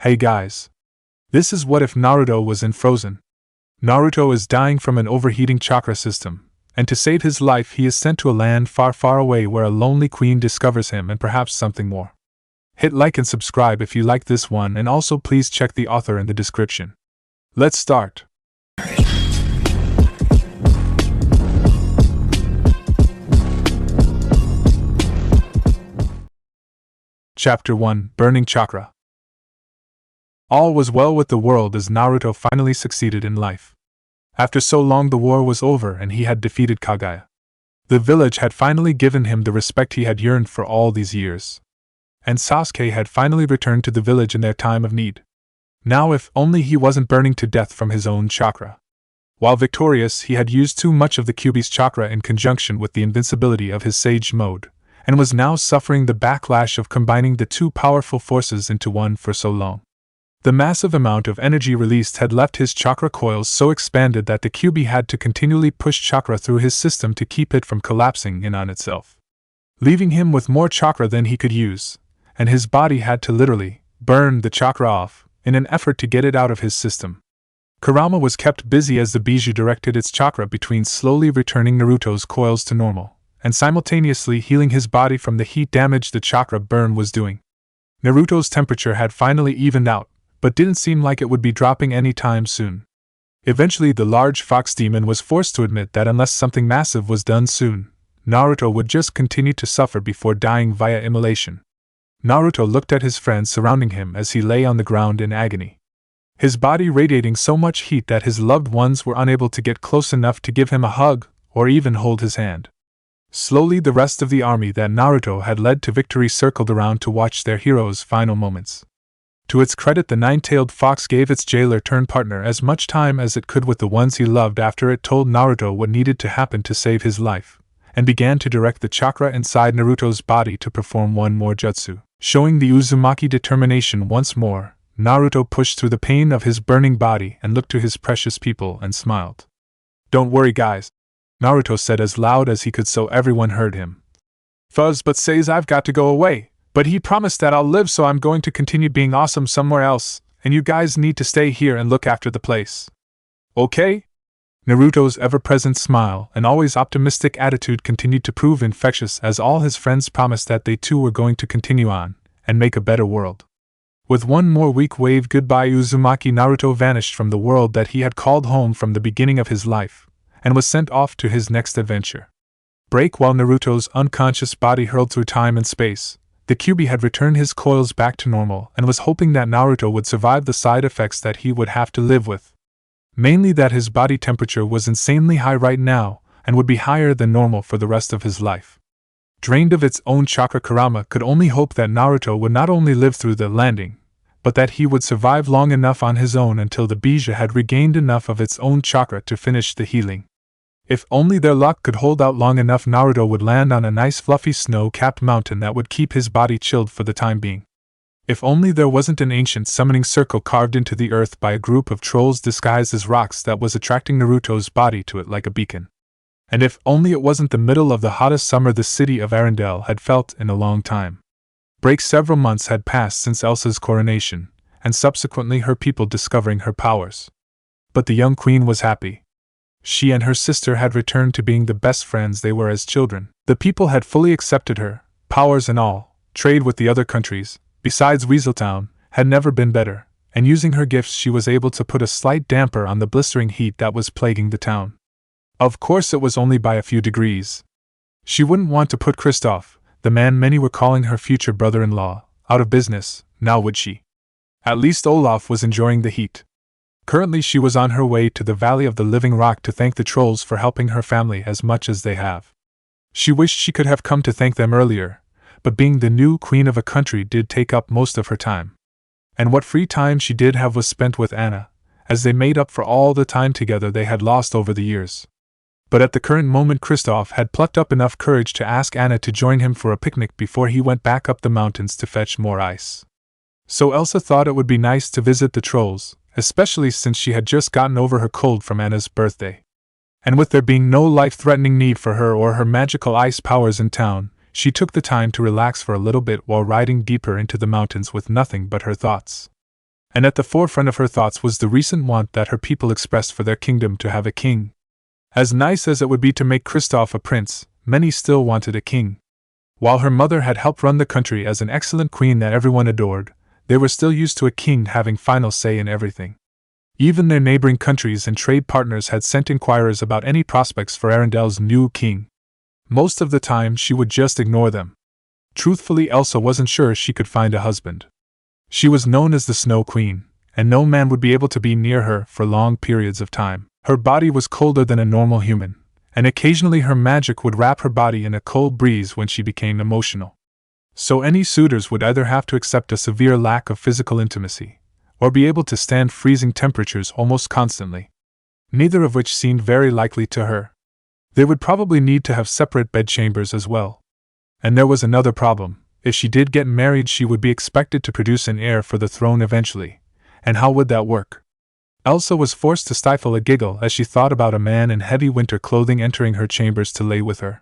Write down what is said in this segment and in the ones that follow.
Hey guys. This is what if Naruto was in Frozen. Naruto is dying from an overheating chakra system, and to save his life he is sent to a land far, far away where a lonely queen discovers him and perhaps something more. Hit like and subscribe if you like this one, and also please check the author in the description. Let's start. Chapter 1: Burning Chakra. All was well with the world as Naruto finally succeeded in life. After so long the war was over and he had defeated Kaguya. The village had finally given him the respect he had yearned for all these years. And Sasuke had finally returned to the village in their time of need. Now if only he wasn't burning to death from his own chakra. While victorious, he had used too much of the Kyuubi's chakra in conjunction with the invincibility of his Sage mode, and was now suffering the backlash of combining the two powerful forces into one for so long. The massive amount of energy released had left his chakra coils so expanded that the Kyuubi had to continually push chakra through his system to keep it from collapsing in on itself, leaving him with more chakra than he could use, and his body had to literally burn the chakra off in an effort to get it out of his system. Kurama was kept busy as the Bijou directed its chakra between slowly returning Naruto's coils to normal, and simultaneously healing his body from the heat damage the chakra burn was doing. Naruto's temperature had finally evened out, but didn't seem like it would be dropping any time soon. Eventually the large fox demon was forced to admit that unless something massive was done soon, Naruto would just continue to suffer before dying via immolation. Naruto looked at his friends surrounding him as he lay on the ground in agony, his body radiating so much heat that his loved ones were unable to get close enough to give him a hug or even hold his hand. Slowly the rest of the army that Naruto had led to victory circled around to watch their hero's final moments. To its credit, the nine-tailed fox gave its jailer-turned-partner as much time as it could with the ones he loved after it told Naruto what needed to happen to save his life, and began to direct the chakra inside Naruto's body to perform one more jutsu. Showing the Uzumaki determination once more, Naruto pushed through the pain of his burning body and looked to his precious people and smiled. "Don't worry guys," Naruto said as loud as he could so everyone heard him. "Fuzz but says I've got to go away. But he promised that I'll live, so I'm going to continue being awesome somewhere else, and you guys need to stay here and look after the place. Okay?" Naruto's ever-present smile and always optimistic attitude continued to prove infectious as all his friends promised that they too were going to continue on and make a better world. With one more weak wave goodbye, Uzumaki Naruto vanished from the world that he had called home from the beginning of his life, and was sent off to his next adventure. Break. While Naruto's unconscious body hurled through time and space, the Kyuubi had returned his coils back to normal and was hoping that Naruto would survive the side effects that he would have to live with. Mainly that his body temperature was insanely high right now and would be higher than normal for the rest of his life. Drained of its own chakra, Kurama could only hope that Naruto would not only live through the landing, but that he would survive long enough on his own until the Bijou had regained enough of its own chakra to finish the healing. If only their luck could hold out long enough, Naruto would land on a nice fluffy snow-capped mountain that would keep his body chilled for the time being. If only there wasn't an ancient summoning circle carved into the earth by a group of trolls disguised as rocks that was attracting Naruto's body to it like a beacon. And if only it wasn't the middle of the hottest summer the city of Arendelle had felt in a long time. Several months had passed since Elsa's coronation, and subsequently her people discovering her powers. But the young queen was happy. She and her sister had returned to being the best friends they were as children. The people had fully accepted her, powers and all. Trade with the other countries, besides Weaseltown, had never been better, and using her gifts she was able to put a slight damper on the blistering heat that was plaguing the town. Of course it was only by a few degrees. She wouldn't want to put Kristoff, the man many were calling her future brother-in-law, out of business, now would she? At least Olaf was enjoying the heat. Currently she was on her way to the Valley of the Living Rock to thank the trolls for helping her family as much as they have. She wished she could have come to thank them earlier, but being the new queen of a country did take up most of her time. And what free time she did have was spent with Anna, as they made up for all the time together they had lost over the years. But at the current moment Kristoff had plucked up enough courage to ask Anna to join him for a picnic before he went back up the mountains to fetch more ice. So Elsa thought it would be nice to visit the trolls, especially since she had just gotten over her cold from Anna's birthday. And with there being no life-threatening need for her or her magical ice powers in town, she took the time to relax for a little bit while riding deeper into the mountains with nothing but her thoughts. And at the forefront of her thoughts was the recent want that her people expressed for their kingdom to have a king. As nice as it would be to make Kristoff a prince, many still wanted a king. While her mother had helped run the country as an excellent queen that everyone adored, they were still used to a king having final say in everything. Even their neighboring countries and trade partners had sent inquirers about any prospects for Arendelle's new king. Most of the time she would just ignore them. Truthfully, Elsa wasn't sure she could find a husband. She was known as the Snow Queen, and no man would be able to be near her for long periods of time. Her body was colder than a normal human, and occasionally her magic would wrap her body in a cold breeze when she became emotional. So any suitors would either have to accept a severe lack of physical intimacy, or be able to stand freezing temperatures almost constantly. Neither of which seemed very likely to her. They would probably need to have separate bedchambers as well. And there was another problem. If she did get married, she would be expected to produce an heir for the throne eventually. And how would that work? Elsa was forced to stifle a giggle as she thought about a man in heavy winter clothing entering her chambers to lay with her.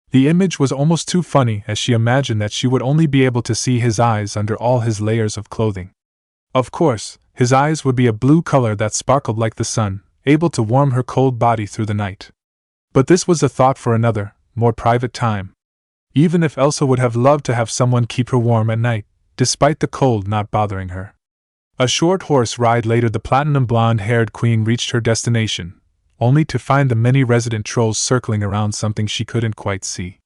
The image was almost too funny as she imagined that she would only be able to see his eyes under all his layers of clothing. Of course, his eyes would be a blue color that sparkled like the sun, able to warm her cold body through the night. But this was a thought for another, more private time. Even if Elsa would have loved to have someone keep her warm at night, despite the cold not bothering her. A short horse ride later, the platinum blonde-haired queen reached her destination, only to find the many resident trolls circling around something she couldn't quite see.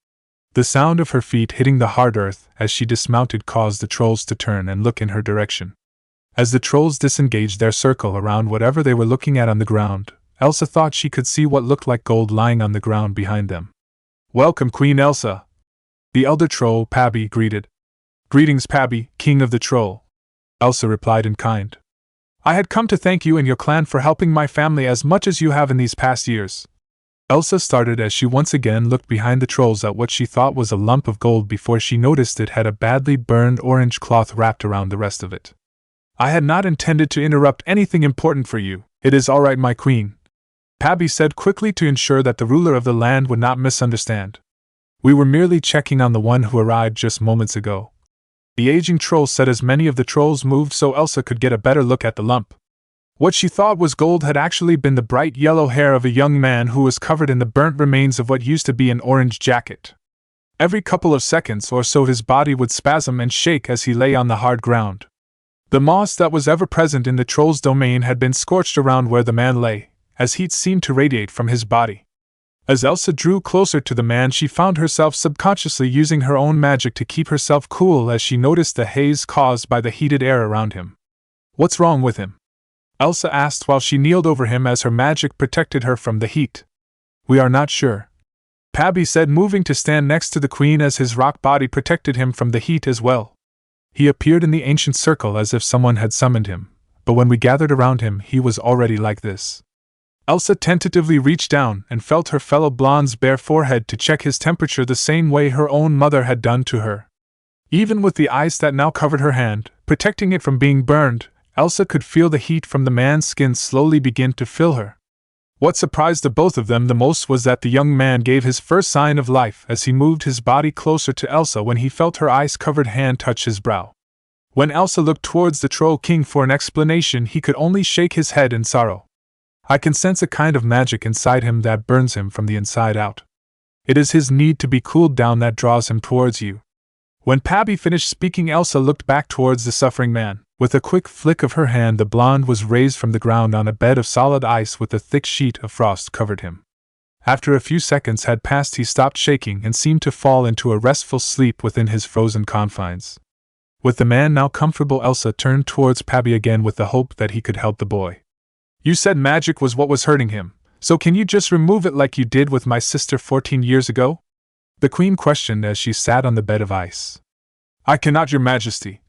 The sound of her feet hitting the hard earth as she dismounted caused the trolls to turn and look in her direction. As the trolls disengaged their circle around whatever they were looking at on the ground, Elsa thought she could see what looked like gold lying on the ground behind them. "Welcome, Queen Elsa," the elder troll, Pabby, greeted. "Greetings, Pabby, king of the troll," Elsa replied in kind. "I had come to thank you and your clan for helping my family as much as you have in these past years." Elsa started as she once again looked behind the trolls at what she thought was a lump of gold before she noticed it had a badly burned orange cloth wrapped around the rest of it. "I had not intended to interrupt anything important for you. It is all right, my queen," Pabby said quickly to ensure that the ruler of the land would not misunderstand. "We were merely checking on the one who arrived just moments ago." The aging troll said as many of the trolls moved so Elsa could get a better look at the lump. What she thought was gold had actually been the bright yellow hair of a young man who was covered in the burnt remains of what used to be an orange jacket. Every couple of seconds or so his body would spasm and shake as he lay on the hard ground. The moss that was ever present in the troll's domain had been scorched around where the man lay, as heat seemed to radiate from his body. As Elsa drew closer to the man, she found herself subconsciously using her own magic to keep herself cool as she noticed the haze caused by the heated air around him. "What's wrong with him?" Elsa asked while she kneeled over him as her magic protected her from the heat. "We are not sure," Pabby said, moving to stand next to the queen as his rock body protected him from the heat as well. He appeared in the ancient circle as if someone had summoned him, but when we gathered around him he was already like this. Elsa tentatively reached down and felt her fellow blonde's bare forehead to check his temperature the same way her own mother had done to her. Even with the ice that now covered her hand, protecting it from being burned, Elsa could feel the heat from the man's skin slowly begin to fill her. What surprised the both of them the most was that the young man gave his first sign of life as he moved his body closer to Elsa when he felt her ice-covered hand touch his brow. When Elsa looked towards the Troll King for an explanation, he could only shake his head in sorrow. "I can sense a kind of magic inside him that burns him from the inside out. It is his need to be cooled down that draws him towards you." When Pabby finished speaking, Elsa looked back towards the suffering man. With a quick flick of her hand, the blonde was raised from the ground on a bed of solid ice with a thick sheet of frost covered him. After a few seconds had passed, he stopped shaking and seemed to fall into a restful sleep within his frozen confines. With the man now comfortable, Elsa turned towards Pabby again with the hope that he could help the boy. "You said magic was what was hurting him, so can you just remove it like you did with my sister 14 years ago?" the queen questioned as she sat on the bed of ice. "I cannot, your majesty,"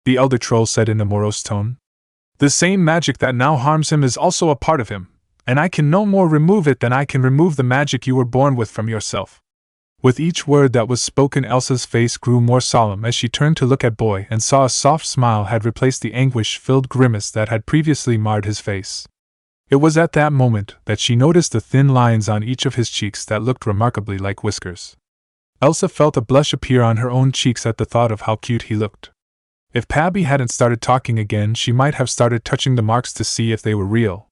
the elder troll said in a morose tone. "The same magic that now harms him is also a part of him, and I can no more remove it than I can remove the magic you were born with from yourself." With each word that was spoken, Elsa's face grew more solemn as she turned to look at Boy and saw a soft smile had replaced the anguish-filled grimace that had previously marred his face. It was at that moment that she noticed the thin lines on each of his cheeks that looked remarkably like whiskers. Elsa felt a blush appear on her own cheeks at the thought of how cute he looked. If Pabby hadn't started talking again, she might have started touching the marks to see if they were real.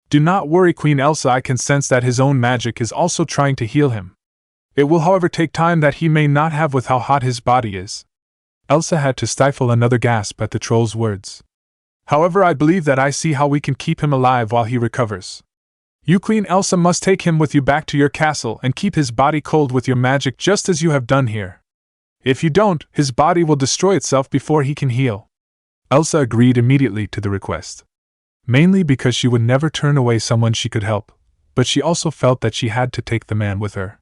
Do not worry, Queen Elsa, I can sense that his own magic is also trying to heal him. It will, however, take time that he may not have with how hot his body is. Elsa had to stifle another gasp at the troll's words. However, I believe that I see how we can keep him alive while he recovers. You, Queen Elsa, must take him with you back to your castle and keep his body cold with your magic just as you have done here. If you don't, his body will destroy itself before he can heal. Elsa agreed immediately to the request. Mainly because she would never turn away someone she could help, but she also felt that she had to take the man with her.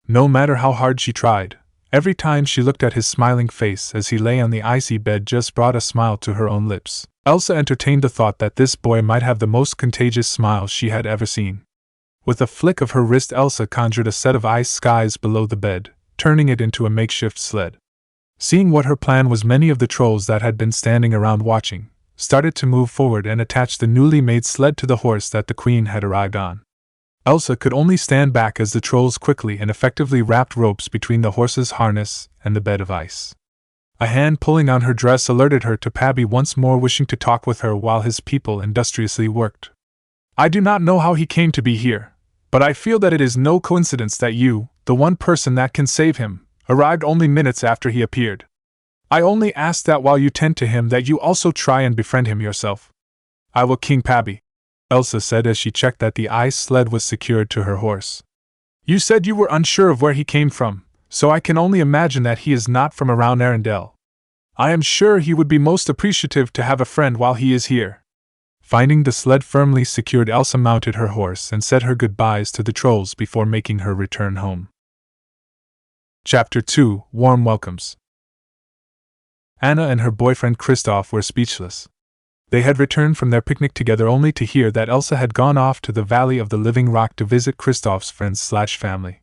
No matter how hard she tried, every time she looked at his smiling face as he lay on the icy bed just brought a smile to her own lips. Elsa entertained the thought that this boy might have the most contagious smile she had ever seen. With a flick of her wrist, Elsa conjured a set of ice skies below the bed, turning it into a makeshift sled. Seeing what her plan was, many of the trolls that had been standing around watching started to move forward and attach the newly made sled to the horse that the queen had arrived on. Elsa could only stand back as the trolls quickly and effectively wrapped ropes between the horse's harness and the bed of ice. A hand pulling on her dress alerted her to Pabby once more wishing to talk with her while his people industriously worked. I do not know how he came to be here, but I feel that it is no coincidence that you, the one person that can save him, arrived only minutes after he appeared. I only ask that while you tend to him that you also try and befriend him yourself. I will, King Pabby, Elsa said as she checked that the ice sled was secured to her horse. You said you were unsure of where he came from, so I can only imagine that he is not from around Arendelle. I am sure he would be most appreciative to have a friend while he is here. Finding the sled firmly secured, Elsa mounted her horse and said her goodbyes to the trolls before making her return home. Chapter 2: Warm Welcomes. Anna and her boyfriend Kristoff were speechless. They had returned from their picnic together only to hear that Elsa had gone off to the Valley of the Living Rock to visit Kristoff's friends/family.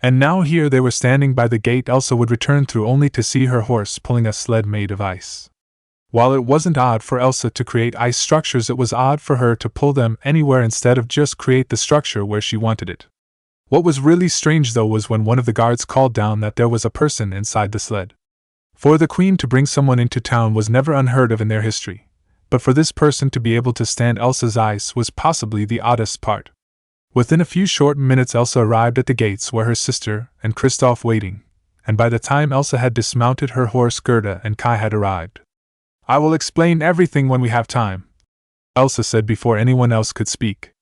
And now here they were standing by the gate Elsa would return through only to see her horse pulling a sled made of ice. While it wasn't odd for Elsa to create ice structures, it was odd for her to pull them anywhere instead of just create the structure where she wanted it. What was really strange though was when one of the guards called down that there was a person inside the sled. For the queen to bring someone into town was never unheard of in their history, but for this person to be able to stand Elsa's ice was possibly the oddest part. Within a few short minutes Elsa arrived at the gates where her sister and Kristoff waiting, and by the time Elsa had dismounted her horse Gerda and Kai had arrived. I will explain everything when we have time, Elsa said before anyone else could speak.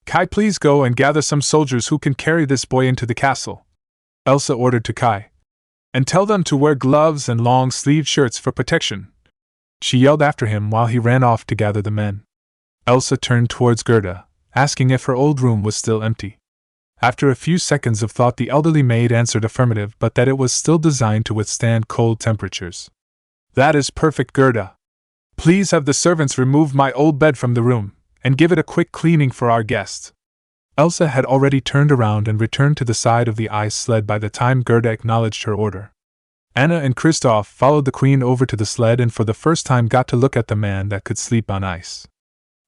Kai, please go and gather some soldiers who can carry this boy into the castle, Elsa ordered to Kai. And tell them to wear gloves and long-sleeved shirts for protection, she yelled after him while he ran off to gather the men. Elsa turned towards Gerda, asking if her old room was still empty. After a few seconds of thought, the elderly maid answered affirmative, but that it was still designed to withstand cold temperatures. That is perfect, Gerda. Please have the servants remove my old bed from the room, and give it a quick cleaning for our guests. Elsa had already turned around and returned to the side of the ice sled by the time Gerda acknowledged her order. Anna and Kristoff followed the queen over to the sled and for the first time got to look at the man that could sleep on ice.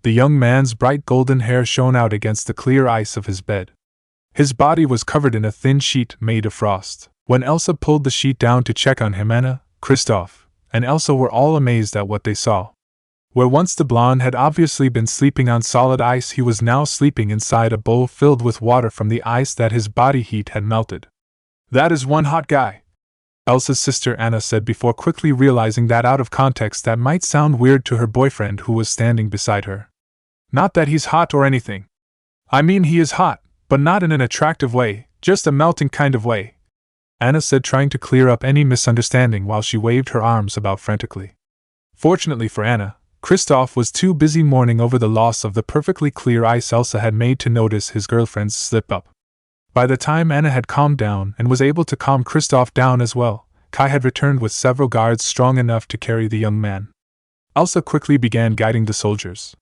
The young man's bright golden hair shone out against the clear ice of his bed. His body was covered in a thin sheet made of frost. When Elsa pulled the sheet down to check on him, Anna, Kristoff, and Elsa were all amazed at what they saw. Where once the blonde had obviously been sleeping on solid ice, he was now sleeping inside a bowl filled with water from the ice that his body heat had melted. That is one hot guy, Elsa's sister Anna said before quickly realizing that out of context that might sound weird to her boyfriend who was standing beside her. Not that he's hot or anything. I mean, he is hot, but not in an attractive way, just a melting kind of way, Anna said, trying to clear up any misunderstanding while she waved her arms about frantically. Fortunately for Anna, Kristoff was too busy mourning over the loss of the perfectly clear ice Elsa had made to notice his girlfriend's slip-up. By the time Anna had calmed down and was able to calm Kristoff down as well, Kai had returned with several guards strong enough to carry the young man. Elsa quickly began guiding the soldiers,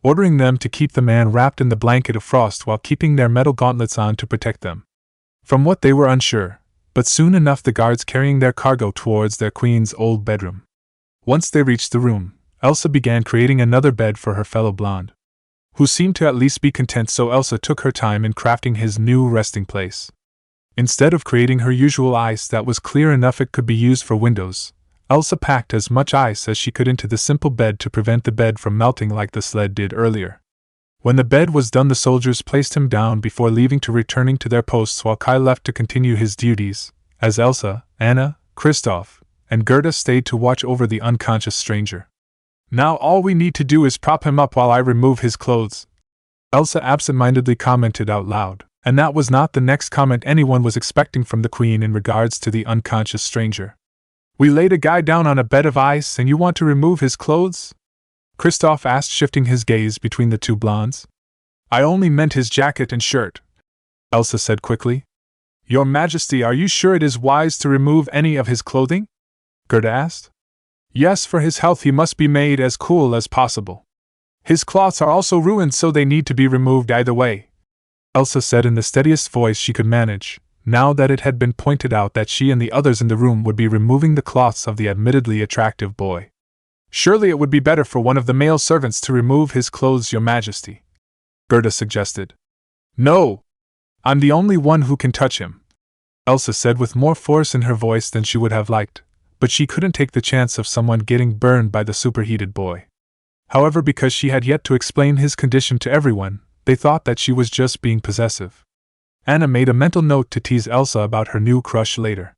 ordering them to keep the man wrapped in the blanket of frost while keeping their metal gauntlets on to protect them. From what they were unsure, but soon enough the guards carrying their cargo towards their queen's old bedroom. Once they reached the room, Elsa began creating another bed for her fellow blonde, who seemed to at least be content, so Elsa took her time in crafting his new resting place. Instead of creating her usual ice that was clear enough it could be used for windows, Elsa packed as much ice as she could into the simple bed to prevent the bed from melting like the sled did earlier. When the bed was done, the soldiers placed him down before leaving to returning to their posts, while Kai left to continue his duties, as Elsa, Anna, Kristoff, and Gerda stayed to watch over the unconscious stranger. "Now all we need to do is prop him up while I remove his clothes," Elsa absent-mindedly commented out loud, and that was not the next comment anyone was expecting from the Queen in regards to the unconscious stranger. "We laid a guy down on a bed of ice and you want to remove his clothes?" Kristoff asked, shifting his gaze between the two blondes. "I only meant his jacket and shirt," Elsa said quickly. "Your Majesty, are you sure it is wise to remove any of his clothing?" Gerda asked. "Yes, for his health he must be made as cool as possible. His cloths are also ruined, so they need to be removed either way," Elsa said in the steadiest voice she could manage, now that it had been pointed out that she and the others in the room would be removing the cloths of the admittedly attractive boy. "Surely it would be better for one of the male servants to remove his clothes, Your Majesty," Gerda suggested. "No! I'm the only one who can touch him," Elsa said with more force in her voice than she would have liked, but she couldn't take the chance of someone getting burned by the superheated boy. However, because she had yet to explain his condition to everyone, they thought that she was just being possessive. Anna made a mental note to tease Elsa about her new crush later.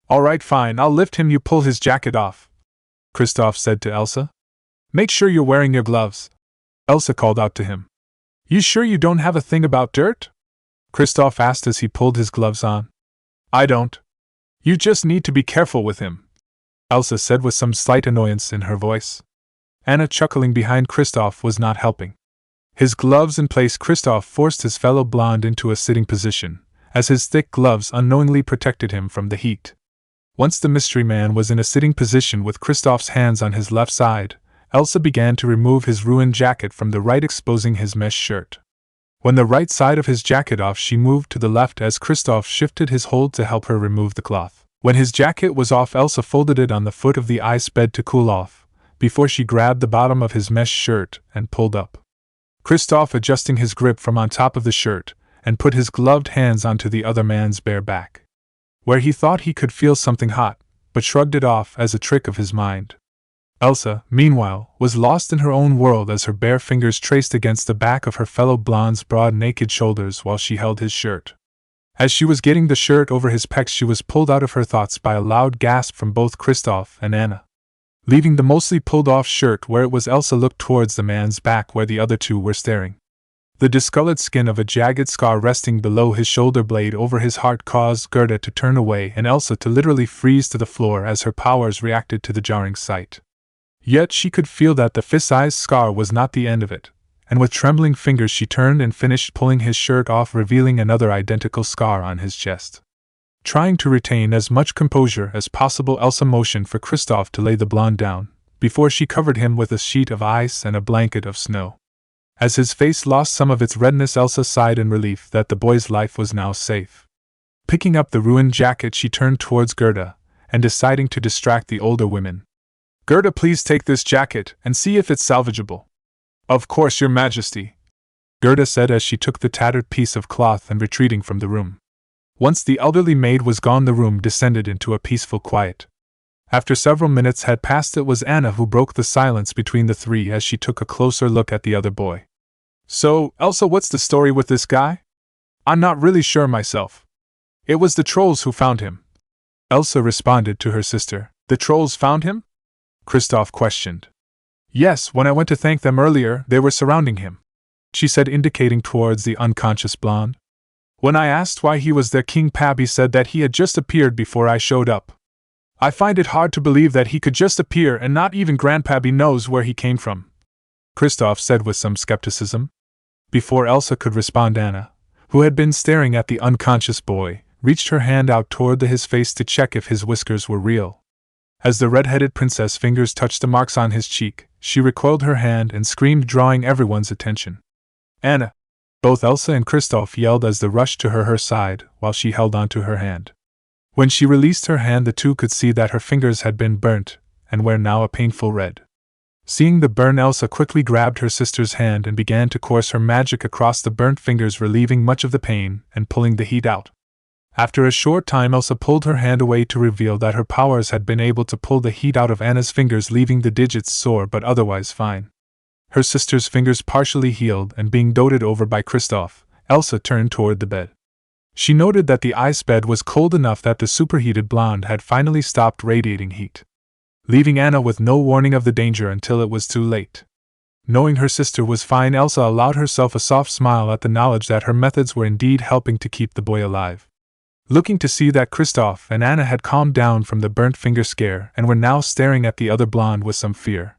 "All right, fine, I'll lift him, you pull his jacket off," Kristoff said to Elsa. "Make sure you're wearing your gloves," Elsa called out to him. "You sure you don't have a thing about dirt?" Kristoff asked as he pulled his gloves on. "I don't. You just need to be careful with him," Elsa said with some slight annoyance in her voice. Anna, chuckling behind Kristoff, was not helping. His gloves in place, Kristoff forced his fellow blonde into a sitting position, as his thick gloves unknowingly protected him from the heat. Once the mystery man was in a sitting position with Kristoff's hands on his left side, Elsa began to remove his ruined jacket from the right, exposing his mesh shirt. When the right side of his jacket off, she moved to the left as Kristoff shifted his hold to help her remove the cloth. When his jacket was off, Elsa folded it on the foot of the ice bed to cool off, before she grabbed the bottom of his mesh shirt and pulled up. Kristoff adjusting his grip from on top of the shirt, and put his gloved hands onto the other man's bare back, where he thought he could feel something hot, but shrugged it off as a trick of his mind. Elsa, meanwhile, was lost in her own world as her bare fingers traced against the back of her fellow blonde's broad naked shoulders while she held his shirt. As she was getting the shirt over his pecs, she was pulled out of her thoughts by a loud gasp from both Kristoff and Anna. Leaving the mostly pulled-off shirt where it was, Elsa looked towards the man's back where the other two were staring. The discolored skin of a jagged scar resting below his shoulder blade over his heart caused Gerda to turn away and Elsa to literally freeze to the floor as her powers reacted to the jarring sight. Yet she could feel that the fist-sized scar was not the end of it, and with trembling fingers she turned and finished pulling his shirt off, revealing another identical scar on his chest. Trying to retain as much composure as possible, Elsa motioned for Kristoff to lay the blonde down, before she covered him with a sheet of ice and a blanket of snow. As his face lost some of its redness, Elsa sighed in relief that the boy's life was now safe. Picking up the ruined jacket, she turned towards Gerda, and deciding to distract the older women. "Gerda, please take this jacket and see if it's salvageable." "Of course, Your Majesty," Gerda said as she took the tattered piece of cloth and retreating from the room. Once the elderly maid was gone, the room descended into a peaceful quiet. After several minutes had passed, it was Anna who broke the silence between the three as she took a closer look at the other boy. "So, Elsa, what's the story with this guy? I'm not really sure myself." "It was the trolls who found him," Elsa responded to her sister. "The trolls found him?" Kristoff questioned. "Yes, when I went to thank them earlier, they were surrounding him," she said, indicating towards the unconscious blonde. "When I asked why he was there, King Pappy said that he had just appeared before I showed up. I find it hard to believe that he could just appear and not even Grandpappy knows where he came from," Kristoff said with some skepticism. Before Elsa could respond, Anna, who had been staring at the unconscious boy, reached her hand out toward his face to check if his whiskers were real. As the red-headed princess fingers touched the marks on his cheek, she recoiled her hand and screamed, drawing everyone's attention. "Anna!" Both Elsa and Kristoff yelled as they rushed to her side, while she held onto her hand. When she released her hand, the two could see that her fingers had been burnt, and were now a painful red. Seeing the burn, Elsa quickly grabbed her sister's hand and began to course her magic across the burnt fingers, relieving much of the pain and pulling the heat out. After a short time, Elsa pulled her hand away to reveal that her powers had been able to pull the heat out of Anna's fingers, leaving the digits sore but otherwise fine. Her sister's fingers partially healed and being doted over by Kristoff, Elsa turned toward the bed. She noted that the ice bed was cold enough that the superheated blonde had finally stopped radiating heat, leaving Anna with no warning of the danger until it was too late. Knowing her sister was fine, Elsa allowed herself a soft smile at the knowledge that her methods were indeed helping to keep the boy alive. Looking to see that Kristoff and Anna had calmed down from the burnt finger scare and were now staring at the other blonde with some fear,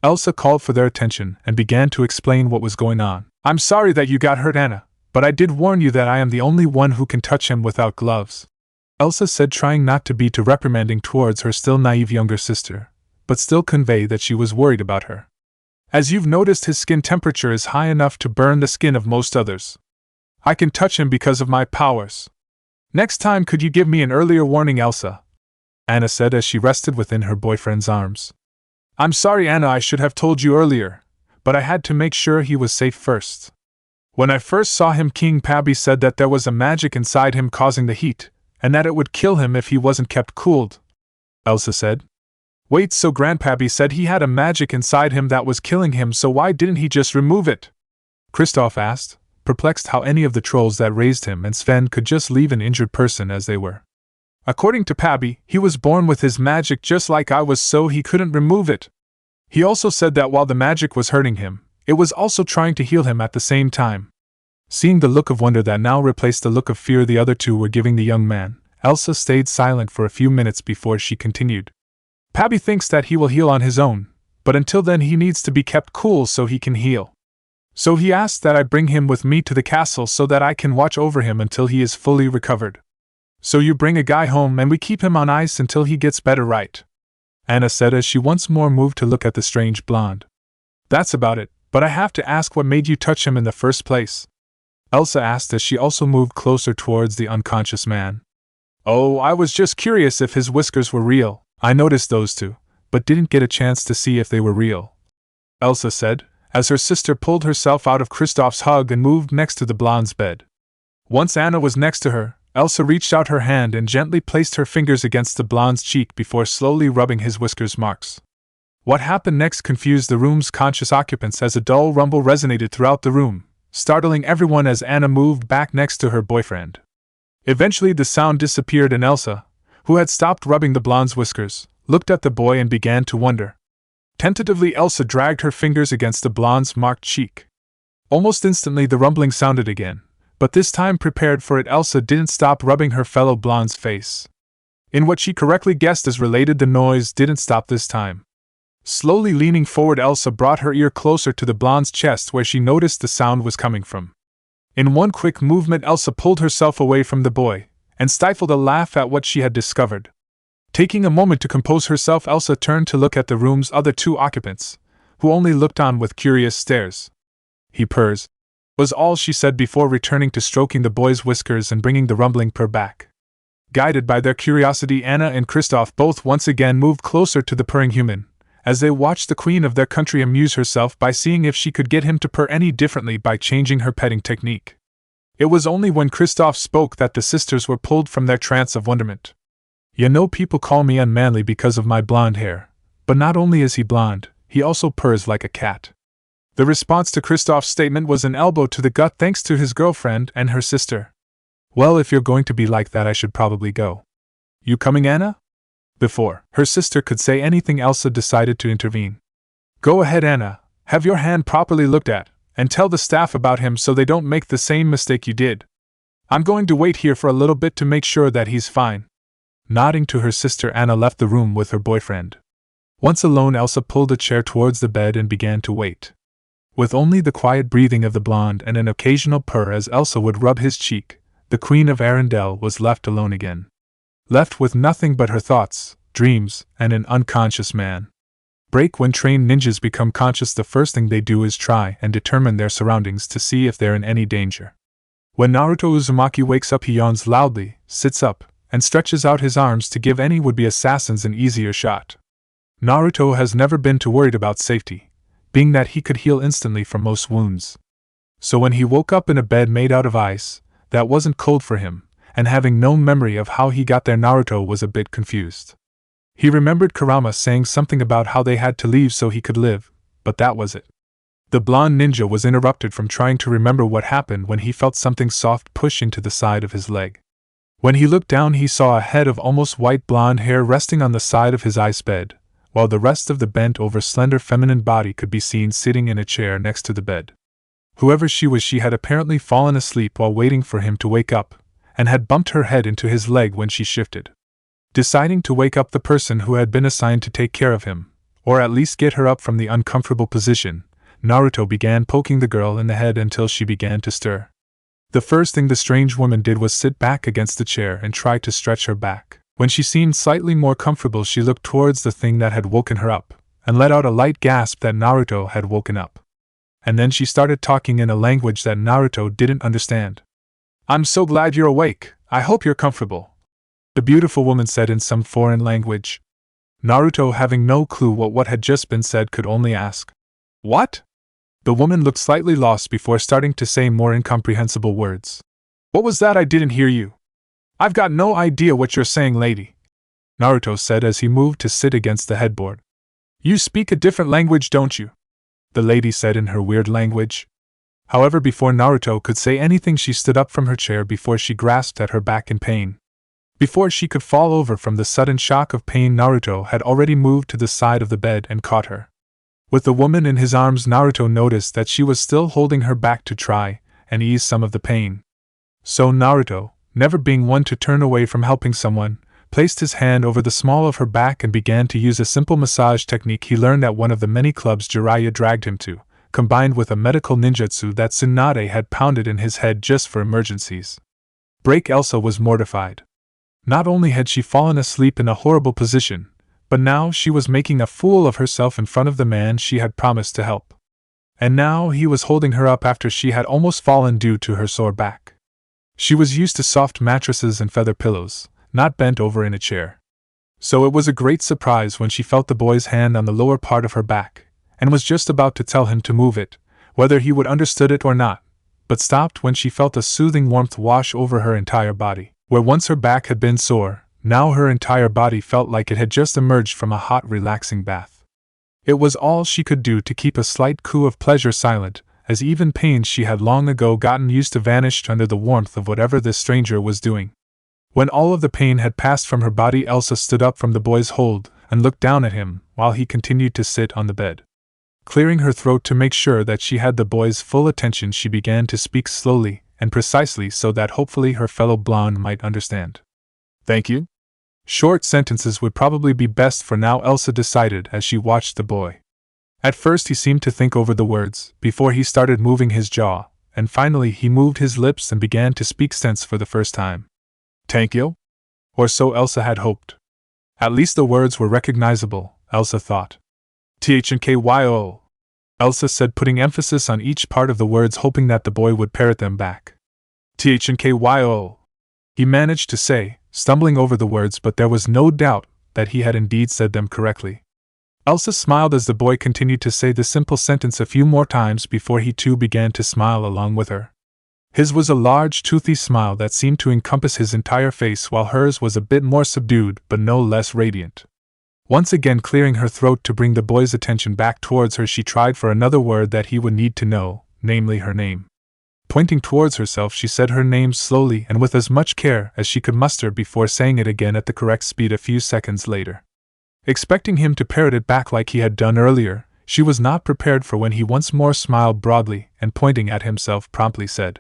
Elsa called for their attention and began to explain what was going on. "I'm sorry that you got hurt, Anna, but I did warn you that I am the only one who can touch him without gloves," Elsa said, trying not to be too reprimanding towards her still naive younger sister, but still convey that she was worried about her. "As you've noticed, his skin temperature is high enough to burn the skin of most others. I can touch him because of my powers. Next time, could you give me an earlier warning, Elsa?" Anna said as she rested within her boyfriend's arms. "I'm sorry, Anna, I should have told you earlier, but I had to make sure he was safe first. When I first saw him, King Pappy said that there was a magic inside him causing the heat, and that it would kill him if he wasn't kept cooled," Elsa said. "Wait, so Grandpappy said he had a magic inside him that was killing him, so why didn't he just remove it?" Kristoff asked, perplexed how any of the trolls that raised him and Sven could just leave an injured person as they were. "According to Pappy, he was born with his magic just like I was, so he couldn't remove it. He also said that while the magic was hurting him, it was also trying to heal him at the same time." Seeing the look of wonder that now replaced the look of fear the other two were giving the young man, Elsa stayed silent for a few minutes before she continued. "Pappy thinks that he will heal on his own, but until then he needs to be kept cool so he can heal. So he asked that I bring him with me to the castle so that I can watch over him until he is fully recovered. So you bring a guy home and we keep him on ice until he gets better, right?" Anna said as she once more moved to look at the strange blonde. "That's about it, but I have to ask, what made you touch him in the first place?" Elsa asked as she also moved closer towards the unconscious man. "Oh, I was just curious if his whiskers were real. I noticed those too, but didn't get a chance to see if they were real," Elsa said, as her sister pulled herself out of Kristoff's hug and moved next to the blonde's bed. Once Anna was next to her, Elsa reached out her hand and gently placed her fingers against the blonde's cheek before slowly rubbing his whiskers marks. What happened next confused the room's conscious occupants as a dull rumble resonated throughout the room, startling everyone as Anna moved back next to her boyfriend. Eventually the sound disappeared and Elsa, who had stopped rubbing the blonde's whiskers, looked at the boy and began to wonder. Tentatively, Elsa dragged her fingers against the blonde's marked cheek. Almost instantly the rumbling sounded again, but this time, prepared for it, Elsa didn't stop rubbing her fellow blonde's face. In what she correctly guessed as related, the noise didn't stop this time. Slowly leaning forward, Elsa brought her ear closer to the blonde's chest where she noticed the sound was coming from. In one quick movement, Elsa pulled herself away from the boy, and stifled a laugh at what she had discovered. Taking a moment to compose herself, Elsa turned to look at the room's other two occupants, who only looked on with curious stares. "He purrs," was all she said before returning to stroking the boy's whiskers and bringing the rumbling purr back. Guided by their curiosity, Anna and Kristoff both once again moved closer to the purring human, as they watched the queen of their country amuse herself by seeing if she could get him to purr any differently by changing her petting technique. It was only when Kristoff spoke that the sisters were pulled from their trance of wonderment. "You know, people call me unmanly because of my blonde hair, but not only is he blonde, he also purrs like a cat." The response to Kristoff's statement was an elbow to the gut thanks to his girlfriend and her sister. "Well, if you're going to be like that, I should probably go. You coming, Anna?" Before her sister could say anything, Elsa decided to intervene. "Go ahead, Anna, have your hand properly looked at, and tell the staff about him so they don't make the same mistake you did. I'm going to wait here for a little bit to make sure that he's fine." Nodding to her sister, Anna left the room with her boyfriend. Once alone, Elsa pulled a chair towards the bed and began to wait. With only the quiet breathing of the blonde and an occasional purr as Elsa would rub his cheek, the Queen of Arendelle was left alone again. Left with nothing but her thoughts, dreams, and an unconscious man. When trained ninjas become conscious, the first thing they do is try and determine their surroundings to see if they're in any danger. When Naruto Uzumaki wakes up, he yawns loudly, sits up, and stretches out his arms to give any would-be assassins an easier shot. Naruto has never been too worried about safety, being that he could heal instantly from most wounds. So when he woke up in a bed made out of ice, that wasn't cold for him, and having no memory of how he got there, Naruto was a bit confused. He remembered Kurama saying something about how they had to leave so he could live, but that was it. The blonde ninja was interrupted from trying to remember what happened when he felt something soft push into the side of his leg. When he looked down, he saw a head of almost white blonde hair resting on the side of his ice bed, while the rest of the bent-over slender feminine body could be seen sitting in a chair next to the bed. Whoever she was, she had apparently fallen asleep while waiting for him to wake up, and had bumped her head into his leg when she shifted. Deciding to wake up the person who had been assigned to take care of him, or at least get her up from the uncomfortable position, Naruto began poking the girl in the head until she began to stir. The first thing the strange woman did was sit back against the chair and try to stretch her back. When she seemed slightly more comfortable, she looked towards the thing that had woken her up, and let out a light gasp that Naruto had woken up. And then she started talking in a language that Naruto didn't understand. "I'm so glad you're awake, I hope you're comfortable," the beautiful woman said in some foreign language. Naruto, having no clue what had just been said, could only ask, "What?" The woman looked slightly lost before starting to say more incomprehensible words. "What was that? I didn't hear you." "I've got no idea what you're saying, lady," Naruto said as he moved to sit against the headboard. "You speak a different language, don't you?" the lady said in her weird language. However, before Naruto could say anything, she stood up from her chair before she grasped at her back in pain. Before she could fall over from the sudden shock of pain, Naruto had already moved to the side of the bed and caught her. With the woman in his arms, Naruto noticed that she was still holding her back to try and ease some of the pain. So Naruto, never being one to turn away from helping someone, placed his hand over the small of her back and began to use a simple massage technique he learned at one of the many clubs Jiraiya dragged him to, combined with a medical ninjutsu that Tsunade had pounded in his head just for emergencies. Elsa was mortified. Not only had she fallen asleep in a horrible position, but now she was making a fool of herself in front of the man she had promised to help. And now he was holding her up after she had almost fallen due to her sore back. She was used to soft mattresses and feather pillows, not bent over in a chair. So it was a great surprise when she felt the boy's hand on the lower part of her back, and was just about to tell him to move it, whether he would understood it or not, but stopped when she felt a soothing warmth wash over her entire body. Where once her back had been sore, now her entire body felt like it had just emerged from a hot, relaxing bath. It was all she could do to keep a slight coo of pleasure silent, as even pains she had long ago gotten used to vanished under the warmth of whatever this stranger was doing. When all of the pain had passed from her body, Elsa stood up from the boy's hold and looked down at him while he continued to sit on the bed. Clearing her throat to make sure that she had the boy's full attention, she began to speak slowly and precisely so that hopefully her fellow blonde might understand. "Thank you?" Short sentences would probably be best for now, Elsa decided as she watched the boy. At first he seemed to think over the words before he started moving his jaw, and finally he moved his lips and began to speak sense for the first time. "Thank you?" Or so Elsa had hoped. At least the words were recognizable, Elsa thought. "Thankyo," Elsa said, putting emphasis on each part of the words, hoping that the boy would parrot them back. "Thankyo," he managed to say, stumbling over the words, but there was no doubt that he had indeed said them correctly. Elsa smiled as the boy continued to say the simple sentence a few more times before he too began to smile along with her. His was a large, toothy smile that seemed to encompass his entire face, while hers was a bit more subdued but no less radiant. Once again clearing her throat to bring the boy's attention back towards her, she tried for another word that he would need to know, namely her name. Pointing towards herself, she said her name slowly and with as much care as she could muster before saying it again at the correct speed a few seconds later. Expecting him to parrot it back like he had done earlier, she was not prepared for when he once more smiled broadly and, pointing at himself, promptly said,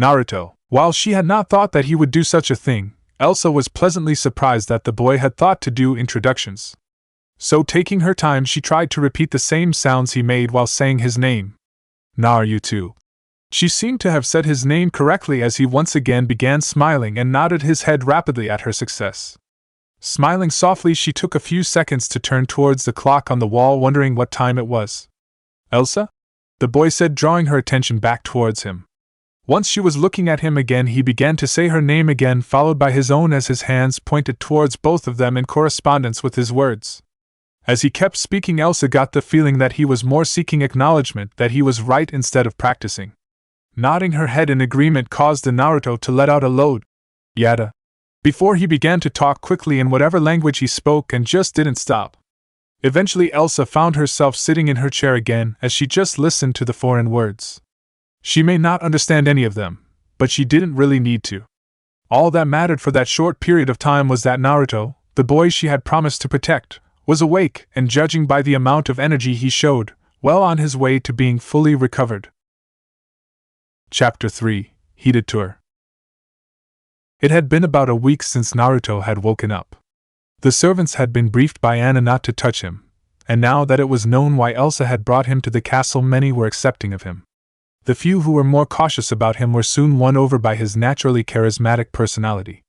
"Naruto." While she had not thought that he would do such a thing, Elsa was pleasantly surprised that the boy had thought to do introductions. So taking her time, she tried to repeat the same sounds he made while saying his name. "Naruto." She seemed to have said his name correctly as he once again began smiling and nodded his head rapidly at her success. Smiling softly, she took a few seconds to turn towards the clock on the wall, wondering what time it was. "Elsa?" the boy said, drawing her attention back towards him. Once she was looking at him again, he began to say her name again, followed by his own as his hands pointed towards both of them in correspondence with his words. As he kept speaking, Elsa got the feeling that he was more seeking acknowledgement that he was right instead of practicing. Nodding her head in agreement caused the Naruto to let out a low Yada. Before he began to talk quickly in whatever language he spoke and just didn't stop. Eventually Elsa found herself sitting in her chair again as she just listened to the foreign words. She may not understand any of them, but she didn't really need to. All that mattered for that short period of time was that Naruto, the boy she had promised to protect, was awake and, judging by the amount of energy he showed, well on his way to being fully recovered. Chapter 3: Heated Tour. It had been about a week since Naruto had woken up. The servants had been briefed by Anna not to touch him, and now that it was known why Elsa had brought him to the castle, many were accepting of him. The few who were more cautious about him were soon won over by his naturally charismatic personality.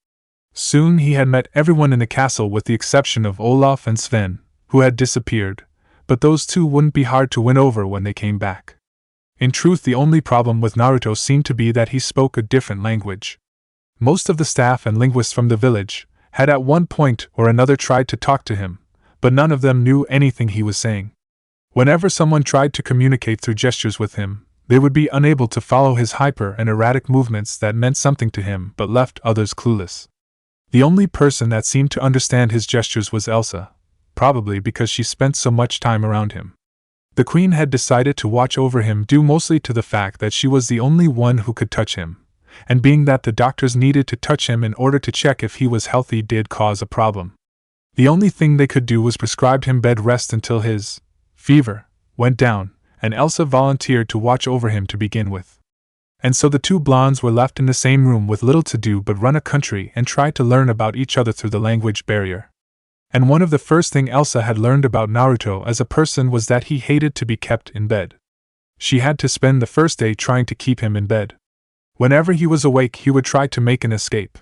Soon he had met everyone in the castle with the exception of Olaf and Sven, who had disappeared, but those two wouldn't be hard to win over when they came back. In truth, the only problem with Naruto seemed to be that he spoke a different language. Most of the staff and linguists from the village had at one point or another tried to talk to him, but none of them knew anything he was saying. Whenever someone tried to communicate through gestures with him, they would be unable to follow his hyper and erratic movements that meant something to him but left others clueless. The only person that seemed to understand his gestures was Elsa, probably because she spent so much time around him. The queen had decided to watch over him due mostly to the fact that she was the only one who could touch him, and being that the doctors needed to touch him in order to check if he was healthy did cause a problem. The only thing they could do was prescribe him bed rest until his fever went down, and Elsa volunteered to watch over him to begin with. And so the two blondes were left in the same room with little to do but run a country and try to learn about each other through the language barrier. And one of the first things Elsa had learned about Naruto as a person was that he hated to be kept in bed. She had to spend the first day trying to keep him in bed. Whenever he was awake, he would try to make an escape.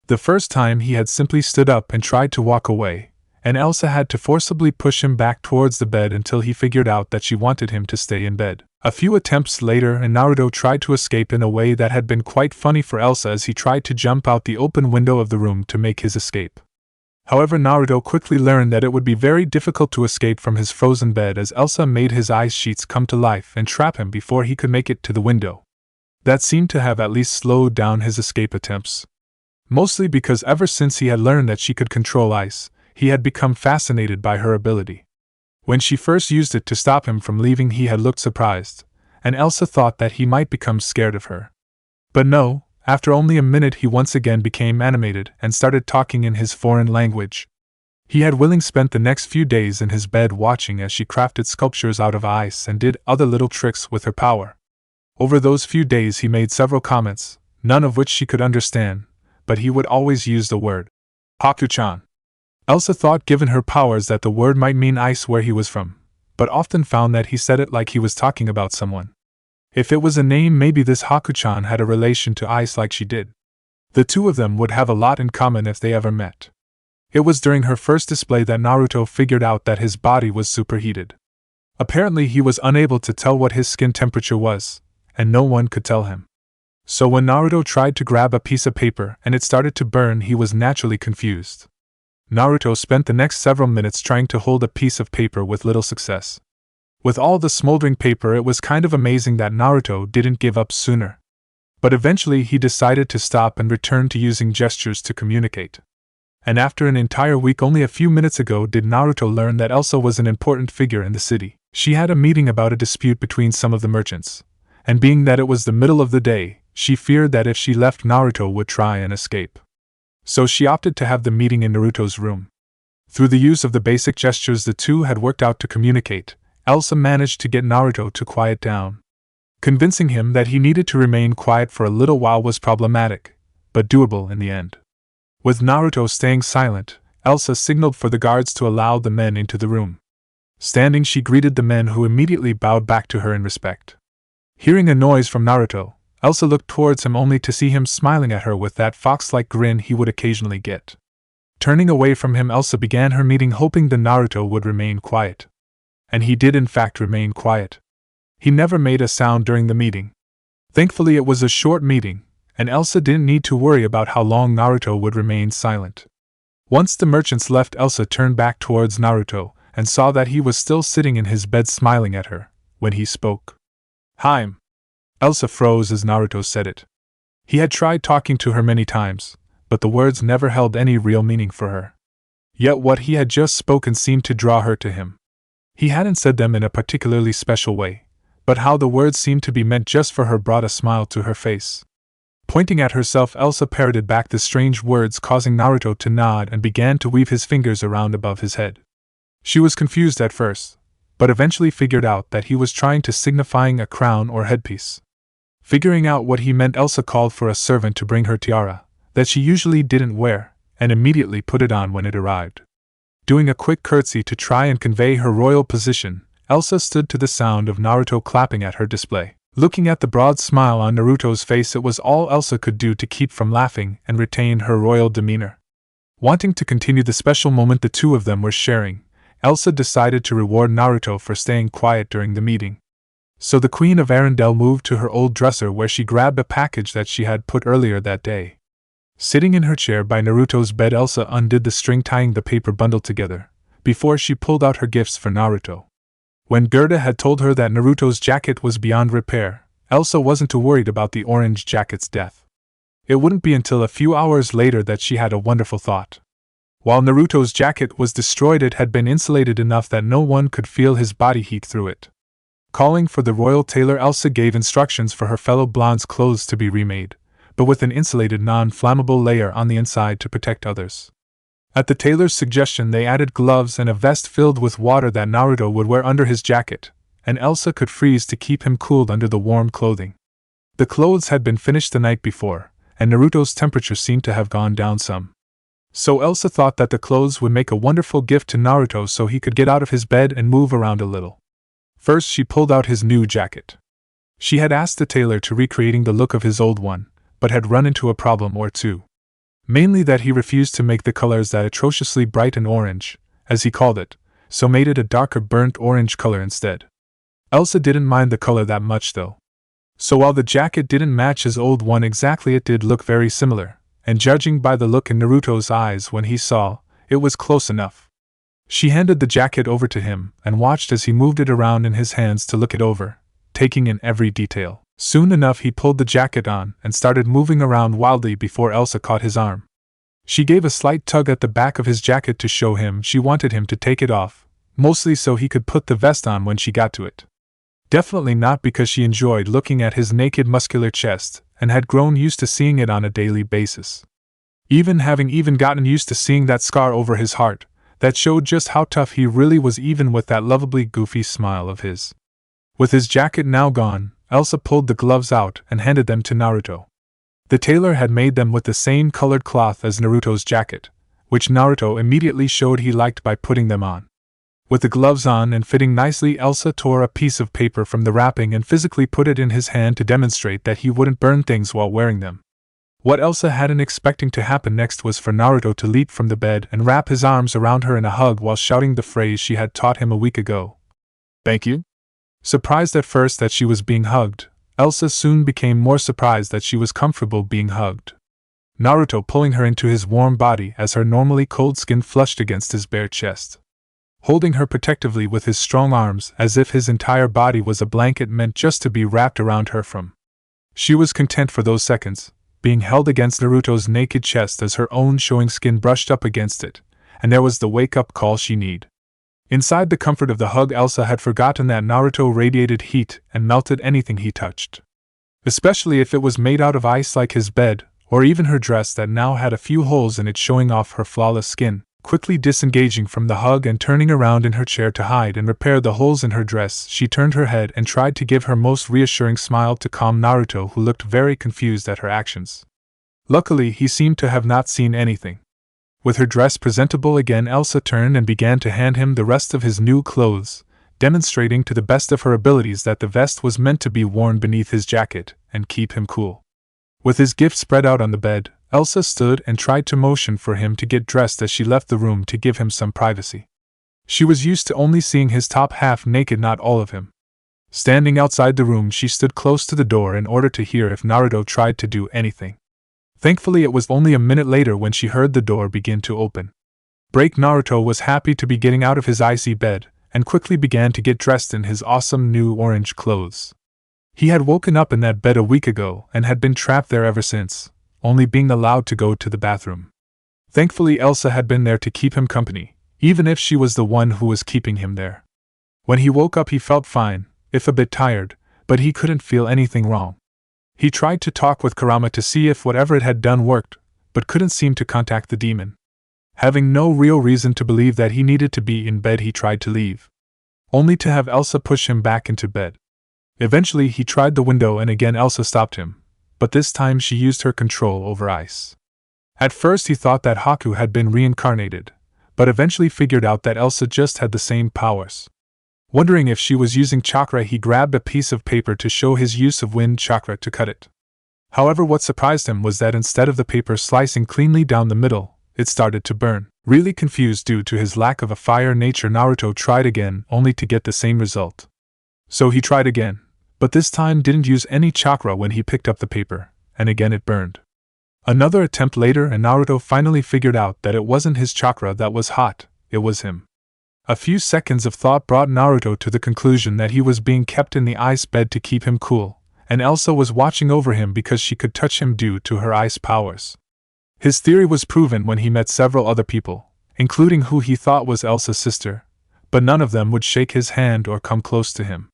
The first time he had simply stood up and tried to walk away, and Elsa had to forcibly push him back towards the bed until he figured out that she wanted him to stay in bed. A few attempts later and Naruto tried to escape in a way that had been quite funny for Elsa as he tried to jump out the open window of the room to make his escape. However, Naruto quickly learned that it would be very difficult to escape from his frozen bed as Elsa made his ice sheets come to life and trap him before he could make it to the window. That seemed to have at least slowed down his escape attempts. Mostly because ever since he had learned that she could control ice, he had become fascinated by her ability. When she first used it to stop him from leaving, he had looked surprised, and Elsa thought that he might become scared of her. But no, after only a minute he once again became animated and started talking in his foreign language. He had willingly spent the next few days in his bed watching as she crafted sculptures out of ice and did other little tricks with her power. Over those few days he made several comments, none of which she could understand, but he would always use the word Haku-chan. Elsa thought given her powers that the word might mean ice where he was from, but often found that he said it like he was talking about someone. If it was a name, maybe this Haku-chan had a relation to ice like she did. The two of them would have a lot in common if they ever met. It was during her first display that Naruto figured out that his body was superheated. Apparently he was unable to tell what his skin temperature was, and no one could tell him. So when Naruto tried to grab a piece of paper and it started to burn, he was naturally confused. Naruto spent the next several minutes trying to hold a piece of paper with little success. With all the smoldering paper, it was kind of amazing that Naruto didn't give up sooner. But eventually he decided to stop and return to using gestures to communicate. And after an entire week, only a few minutes ago, did Naruto learn that Elsa was an important figure in the city. She had a meeting about a dispute between some of the merchants, and being that it was the middle of the day, she feared that if she left, Naruto would try and escape. So she opted to have the meeting in Naruto's room. Through the use of the basic gestures the two had worked out to communicate, Elsa managed to get Naruto to quiet down. Convincing him that he needed to remain quiet for a little while was problematic, but doable in the end. With Naruto staying silent, Elsa signaled for the guards to allow the men into the room. Standing, she greeted the men, who immediately bowed back to her in respect. Hearing a noise from Naruto, Elsa looked towards him only to see him smiling at her with that fox-like grin he would occasionally get. Turning away from him, Elsa began her meeting, hoping that Naruto would remain quiet. And he did in fact remain quiet. He never made a sound during the meeting. Thankfully it was a short meeting, and Elsa didn't need to worry about how long Naruto would remain silent. Once the merchants left, Elsa turned back towards Naruto and saw that he was still sitting in his bed smiling at her when he spoke. "Haim." Elsa froze as Naruto said it. He had tried talking to her many times, but the words never held any real meaning for her. Yet what he had just spoken seemed to draw her to him. He hadn't said them in a particularly special way, but how the words seemed to be meant just for her brought a smile to her face. Pointing at herself, Elsa parroted back the strange words, causing Naruto to nod and began to weave his fingers around above his head. She was confused at first, but eventually figured out that he was trying to signifying a crown or headpiece. Figuring out what he meant, Elsa called for a servant to bring her tiara, that she usually didn't wear, and immediately put it on when it arrived. Doing a quick curtsy to try and convey her royal position, Elsa stood to the sound of Naruto clapping at her display. Looking at the broad smile on Naruto's face, it was all Elsa could do to keep from laughing and retain her royal demeanor. Wanting to continue the special moment the two of them were sharing, Elsa decided to reward Naruto for staying quiet during the meeting. So the Queen of Arendelle moved to her old dresser, where she grabbed a package that she had put earlier that day. Sitting in her chair by Naruto's bed, Elsa undid the string tying the paper bundle together, before she pulled out her gifts for Naruto. When Gerda had told her that Naruto's jacket was beyond repair, Elsa wasn't too worried about the orange jacket's death. It wouldn't be until a few hours later that she had a wonderful thought. While Naruto's jacket was destroyed, it had been insulated enough that no one could feel his body heat through it. Calling for the royal tailor, Elsa gave instructions for her fellow blonde's clothes to be remade, but with an insulated non-flammable layer on the inside to protect others. At the tailor's suggestion, they added gloves and a vest filled with water that Naruto would wear under his jacket, and Elsa could freeze to keep him cooled under the warm clothing. The clothes had been finished the night before, and Naruto's temperature seemed to have gone down some. So Elsa thought that the clothes would make a wonderful gift to Naruto so he could get out of his bed and move around a little. First, she pulled out his new jacket. She had asked the tailor to recreating the look of his old one, but had run into a problem or two. Mainly that he refused to make the colors that atrociously bright and orange, as he called it, so made it a darker burnt orange color instead. Elsa didn't mind the color that much though. So while the jacket didn't match his old one exactly, it did look very similar, and judging by the look in Naruto's eyes when he saw, it was close enough. She handed the jacket over to him and watched as he moved it around in his hands to look it over, taking in every detail. Soon enough he pulled the jacket on and started moving around wildly before Elsa caught his arm. She gave a slight tug at the back of his jacket to show him she wanted him to take it off, mostly so he could put the vest on when she got to it. Definitely not because she enjoyed looking at his naked muscular chest and had grown used to seeing it on a daily basis. Having gotten used to seeing that scar over his heart, that showed just how tough he really was, even with that lovably goofy smile of his. With his jacket now gone, Elsa pulled the gloves out and handed them to Naruto. The tailor had made them with the same colored cloth as Naruto's jacket, which Naruto immediately showed he liked by putting them on. With the gloves on and fitting nicely, Elsa tore a piece of paper from the wrapping and physically put it in his hand to demonstrate that he wouldn't burn things while wearing them. What Elsa hadn't expecting to happen next was for Naruto to leap from the bed and wrap his arms around her in a hug while shouting the phrase she had taught him a week ago. "Thank you?" Surprised at first that she was being hugged, Elsa soon became more surprised that she was comfortable being hugged. Naruto pulling her into his warm body as her normally cold skin flushed against his bare chest. Holding her protectively with his strong arms as if his entire body was a blanket meant just to be wrapped around her from. She was content for those seconds, being held against Naruto's naked chest as her own showing skin brushed up against it, and there was the wake-up call she needed. Inside the comfort of the hug, Elsa had forgotten that Naruto radiated heat and melted anything he touched. Especially if it was made out of ice like his bed, or even her dress that now had a few holes in it showing off her flawless skin. Quickly disengaging from the hug and turning around in her chair to hide and repair the holes in her dress, she turned her head and tried to give her most reassuring smile to calm Naruto, who looked very confused at her actions. Luckily, he seemed to have not seen anything. With her dress presentable again, Elsa turned and began to hand him the rest of his new clothes, demonstrating to the best of her abilities that the vest was meant to be worn beneath his jacket and keep him cool. With his gift spread out on the bed, Elsa stood and tried to motion for him to get dressed as she left the room to give him some privacy. She was used to only seeing his top half naked, not all of him. Standing outside the room, she stood close to the door in order to hear if Naruto tried to do anything. Thankfully, it was only a minute later when she heard the door begin to open. Naruto was happy to be getting out of his icy bed, and quickly began to get dressed in his awesome new orange clothes. He had woken up in that bed a week ago and had been trapped there ever since, only being allowed to go to the bathroom. Thankfully, Elsa had been there to keep him company, even if she was the one who was keeping him there. When he woke up, he felt fine, if a bit tired, but he couldn't feel anything wrong. He tried to talk with Kurama to see if whatever it had done worked, but couldn't seem to contact the demon. Having no real reason to believe that he needed to be in bed, he tried to leave, only to have Elsa push him back into bed. Eventually, he tried the window and again Elsa stopped him, but this time she used her control over ice. At first he thought that Haku had been reincarnated, but eventually figured out that Elsa just had the same powers. Wondering if she was using chakra, he grabbed a piece of paper to show his use of wind chakra to cut it. However, what surprised him was that instead of the paper slicing cleanly down the middle, it started to burn. Really confused due to his lack of a fire nature, Naruto tried again, only to get the same result. So he tried again, but this time didn't use any chakra when he picked up the paper, and again it burned. Another attempt later and Naruto finally figured out that it wasn't his chakra that was hot, it was him. A few seconds of thought brought Naruto to the conclusion that he was being kept in the ice bed to keep him cool, and Elsa was watching over him because she could touch him due to her ice powers. His theory was proven when he met several other people, including who he thought was Elsa's sister, but none of them would shake his hand or come close to him.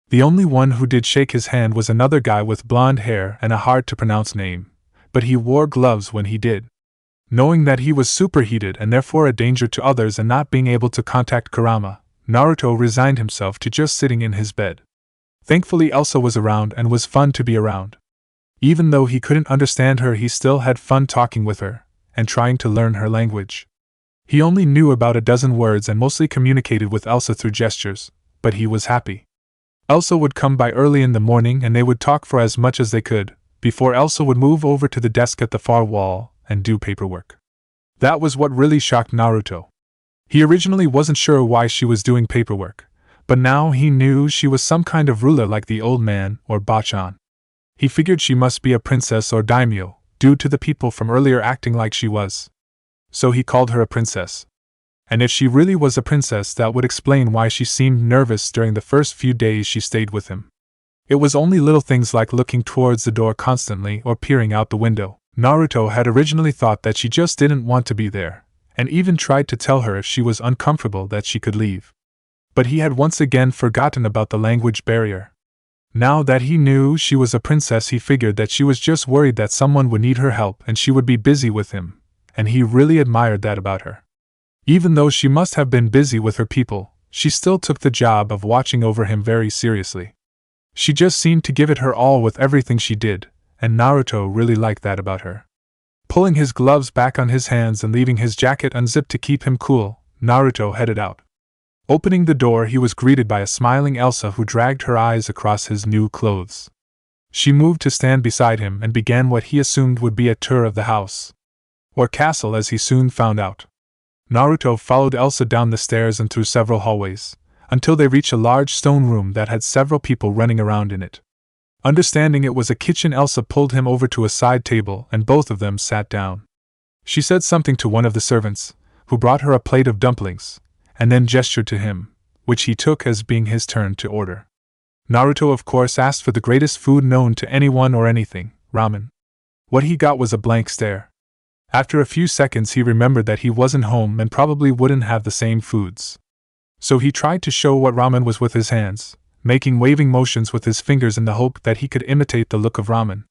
The only one who did shake his hand was another guy with blonde hair and a hard-to-pronounce name, but he wore gloves when he did. Knowing that he was superheated and therefore a danger to others and not being able to contact Kurama, Naruto resigned himself to just sitting in his bed. Thankfully, Elsa was around and was fun to be around. Even though he couldn't understand her, he still had fun talking with her and trying to learn her language. He only knew about a dozen words and mostly communicated with Elsa through gestures, but he was happy. Elsa would come by early in the morning and they would talk for as much as they could, before Elsa would move over to the desk at the far wall and do paperwork. That was what really shocked Naruto. He originally wasn't sure why she was doing paperwork, but now he knew she was some kind of ruler like the old man or Bachan. He figured she must be a princess or daimyo, due to the people from earlier acting like she was. So he called her a princess. And if she really was a princess, that would explain why she seemed nervous during the first few days she stayed with him. It was only little things like looking towards the door constantly or peering out the window. Naruto had originally thought that she just didn't want to be there, and even tried to tell her if she was uncomfortable that she could leave. But he had once again forgotten about the language barrier. Now that he knew she was a princess, he figured that she was just worried that someone would need her help and she would be busy with him, and he really admired that about her. Even though she must have been busy with her people, she still took the job of watching over him very seriously. She just seemed to give it her all with everything she did, and Naruto really liked that about her. Pulling his gloves back on his hands and leaving his jacket unzipped to keep him cool, Naruto headed out. Opening the door, he was greeted by a smiling Elsa who dragged her eyes across his new clothes. She moved to stand beside him and began what he assumed would be a tour of the house. Or castle, as he soon found out. Naruto followed Elsa down the stairs and through several hallways, until they reached a large stone room that had several people running around in it. Understanding it was a kitchen, Elsa pulled him over to a side table and both of them sat down. She said something to one of the servants, who brought her a plate of dumplings, and then gestured to him, which he took as being his turn to order. Naruto of course asked for the greatest food known to anyone or anything, ramen. What he got was a blank stare. After a few seconds he remembered that he wasn't home and probably wouldn't have the same foods. So he tried to show what ramen was with his hands, making waving motions with his fingers in the hope that he could imitate the look of ramen.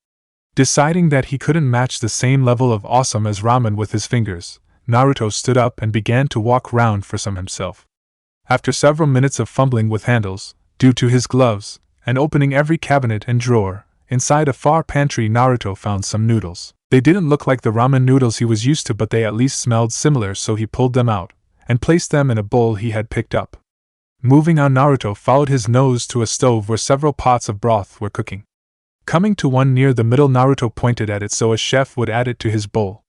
Deciding that he couldn't match the same level of awesome as ramen with his fingers, Naruto stood up and began to walk round for some himself. After several minutes of fumbling with handles, due to his gloves, and opening every cabinet and drawer, inside a far pantry Naruto found some noodles. They didn't look like the ramen noodles he was used to, but they at least smelled similar, so he pulled them out and placed them in a bowl he had picked up. Moving on, Naruto followed his nose to a stove where several pots of broth were cooking. Coming to one near the middle, Naruto pointed at it so a chef would add it to his bowl.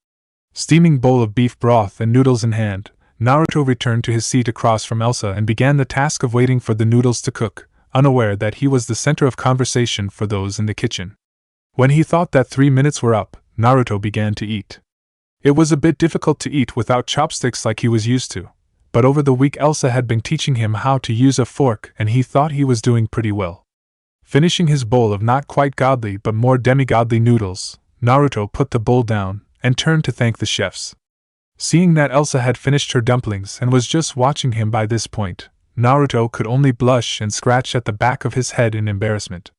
Steaming bowl of beef broth and noodles in hand, Naruto returned to his seat across from Elsa and began the task of waiting for the noodles to cook, unaware that he was the center of conversation for those in the kitchen. When he thought that 3 minutes were up, Naruto began to eat. It was a bit difficult to eat without chopsticks like he was used to, but over the week Elsa had been teaching him how to use a fork and he thought he was doing pretty well. Finishing his bowl of not quite godly but more demigodly noodles, Naruto put the bowl down and turned to thank the chefs. Seeing that Elsa had finished her dumplings and was just watching him by this point, Naruto could only blush and scratch at the back of his head in embarrassment.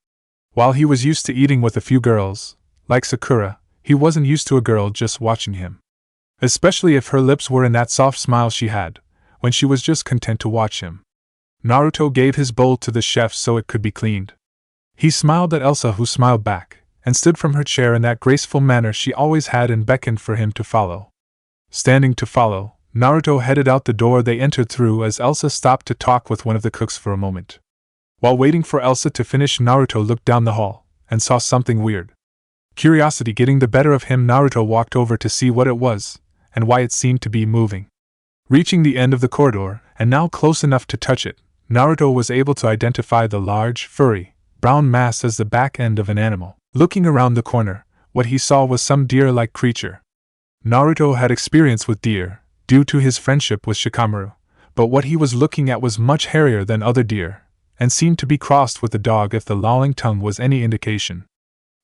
While he was used to eating with a few girls, like Sakura, he wasn't used to a girl just watching him. Especially if her lips were in that soft smile she had, when she was just content to watch him. Naruto gave his bowl to the chef so it could be cleaned. He smiled at Elsa, who smiled back, and stood from her chair in that graceful manner she always had and beckoned for him to follow. Standing to follow, Naruto headed out the door they entered through as Elsa stopped to talk with one of the cooks for a moment. While waiting for Elsa to finish, Naruto looked down the hall and saw something weird. Curiosity getting the better of him, Naruto walked over to see what it was and why it seemed to be moving. Reaching the end of the corridor, and now close enough to touch it, Naruto was able to identify the large, furry, brown mass as the back end of an animal. Looking around the corner, what he saw was some deer-like creature. Naruto had experience with deer, due to his friendship with Shikamaru, but what he was looking at was much hairier than other deer, and seemed to be crossed with a dog if the lolling tongue was any indication.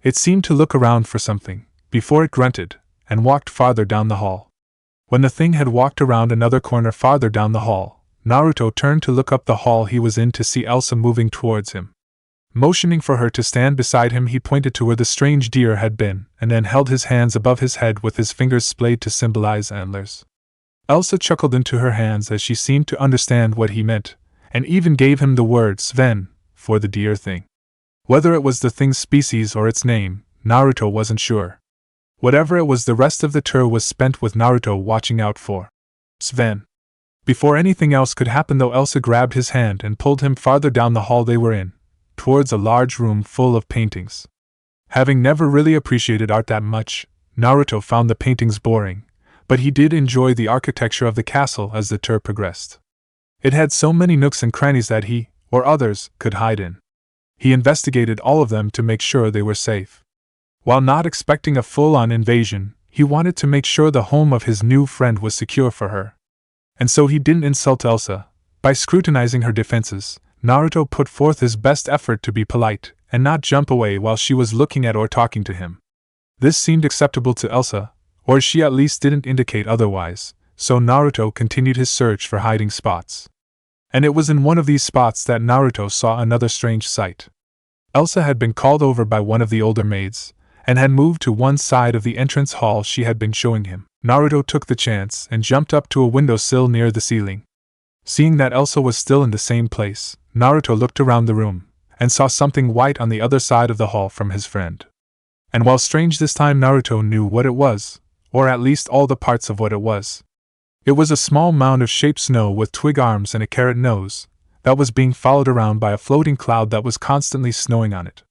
It seemed to look around for something, before it grunted, and walked farther down the hall. When the thing had walked around another corner farther down the hall, Naruto turned to look up the hall he was in to see Elsa moving towards him. Motioning for her to stand beside him, he pointed to where the strange deer had been, and then held his hands above his head with his fingers splayed to symbolize antlers. Elsa chuckled into her hands as she seemed to understand what he meant, and even gave him the word Sven for the deer thing. Whether it was the thing's species or its name, Naruto wasn't sure. Whatever it was, the rest of the tour was spent with Naruto watching out for Sven. Before anything else could happen though, Elsa grabbed his hand and pulled him farther down the hall they were in, towards a large room full of paintings. Having never really appreciated art that much, Naruto found the paintings boring, but he did enjoy the architecture of the castle as the tour progressed. It had so many nooks and crannies that he, or others, could hide in. He investigated all of them to make sure they were safe. While not expecting a full-on invasion, he wanted to make sure the home of his new friend was secure for her. And so he didn't insult Elsa. By scrutinizing her defenses, Naruto put forth his best effort to be polite and not jump away while she was looking at or talking to him. This seemed acceptable to Elsa, or she at least didn't indicate otherwise, so Naruto continued his search for hiding spots. And it was in one of these spots that Naruto saw another strange sight. Elsa had been called over by one of the older maids, and had moved to one side of the entrance hall she had been showing him. Naruto took the chance and jumped up to a windowsill near the ceiling. Seeing that Elsa was still in the same place, Naruto looked around the room, and saw something white on the other side of the hall from his friend. And while strange this time, Naruto knew what it was, or at least all the parts of what it was. It was a small mound of shaped snow with twig arms and a carrot nose, that was being followed around by a floating cloud that was constantly snowing on it.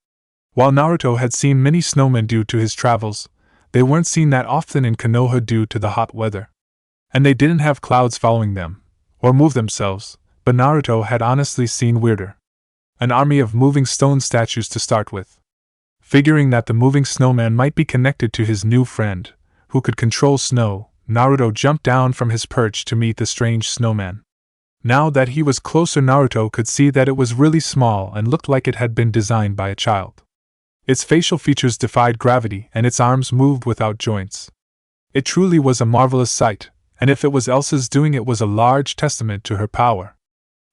While Naruto had seen many snowmen due to his travels, they weren't seen that often in Konoha due to the hot weather. And they didn't have clouds following them, or move themselves, but Naruto had honestly seen weirder. An army of moving stone statues to start with. Figuring that the moving snowman might be connected to his new friend, who could control snow, Naruto jumped down from his perch to meet the strange snowman. Now that he was closer, Naruto could see that it was really small and looked like it had been designed by a child. Its facial features defied gravity and its arms moved without joints. It truly was a marvelous sight, and if it was Elsa's doing, it was a large testament to her power.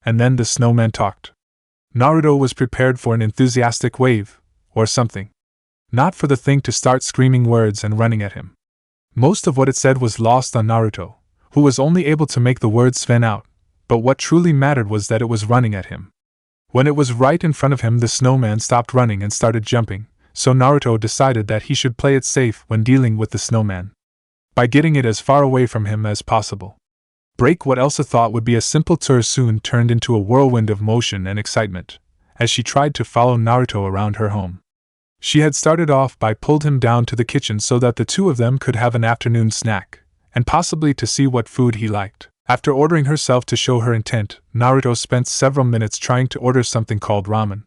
And then the snowman talked. Naruto was prepared for an enthusiastic wave, or something. Not for the thing to start screaming words and running at him. Most of what it said was lost on Naruto, who was only able to make the word Sven out, but what truly mattered was that it was running at him. When it was right in front of him, the snowman stopped running and started jumping, so Naruto decided that he should play it safe when dealing with the snowman, by getting it as far away from him as possible. What Elsa thought would be a simple tour soon turned into a whirlwind of motion and excitement, as she tried to follow Naruto around her home. She had started off by pulled him down to the kitchen so that the two of them could have an afternoon snack, and possibly to see what food he liked. After ordering herself to show her intent, Naruto spent several minutes trying to order something called ramen.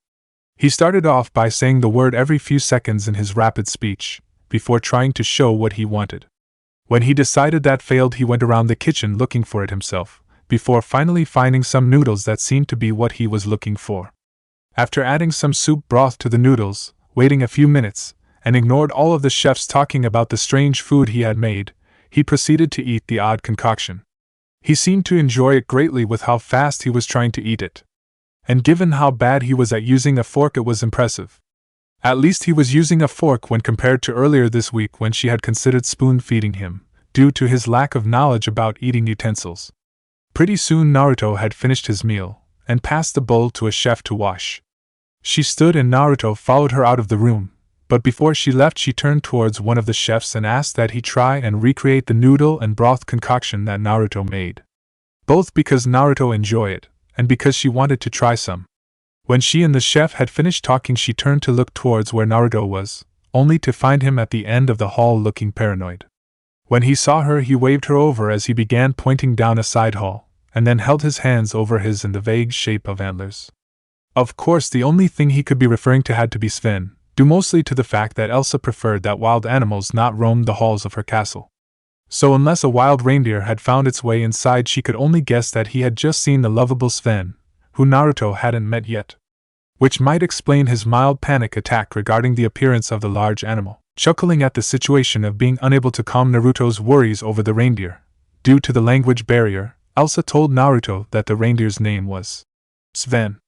He started off by saying the word every few seconds in his rapid speech, before trying to show what he wanted. When he decided that failed, he went around the kitchen looking for it himself, before finally finding some noodles that seemed to be what he was looking for. After adding some soup broth to the noodles, waiting a few minutes, and ignored all of the chefs talking about the strange food he had made. He proceeded to eat the odd concoction. He seemed to enjoy it greatly with how fast he was trying to eat it. And given how bad he was at using a fork, it was impressive. At least he was using a fork when compared to earlier this week when she had considered spoon-feeding him, due to his lack of knowledge about eating utensils. Pretty soon Naruto had finished his meal, and passed the bowl to a chef to wash. She stood and Naruto followed her out of the room, but before she left she turned towards one of the chefs and asked that he try and recreate the noodle and broth concoction that Naruto made. Both because Naruto enjoyed it, and because she wanted to try some. When she and the chef had finished talking she turned to look towards where Naruto was, only to find him at the end of the hall looking paranoid. When he saw her he waved her over as he began pointing down a side hall, and then held his hands over his in the vague shape of antlers. Of course the only thing he could be referring to had to be Sven, due mostly to the fact that Elsa preferred that wild animals not roam the halls of her castle. So unless a wild reindeer had found its way inside she could only guess that he had just seen the lovable Sven, who Naruto hadn't met yet. Which might explain his mild panic attack regarding the appearance of the large animal. Chuckling at the situation of being unable to calm Naruto's worries over the reindeer, due to the language barrier, Elsa told Naruto that the reindeer's name was Sven.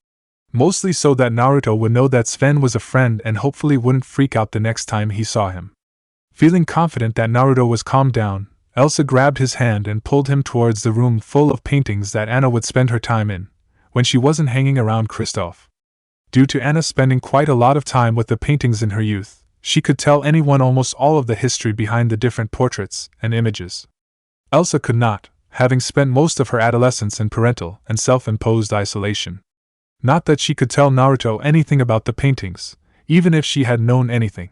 Mostly so that Naruto would know that Sven was a friend and hopefully wouldn't freak out the next time he saw him. Feeling confident that Naruto was calmed down, Elsa grabbed his hand and pulled him towards the room full of paintings that Anna would spend her time in, when she wasn't hanging around Kristoff. Due to Anna spending quite a lot of time with the paintings in her youth, she could tell anyone almost all of the history behind the different portraits and images. Elsa could not, having spent most of her adolescence in parental and self-imposed isolation. Not that she could tell Naruto anything about the paintings, even if she had known anything.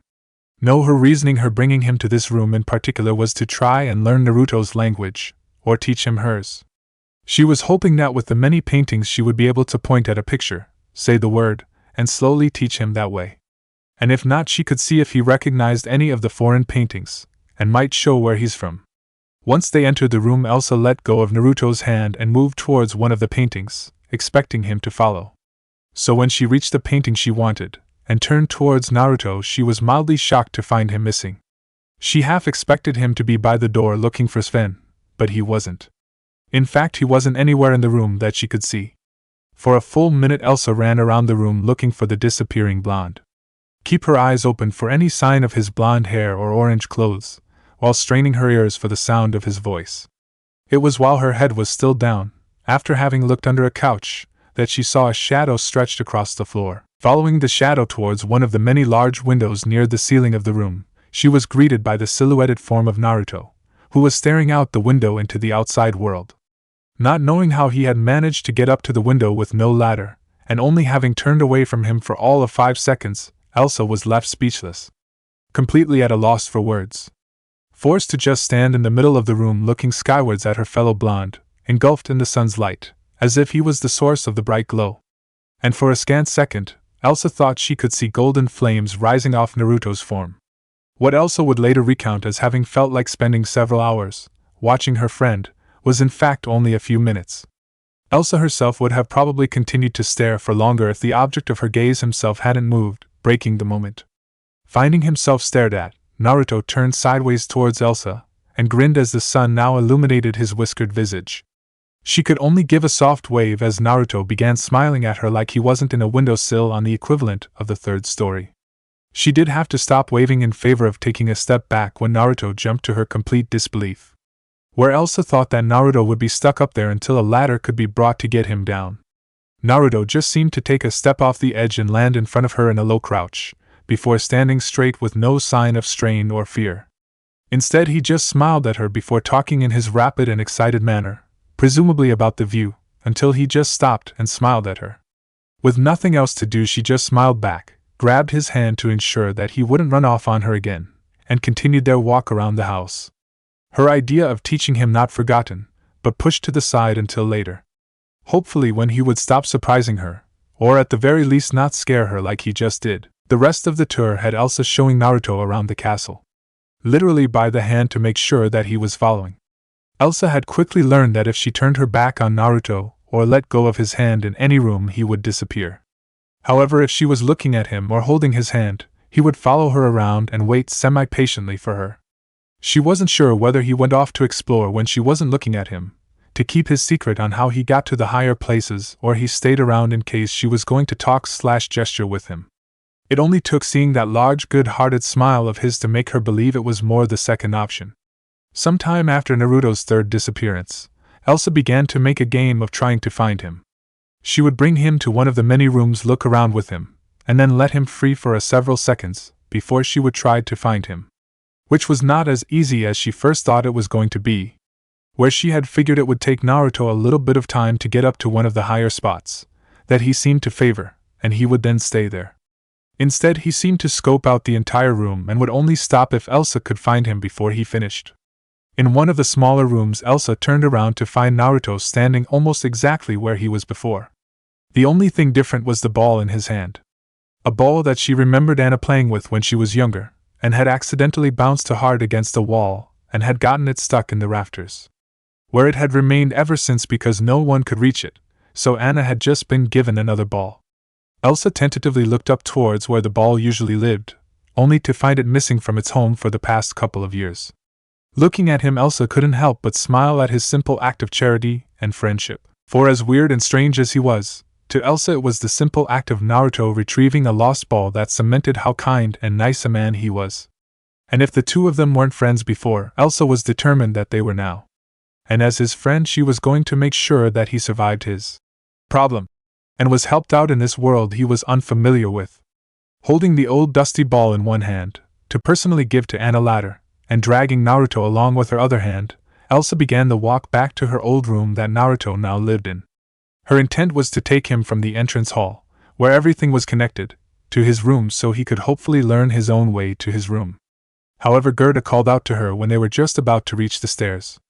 No, her reasoning her bringing him to this room in particular was to try and learn Naruto's language, or teach him hers. She was hoping that with the many paintings she would be able to point at a picture, say the word, and slowly teach him that way. And if not, she could see if he recognized any of the foreign paintings, and might show where he's from. Once they entered the room, Elsa let go of Naruto's hand and moved towards one of the paintings, expecting him to follow. So when she reached the painting she wanted, and turned towards Naruto, she was mildly shocked to find him missing. She half expected him to be by the door looking for Sven, but he wasn't. In fact, he wasn't anywhere in the room that she could see. For a full minute Elsa ran around the room looking for the disappearing blonde. Keep her eyes open for any sign of his blonde hair or orange clothes, while straining her ears for the sound of his voice. It was while her head was still down, after having looked under a couch, that she saw a shadow stretched across the floor. Following the shadow towards one of the many large windows near the ceiling of the room, she was greeted by the silhouetted form of Naruto, who was staring out the window into the outside world. Not knowing how he had managed to get up to the window with no ladder, and only having turned away from him for all of 5 seconds, Elsa was left speechless. Completely at a loss for words. Forced to just stand in the middle of the room looking skywards at her fellow blonde, engulfed in the sun's light, as if he was the source of the bright glow. And for a scant second, Elsa thought she could see golden flames rising off Naruto's form. What Elsa would later recount as having felt like spending several hours, watching her friend, was in fact only a few minutes. Elsa herself would have probably continued to stare for longer if the object of her gaze himself hadn't moved, breaking the moment. Finding himself stared at, Naruto turned sideways towards Elsa, and grinned as the sun now illuminated his whiskered visage. She could only give a soft wave as Naruto began smiling at her like he wasn't in a windowsill on the equivalent of the 3rd story. She did have to stop waving in favor of taking a step back when Naruto jumped to her complete disbelief. Where Elsa thought that Naruto would be stuck up there until a ladder could be brought to get him down. Naruto just seemed to take a step off the edge and land in front of her in a low crouch, before standing straight with no sign of strain or fear. Instead, he just smiled at her before talking in his rapid and excited manner, presumably about the view, until he just stopped and smiled at her. With nothing else to do, she just smiled back, grabbed his hand to ensure that he wouldn't run off on her again, and continued their walk around the house. Her idea of teaching him not forgotten, but pushed to the side until later. Hopefully when he would stop surprising her, or at the very least not scare her like he just did. The rest of the tour had Elsa showing Naruto around the castle, literally by the hand to make sure that he was following. Elsa had quickly learned that if she turned her back on Naruto, or let go of his hand in any room, he would disappear. However, if she was looking at him or holding his hand, he would follow her around and wait semi-patiently for her. She wasn't sure whether he went off to explore when she wasn't looking at him, to keep his secret on how he got to the higher places, or he stayed around in case she was going to talk/gesture with him. It only took seeing that large, good-hearted smile of his to make her believe it was more the second option. Sometime after Naruto's third disappearance, Elsa began to make a game of trying to find him. She would bring him to one of the many rooms, look around with him, and then let him free for several seconds before she would try to find him. Which was not as easy as she first thought it was going to be. Where she had figured it would take Naruto a little bit of time to get up to one of the higher spots that he seemed to favor, and he would then stay there. Instead, he seemed to scope out the entire room and would only stop if Elsa could find him before he finished. In one of the smaller rooms, Elsa turned around to find Naruto standing almost exactly where he was before. The only thing different was the ball in his hand. A ball that she remembered Anna playing with when she was younger, and had accidentally bounced too hard against the wall, and had gotten it stuck in the rafters, where it had remained ever since because no one could reach it, so Anna had just been given another ball. Elsa tentatively looked up towards where the ball usually lived, only to find it missing from its home for the past couple of years. Looking at him, Elsa couldn't help but smile at his simple act of charity and friendship, for as weird and strange as he was, to Elsa it was the simple act of Naruto retrieving a lost ball that cemented how kind and nice a man he was. And if the two of them weren't friends before, Elsa was determined that they were now. And as his friend, she was going to make sure that he survived his problem, and was helped out in this world he was unfamiliar with. Holding the old dusty ball in one hand, to personally give to Anna later, and dragging Naruto along with her other hand, Elsa began the walk back to her old room that Naruto now lived in. Her intent was to take him from the entrance hall, where everything was connected, to his room so he could hopefully learn his own way to his room. However, Gerda called out to her when they were just about to reach the stairs.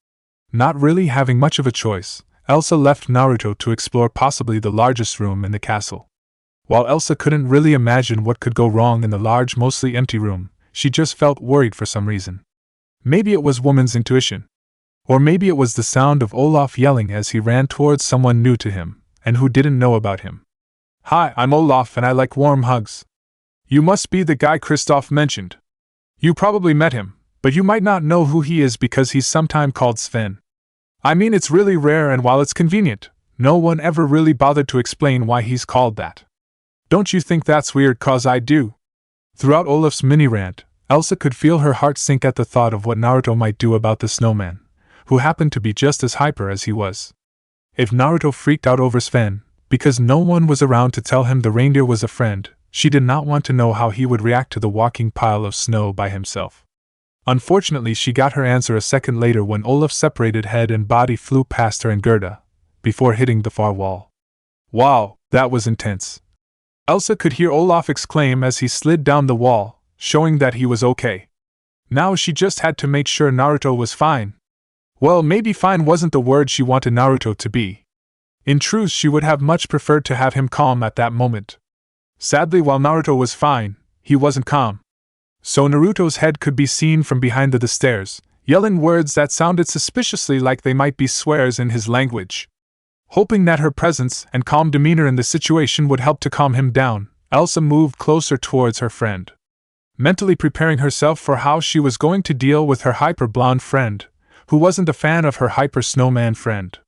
Not really having much of a choice, Elsa left Naruto to explore possibly the largest room in the castle. While Elsa couldn't really imagine what could go wrong in the large, mostly empty room, she just felt worried for some reason. Maybe it was woman's intuition. Or maybe it was the sound of Olaf yelling as he ran towards someone new to him, and who didn't know about him. "Hi, I'm Olaf and I like warm hugs. You must be the guy Kristoff mentioned. You probably met him, but you might not know who he is because he's sometimes called Sven. I mean, it's really rare, and while it's convenient, no one ever really bothered to explain why he's called that. Don't you think that's weird? 'Cause I do." Throughout Olaf's mini-rant, Elsa could feel her heart sink at the thought of what Naruto might do about the snowman, who happened to be just as hyper as he was. If Naruto freaked out over Sven, because no one was around to tell him the reindeer was a friend, she did not want to know how he would react to the walking pile of snow by himself. Unfortunately, she got her answer a second later when Olaf's separated head and body flew past her and Gerda, before hitting the far wall. Wow, that was intense. Elsa could hear Olaf exclaim as he slid down the wall, showing that he was okay. Now she just had to make sure Naruto was fine. Well, maybe fine wasn't the word she wanted Naruto to be. In truth, she would have much preferred to have him calm at that moment. Sadly, while Naruto was fine, he wasn't calm. So Naruto's head could be seen from behind the stairs, yelling words that sounded suspiciously like they might be swears in his language. Hoping that her presence and calm demeanor in the situation would help to calm him down, Elsa moved closer towards her friend, mentally preparing herself for how she was going to deal with her hyper-blonde friend, who wasn't a fan of her hyper-snowman friend,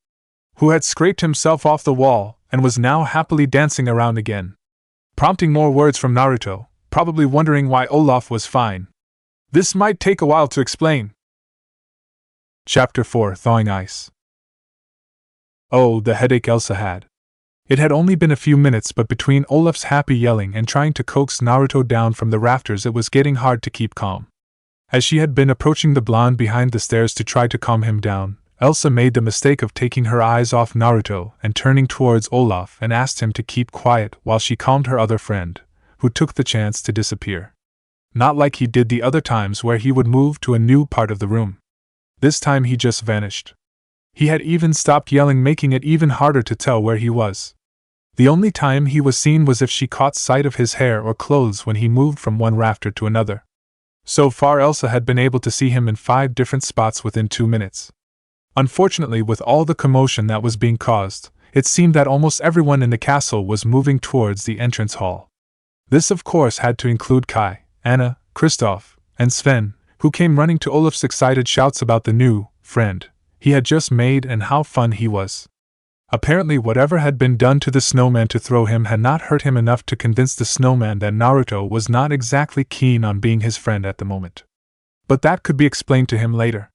who had scraped himself off the wall and was now happily dancing around again, prompting more words from Naruto, probably wondering why Olaf was fine. This might take a while to explain. Chapter 4: Thawing Ice. Oh, the headache Elsa had. It had only been a few minutes, but between Olaf's happy yelling and trying to coax Naruto down from the rafters, it was getting hard to keep calm. As she had been approaching the blonde behind the stairs to try to calm him down, Elsa made the mistake of taking her eyes off Naruto and turning towards Olaf and asked him to keep quiet while she calmed her other friend, who took the chance to disappear. Not like he did the other times where he would move to a new part of the room. This time he just vanished. He had even stopped yelling, making it even harder to tell where he was. The only time he was seen was if she caught sight of his hair or clothes when he moved from one rafter to another. So far, Elsa had been able to see him in 5 different spots within 2 minutes. Unfortunately, with all the commotion that was being caused, it seemed that almost everyone in the castle was moving towards the entrance hall. This of course had to include Kai, Anna, Kristoff, and Sven, who came running to Olaf's excited shouts about the new friend he had just made and how fun he was. Apparently whatever had been done to the snowman to throw him had not hurt him enough to convince the snowman that Naruto was not exactly keen on being his friend at the moment. But that could be explained to him later.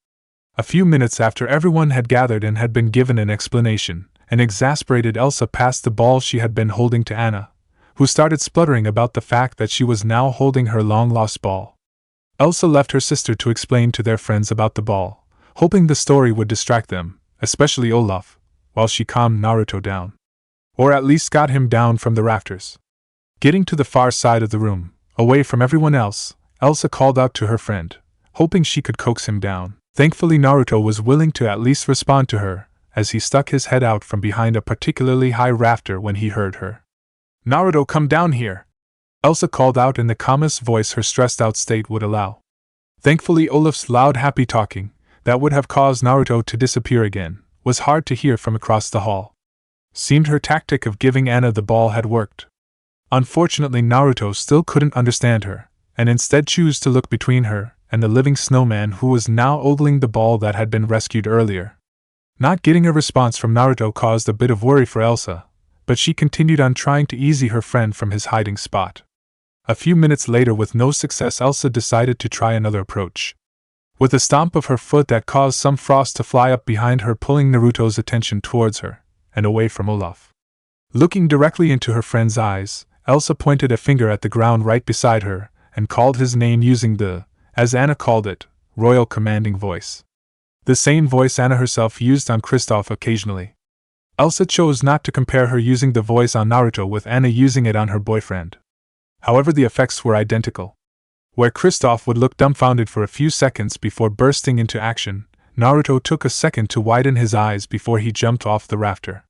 A few minutes after everyone had gathered and had been given an explanation, an exasperated Elsa passed the ball she had been holding to Anna, who started spluttering about the fact that she was now holding her long-lost ball. Elsa left her sister to explain to their friends about the ball, hoping the story would distract them, especially Olaf, while she calmed Naruto down. Or at least got him down from the rafters. Getting to the far side of the room, away from everyone else, Elsa called out to her friend, hoping she could coax him down. Thankfully Naruto was willing to at least respond to her, as he stuck his head out from behind a particularly high rafter when he heard her. "Naruto, come down here!" Elsa called out in the calmest voice her stressed-out state would allow. Thankfully Olaf's loud happy talking, that would have caused Naruto to disappear again, was hard to hear from across the hall. Seemed her tactic of giving Anna the ball had worked. Unfortunately Naruto still couldn't understand her, and instead chose to look between her and the living snowman who was now ogling the ball that had been rescued earlier. Not getting a response from Naruto caused a bit of worry for Elsa, but she continued on trying to ease her friend from his hiding spot. A few minutes later, with no success, Elsa decided to try another approach. With a stomp of her foot that caused some frost to fly up behind her, pulling Naruto's attention towards her, and away from Olaf. Looking directly into her friend's eyes, Elsa pointed a finger at the ground right beside her, and called his name using the, as Anna called it, royal commanding voice. The same voice Anna herself used on Kristoff occasionally. Elsa chose not to compare her using the voice on Naruto with Anna using it on her boyfriend. However, the effects were identical. Where Kristoff would look dumbfounded for a few seconds before bursting into action, Naruto took a second to widen his eyes before he jumped off the rafter.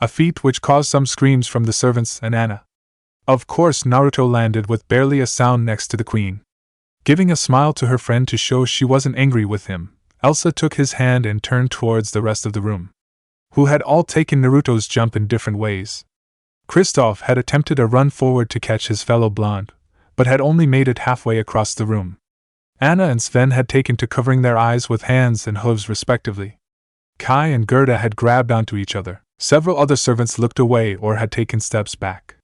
A feat which caused some screams from the servants and Anna. Of course, Naruto landed with barely a sound next to the queen. Giving a smile to her friend to show she wasn't angry with him, Elsa took his hand and turned towards the rest of the room, who had all taken Naruto's jump in different ways. Kristoff had attempted a run forward to catch his fellow blonde, but had only made it halfway across the room. Anna and Sven had taken to covering their eyes with hands and hooves respectively. Kai and Gerda had grabbed onto each other. Several other servants looked away or had taken steps back.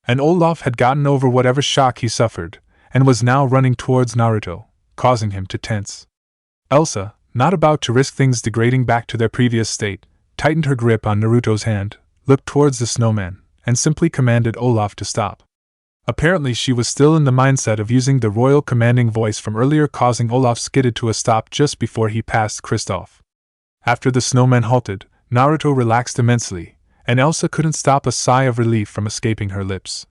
And Olaf had gotten over whatever shock he suffered, and was now running towards Naruto, causing him to tense. Elsa, not about to risk things degrading back to their previous state, tightened her grip on Naruto's hand, looked towards the snowman, and simply commanded Olaf to stop. Apparently she was still in the mindset of using the royal commanding voice from earlier, causing Olaf skidded to a stop just before he passed Kristoff. After the snowman halted, Naruto relaxed immensely, and Elsa couldn't stop a sigh of relief from escaping her lips.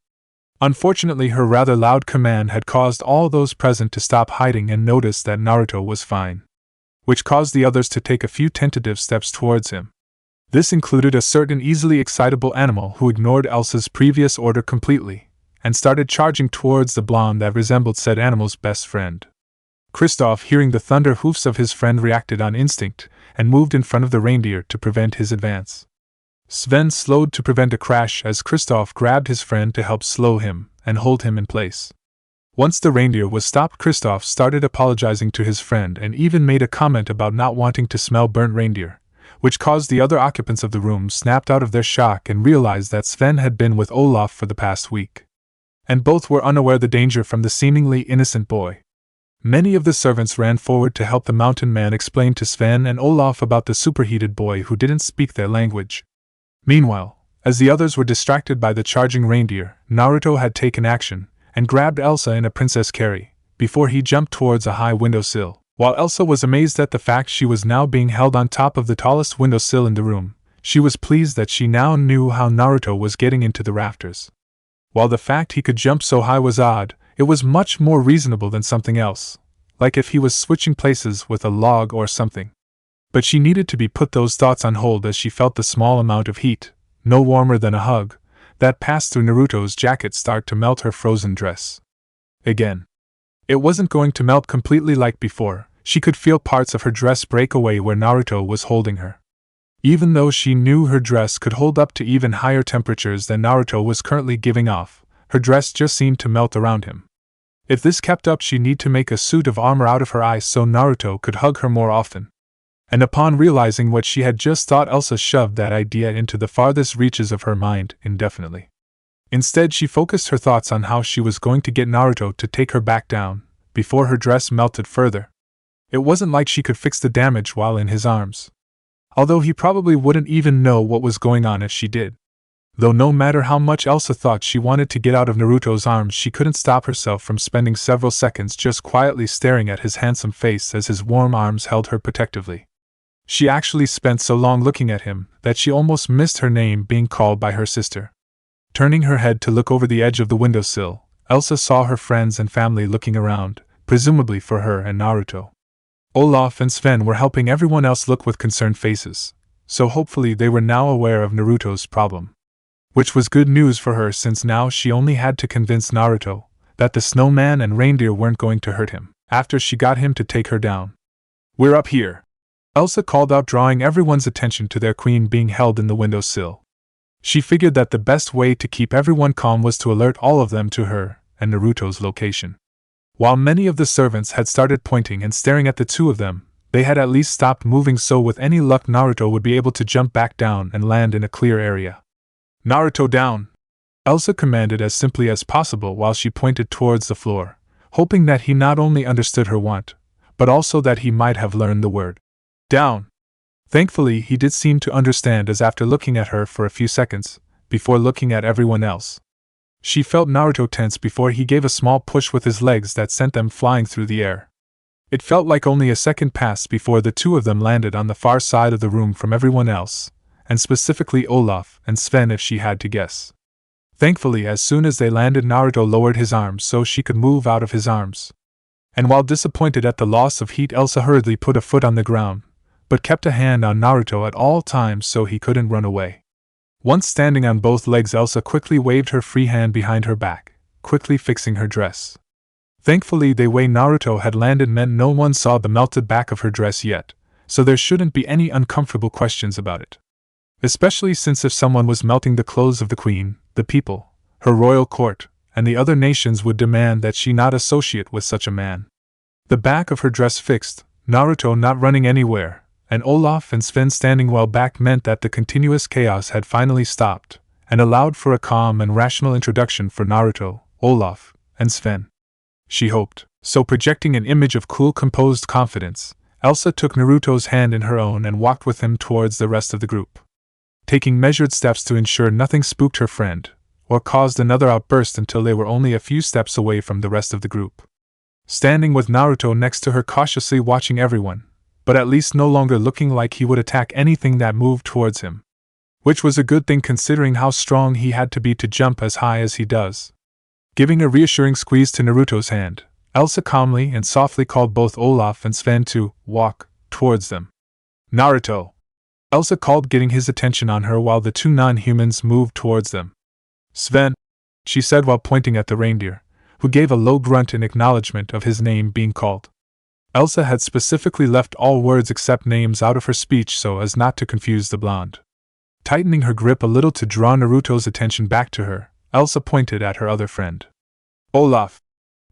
Unfortunately, her rather loud command had caused all those present to stop hiding and notice that Naruto was fine, which caused the others to take a few tentative steps towards him. This included a certain easily excitable animal who ignored Elsa's previous order completely, and started charging towards the blonde that resembled said animal's best friend. Kristoff, hearing the thunder hoofs of his friend, reacted on instinct, and moved in front of the reindeer to prevent his advance. Sven slowed to prevent a crash as Kristoff grabbed his friend to help slow him and hold him in place. Once the reindeer was stopped, Kristoff started apologizing to his friend and even made a comment about not wanting to smell burnt reindeer, which caused the other occupants of the room snapped out of their shock and realized that Sven had been with Olaf for the past week. And both were unaware the danger from the seemingly innocent boy. Many of the servants ran forward to help the mountain man explain to Sven and Olaf about the superheated boy who didn't speak their language. Meanwhile, as the others were distracted by the charging reindeer, Naruto had taken action and grabbed Elsa in a princess carry before he jumped towards a high windowsill. While Elsa was amazed at the fact she was now being held on top of the tallest windowsill in the room, she was pleased that she now knew how Naruto was getting into the rafters. While the fact he could jump so high was odd, it was much more reasonable than something else, like if he was switching places with a log or something. But she needed to be put those thoughts on hold as she felt the small amount of heat, no warmer than a hug, that passed through Naruto's jacket start to melt her frozen dress. Again. It wasn't going to melt completely like before. She could feel parts of her dress break away where Naruto was holding her. Even though she knew her dress could hold up to even higher temperatures than Naruto was currently giving off, Her dress just seemed to melt around him. If this kept up, she'd need to make a suit of armor out of her eyes so Naruto could hug her more often. And upon realizing what she had just thought, Elsa shoved that idea into the farthest reaches of her mind indefinitely. Instead, she focused her thoughts on how she was going to get Naruto to take her back down, before her dress melted further. It wasn't like she could fix the damage while in his arms. Although he probably wouldn't even know what was going on if she did. Though no matter how much Elsa thought she wanted to get out of Naruto's arms, she couldn't stop herself from spending several seconds just quietly staring at his handsome face as his warm arms held her protectively. She actually spent so long looking at him that she almost missed her name being called by her sister. Turning her head to look over the edge of the windowsill, Elsa saw her friends and family looking around, presumably for her and Naruto. Olaf and Sven were helping everyone else look with concerned faces, so hopefully they were now aware of Naruto's problem. Which was good news for her, since now she only had to convince Naruto that the snowman and reindeer weren't going to hurt him, after she got him to take her down. "We're up here," Elsa called out, drawing everyone's attention to their queen being held in the windowsill. She figured that the best way to keep everyone calm was to alert all of them to her and Naruto's location. While many of the servants had started pointing and staring at the two of them, they had at least stopped moving, so with any luck Naruto would be able to jump back down and land in a clear area. "Naruto, down!" Elsa commanded as simply as possible while she pointed towards the floor, hoping that he not only understood her want, but also that he might have learned the word "down." Thankfully, he did seem to understand, as after looking at her for a few seconds, before looking at everyone else, she felt Naruto tense before he gave a small push with his legs that sent them flying through the air. It felt like only a second passed before the two of them landed on the far side of the room from everyone else, and specifically Olaf and Sven if she had to guess. Thankfully, as soon as they landed, Naruto lowered his arms so she could move out of his arms. And while disappointed at the loss of heat, Elsa hurriedly put a foot on the ground, but kept a hand on Naruto at all times so he couldn't run away. Once standing on both legs, Elsa quickly waved her free hand behind her back, quickly fixing her dress. Thankfully, the way Naruto had landed meant no one saw the melted back of her dress yet, so there shouldn't be any uncomfortable questions about it. Especially since if someone was melting the clothes of the queen, the people, her royal court, and the other nations would demand that she not associate with such a man. The back of her dress fixed, Naruto not running anywhere, and Olaf and Sven standing well back meant that the continuous chaos had finally stopped, and allowed for a calm and rational introduction for Naruto, Olaf, and Sven. She hoped. So, projecting an image of cool, composed confidence, Elsa took Naruto's hand in her own and walked with him towards the rest of the group, taking measured steps to ensure nothing spooked her friend, or caused another outburst until they were only a few steps away from the rest of the group. Standing with Naruto next to her, cautiously watching everyone, but at least no longer looking like he would attack anything that moved towards him. Which was a good thing considering how strong he had to be to jump as high as he does. Giving a reassuring squeeze to Naruto's hand, Elsa calmly and softly called both Olaf and Sven to walk towards them. "Naruto!" Elsa called, getting his attention on her while the two non-humans moved towards them. "Sven," she said while pointing at the reindeer, who gave a low grunt in acknowledgement of his name being called. Elsa had specifically left all words except names out of her speech so as not to confuse the blonde. Tightening her grip a little to draw Naruto's attention back to her, Elsa pointed at her other friend. "Olaf."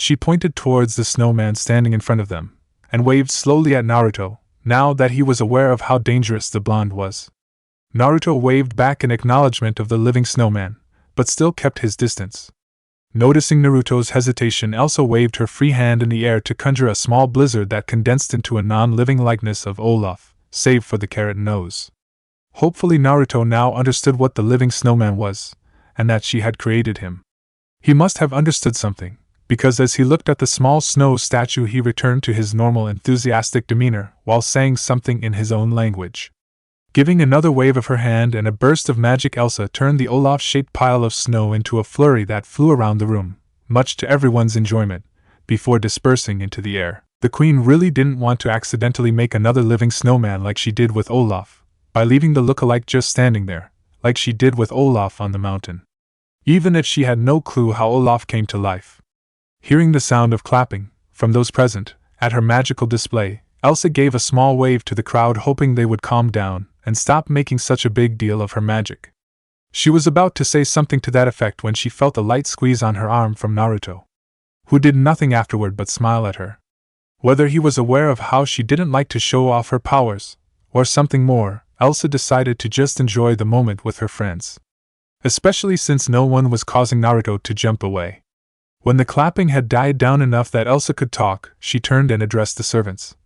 She pointed towards the snowman standing in front of them, and waved slowly at Naruto, now that he was aware of how dangerous the blonde was. Naruto waved back in acknowledgement of the living snowman, but still kept his distance. Noticing Naruto's hesitation, Elsa waved her free hand in the air to conjure a small blizzard that condensed into a non-living likeness of Olaf, save for the carrot nose. Hopefully Naruto now understood what the living snowman was, and that she had created him. He must have understood something, because as he looked at the small snow statue he returned to his normal enthusiastic demeanor while saying something in his own language. Giving another wave of her hand and a burst of magic, Elsa turned the Olaf-shaped pile of snow into a flurry that flew around the room, much to everyone's enjoyment, before dispersing into the air. The queen really didn't want to accidentally make another living snowman like she did with Olaf, by leaving the look-alike just standing there, like she did with Olaf on the mountain. Even if she had no clue how Olaf came to life. Hearing the sound of clapping from those present at her magical display, Elsa gave a small wave to the crowd, hoping they would calm down and stop making such a big deal of her magic. She was about to say something to that effect when she felt a light squeeze on her arm from Naruto, who did nothing afterward but smile at her. Whether he was aware of how she didn't like to show off her powers, or something more, Elsa decided to just enjoy the moment with her friends. Especially since no one was causing Naruto to jump away. When the clapping had died down enough that Elsa could talk, she turned and addressed the servants.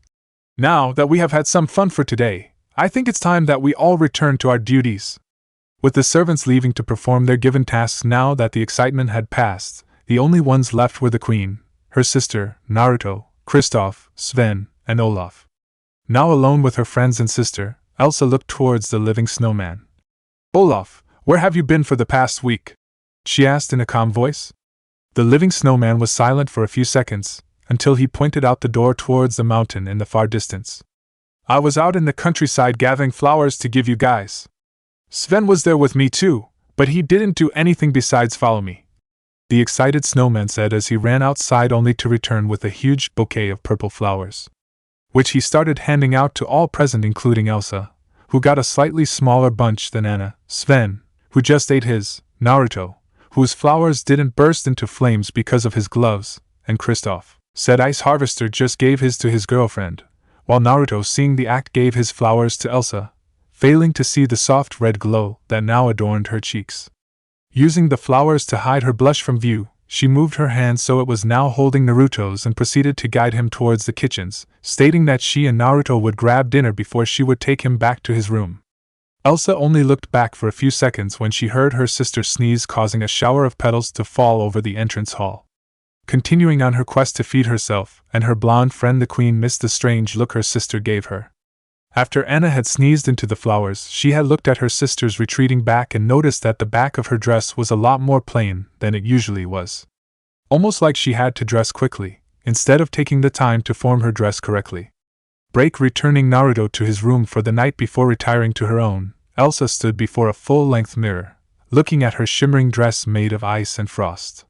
"Now that we have had some fun for today, I think it's time that we all return to our duties." With the servants leaving to perform their given tasks now that the excitement had passed, the only ones left were the queen, her sister, Naruto, Kristoff, Sven, and Olaf. Now alone with her friends and sister, Elsa looked towards the living snowman. "Olaf, where have you been for the past week?" she asked in a calm voice. The living snowman was silent for a few seconds, until he pointed out the door towards the mountain in the far distance. "I was out in the countryside gathering flowers to give you guys. Sven was there with me too, but he didn't do anything besides follow me," the excited snowman said as he ran outside only to return with a huge bouquet of purple flowers, which he started handing out to all present including Elsa, who got a slightly smaller bunch than Anna, Sven, who just ate his, Naruto, whose flowers didn't burst into flames because of his gloves, and Kristoff, said Ice Harvester just gave his to his girlfriend, while Naruto, seeing the act, gave his flowers to Elsa, failing to see the soft red glow that now adorned her cheeks. Using the flowers to hide her blush from view, she moved her hand so it was now holding Naruto's and proceeded to guide him towards the kitchens, stating that she and Naruto would grab dinner before she would take him back to his room. Elsa only looked back for a few seconds when she heard her sister sneeze, causing a shower of petals to fall over the entrance hall. Continuing on her quest to feed herself and her blonde friend, the queen missed the strange look her sister gave her. After Anna had sneezed into the flowers, she had looked at her sister's retreating back and noticed that the back of her dress was a lot more plain than it usually was. Almost like she had to dress quickly, instead of taking the time to form her dress correctly. Returning Naruto to his room for the night before retiring to her own, Elsa stood before a full-length mirror, looking at her shimmering dress made of ice and frost.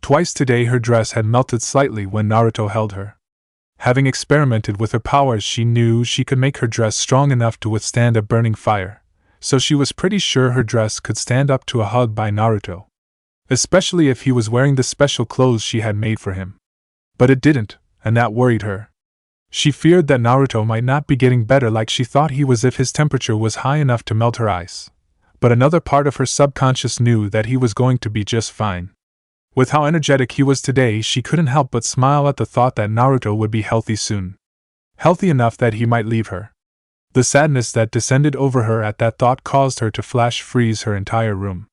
Twice today her dress had melted slightly when Naruto held her. Having experimented with her powers, she knew she could make her dress strong enough to withstand a burning fire, so she was pretty sure her dress could stand up to a hug by Naruto. Especially if he was wearing the special clothes she had made for him. But it didn't, and that worried her. She feared that Naruto might not be getting better like she thought he was if his temperature was high enough to melt her ice. But another part of her subconscious knew that he was going to be just fine. With how energetic he was today, she couldn't help but smile at the thought that Naruto would be healthy soon. Healthy enough that he might leave her. The sadness that descended over her at that thought caused her to flash freeze her entire room.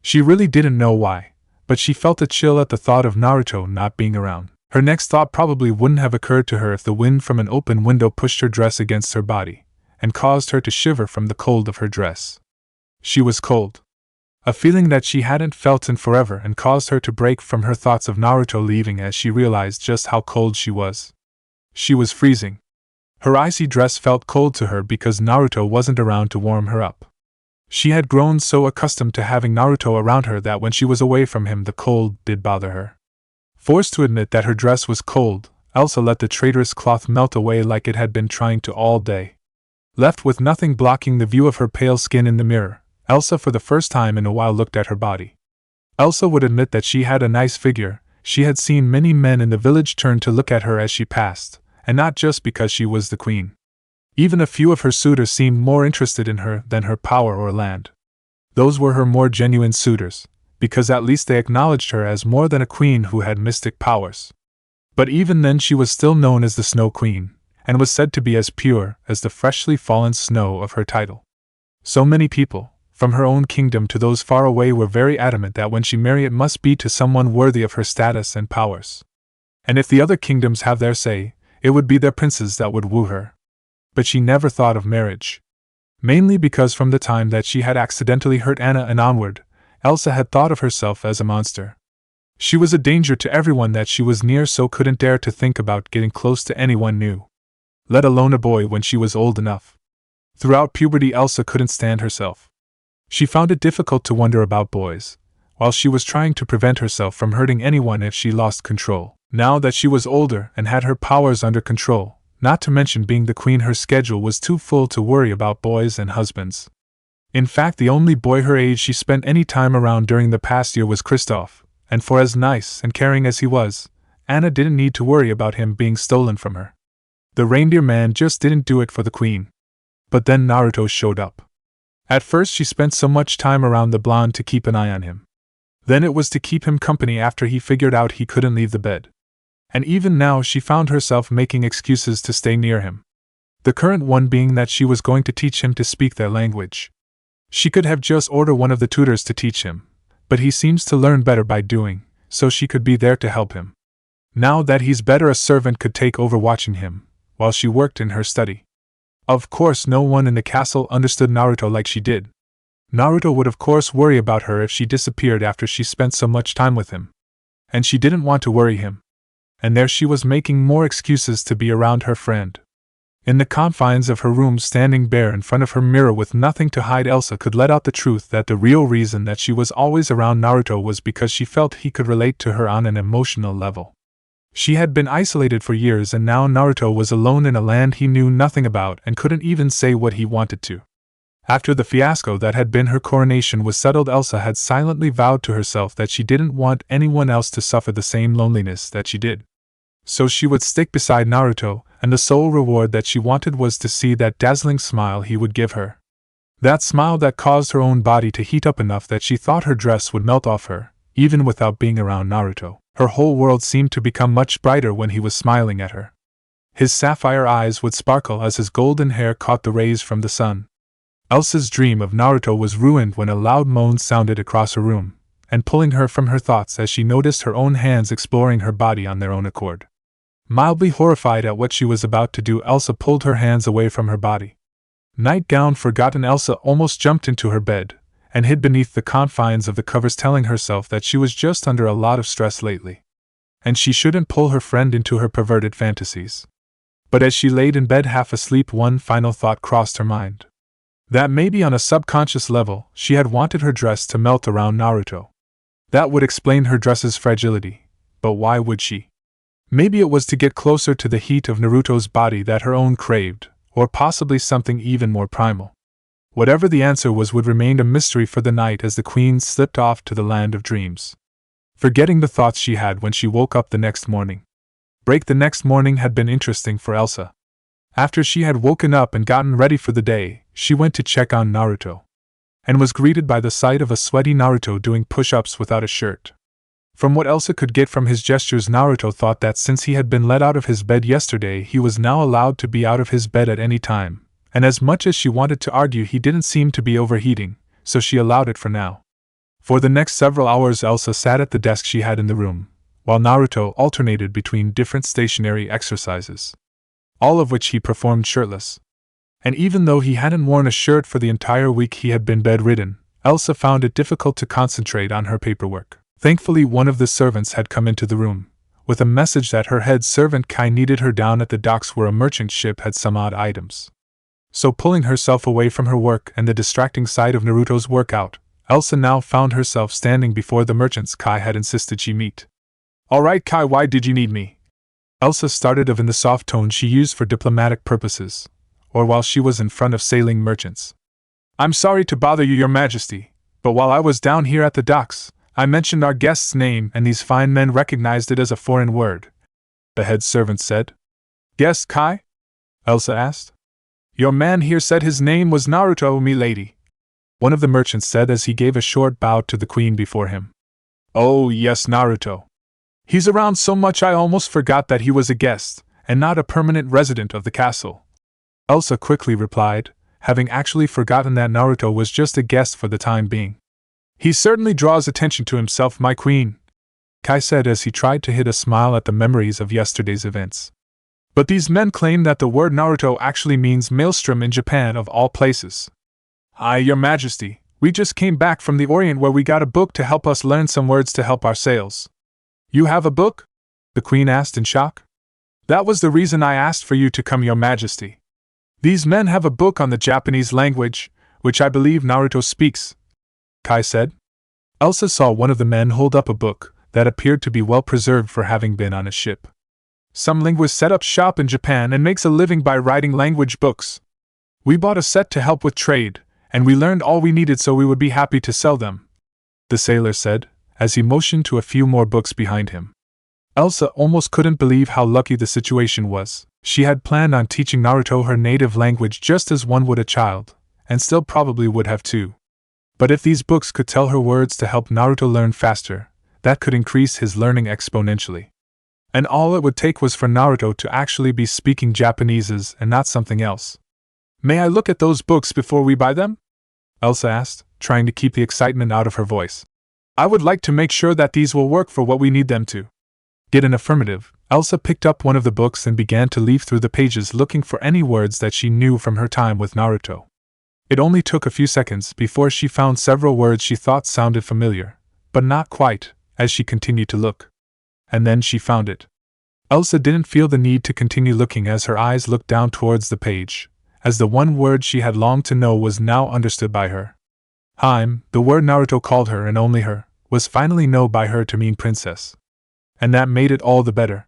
She really didn't know why, but she felt a chill at the thought of Naruto not being around. Her next thought probably wouldn't have occurred to her if the wind from an open window pushed her dress against her body, and caused her to shiver from the cold of her dress. She was cold. A feeling that she hadn't felt in forever, and caused her to break from her thoughts of Naruto leaving as she realized just how cold she was. She was freezing. Her icy dress felt cold to her because Naruto wasn't around to warm her up. She had grown so accustomed to having Naruto around her that when she was away from him the cold did bother her. Forced to admit that her dress was cold, Elsa let the traitorous cloth melt away like it had been trying to all day. Left with nothing blocking the view of her pale skin in the mirror, Elsa for the first time in a while looked at her body. Elsa would admit that she had a nice figure. She had seen many men in the village turn to look at her as she passed, and not just because she was the queen. Even a few of her suitors seemed more interested in her than her power or land. Those were her more genuine suitors, because at least they acknowledged her as more than a queen who had mystic powers. But even then she was still known as the Snow Queen, and was said to be as pure as the freshly fallen snow of her title. So many people, from her own kingdom to those far away, were very adamant that when she married it must be to someone worthy of her status and powers. And if the other kingdoms have their say, it would be their princes that would woo her. But she never thought of marriage. Mainly because from the time that she had accidentally hurt Anna and onward, Elsa had thought of herself as a monster. She was a danger to everyone that she was near, so couldn't dare to think about getting close to anyone new. Let alone a boy when she was old enough. Throughout puberty Elsa couldn't stand herself. She found it difficult to wonder about boys, while she was trying to prevent herself from hurting anyone if she lost control. Now that she was older and had her powers under control, not to mention being the queen, her schedule was too full to worry about boys and husbands. In fact, the only boy her age she spent any time around during the past year was Kristoff, and for as nice and caring as he was, Anna didn't need to worry about him being stolen from her. The reindeer man just didn't do it for the queen. But then Naruto showed up. At first she spent so much time around the blonde to keep an eye on him. Then it was to keep him company after he figured out he couldn't leave the bed. And even now she found herself making excuses to stay near him. The current one being that she was going to teach him to speak their language. She could have just ordered one of the tutors to teach him, but he seems to learn better by doing, so she could be there to help him. Now that he's better, a servant could take over watching him, while she worked in her study. Of course, no one in the castle understood Naruto like she did. Naruto would of course worry about her if she disappeared after she spent so much time with him. And she didn't want to worry him. And there she was making more excuses to be around her friend. In the confines of her room, standing bare in front of her mirror with nothing to hide, Elsa could let out the truth that the real reason that she was always around Naruto was because she felt he could relate to her on an emotional level. She had been isolated for years, and now Naruto was alone in a land he knew nothing about and couldn't even say what he wanted to. After the fiasco that had been her coronation was settled, Elsa had silently vowed to herself that she didn't want anyone else to suffer the same loneliness that she did. So she would stick beside Naruto, and the sole reward that she wanted was to see that dazzling smile he would give her. That smile that caused her own body to heat up enough that she thought her dress would melt off her, even without being around Naruto. Her whole world seemed to become much brighter when he was smiling at her. His sapphire eyes would sparkle as his golden hair caught the rays from the sun. Elsa's dream of Naruto was ruined when a loud moan sounded across her room, and pulling her from her thoughts as she noticed her own hands exploring her body on their own accord. Mildly horrified at what she was about to do, Elsa pulled her hands away from her body. Nightgown forgotten, Elsa almost jumped into her bed and hid beneath the confines of the covers, telling herself that she was just under a lot of stress lately, and she shouldn't pull her friend into her perverted fantasies. But as she laid in bed half asleep, one final thought crossed her mind. That maybe on a subconscious level, she had wanted her dress to melt around Naruto. That would explain her dress's fragility, but why would she? Maybe it was to get closer to the heat of Naruto's body that her own craved, or possibly something even more primal. Whatever the answer was would remain a mystery for the night as the queen slipped off to the land of dreams, forgetting the thoughts she had when she woke up the next morning. The next morning had been interesting for Elsa. After she had woken up and gotten ready for the day, she went to check on Naruto, and was greeted by the sight of a sweaty Naruto doing push-ups without a shirt. From what Elsa could get from his gestures, Naruto thought that since he had been let out of his bed yesterday, he was now allowed to be out of his bed at any time. And as much as she wanted to argue, he didn't seem to be overheating, so she allowed it for now. For the next several hours, Elsa sat at the desk she had in the room, while Naruto alternated between different stationary exercises, all of which he performed shirtless. And even though he hadn't worn a shirt for the entire week he had been bedridden, Elsa found it difficult to concentrate on her paperwork. Thankfully, one of the servants had come into the room, with a message that her head servant Kai needed her down at the docks where a merchant ship had some odd items. So pulling herself away from her work and the distracting sight of Naruto's workout, Elsa now found herself standing before the merchants Kai had insisted she meet. "Alright Kai, why did you need me?" Elsa started in the soft tone she used for diplomatic purposes, or while she was in front of sailing merchants. "I'm sorry to bother you, your majesty, but while I was down here at the docks, I mentioned our guest's name and these fine men recognized it as a foreign word," the head servant said. "Guest Kai?" Elsa asked. "Your man here said his name was Naruto, milady," one of the merchants said as he gave a short bow to the queen before him. "Oh yes, Naruto. He's around so much I almost forgot that he was a guest, and not a permanent resident of the castle," Elsa quickly replied, having actually forgotten that Naruto was just a guest for the time being. "He certainly draws attention to himself, my queen," Kai said as he tried to hid a smile at the memories of yesterday's events. "But these men claim that the word Naruto actually means maelstrom in Japan, of all places." "Aye, your majesty, we just came back from the Orient where we got a book to help us learn some words to help our sails." "You have a book?" the queen asked in shock. "That was the reason I asked for you to come, your majesty. These men have a book on the Japanese language, which I believe Naruto speaks," Kai said. Elsa saw one of the men hold up a book that appeared to be well preserved for having been on a ship. "Some linguist set up shop in Japan and makes a living by writing language books. We bought a set to help with trade, and we learned all we needed, so we would be happy to sell them," the sailor said, as he motioned to a few more books behind him. Elsa almost couldn't believe how lucky the situation was. She had planned on teaching Naruto her native language just as one would a child, and still probably would have too. But if these books could tell her words to help Naruto learn faster, that could increase his learning exponentially. And all it would take was for Naruto to actually be speaking Japanese and not something else. "May I look at those books before we buy them?" Elsa asked, trying to keep the excitement out of her voice. "I would like to make sure that these will work for what we need them to." Get an affirmative, Elsa picked up one of the books and began to leaf through the pages looking for any words that she knew from her time with Naruto. It only took a few seconds before she found several words she thought sounded familiar, but not quite, as she continued to look. And then she found it. Elsa didn't feel the need to continue looking as her eyes looked down towards the page, as the one word she had longed to know was now understood by her. Haim, the word Naruto called her and only her, was finally known by her to mean princess. And that made it all the better.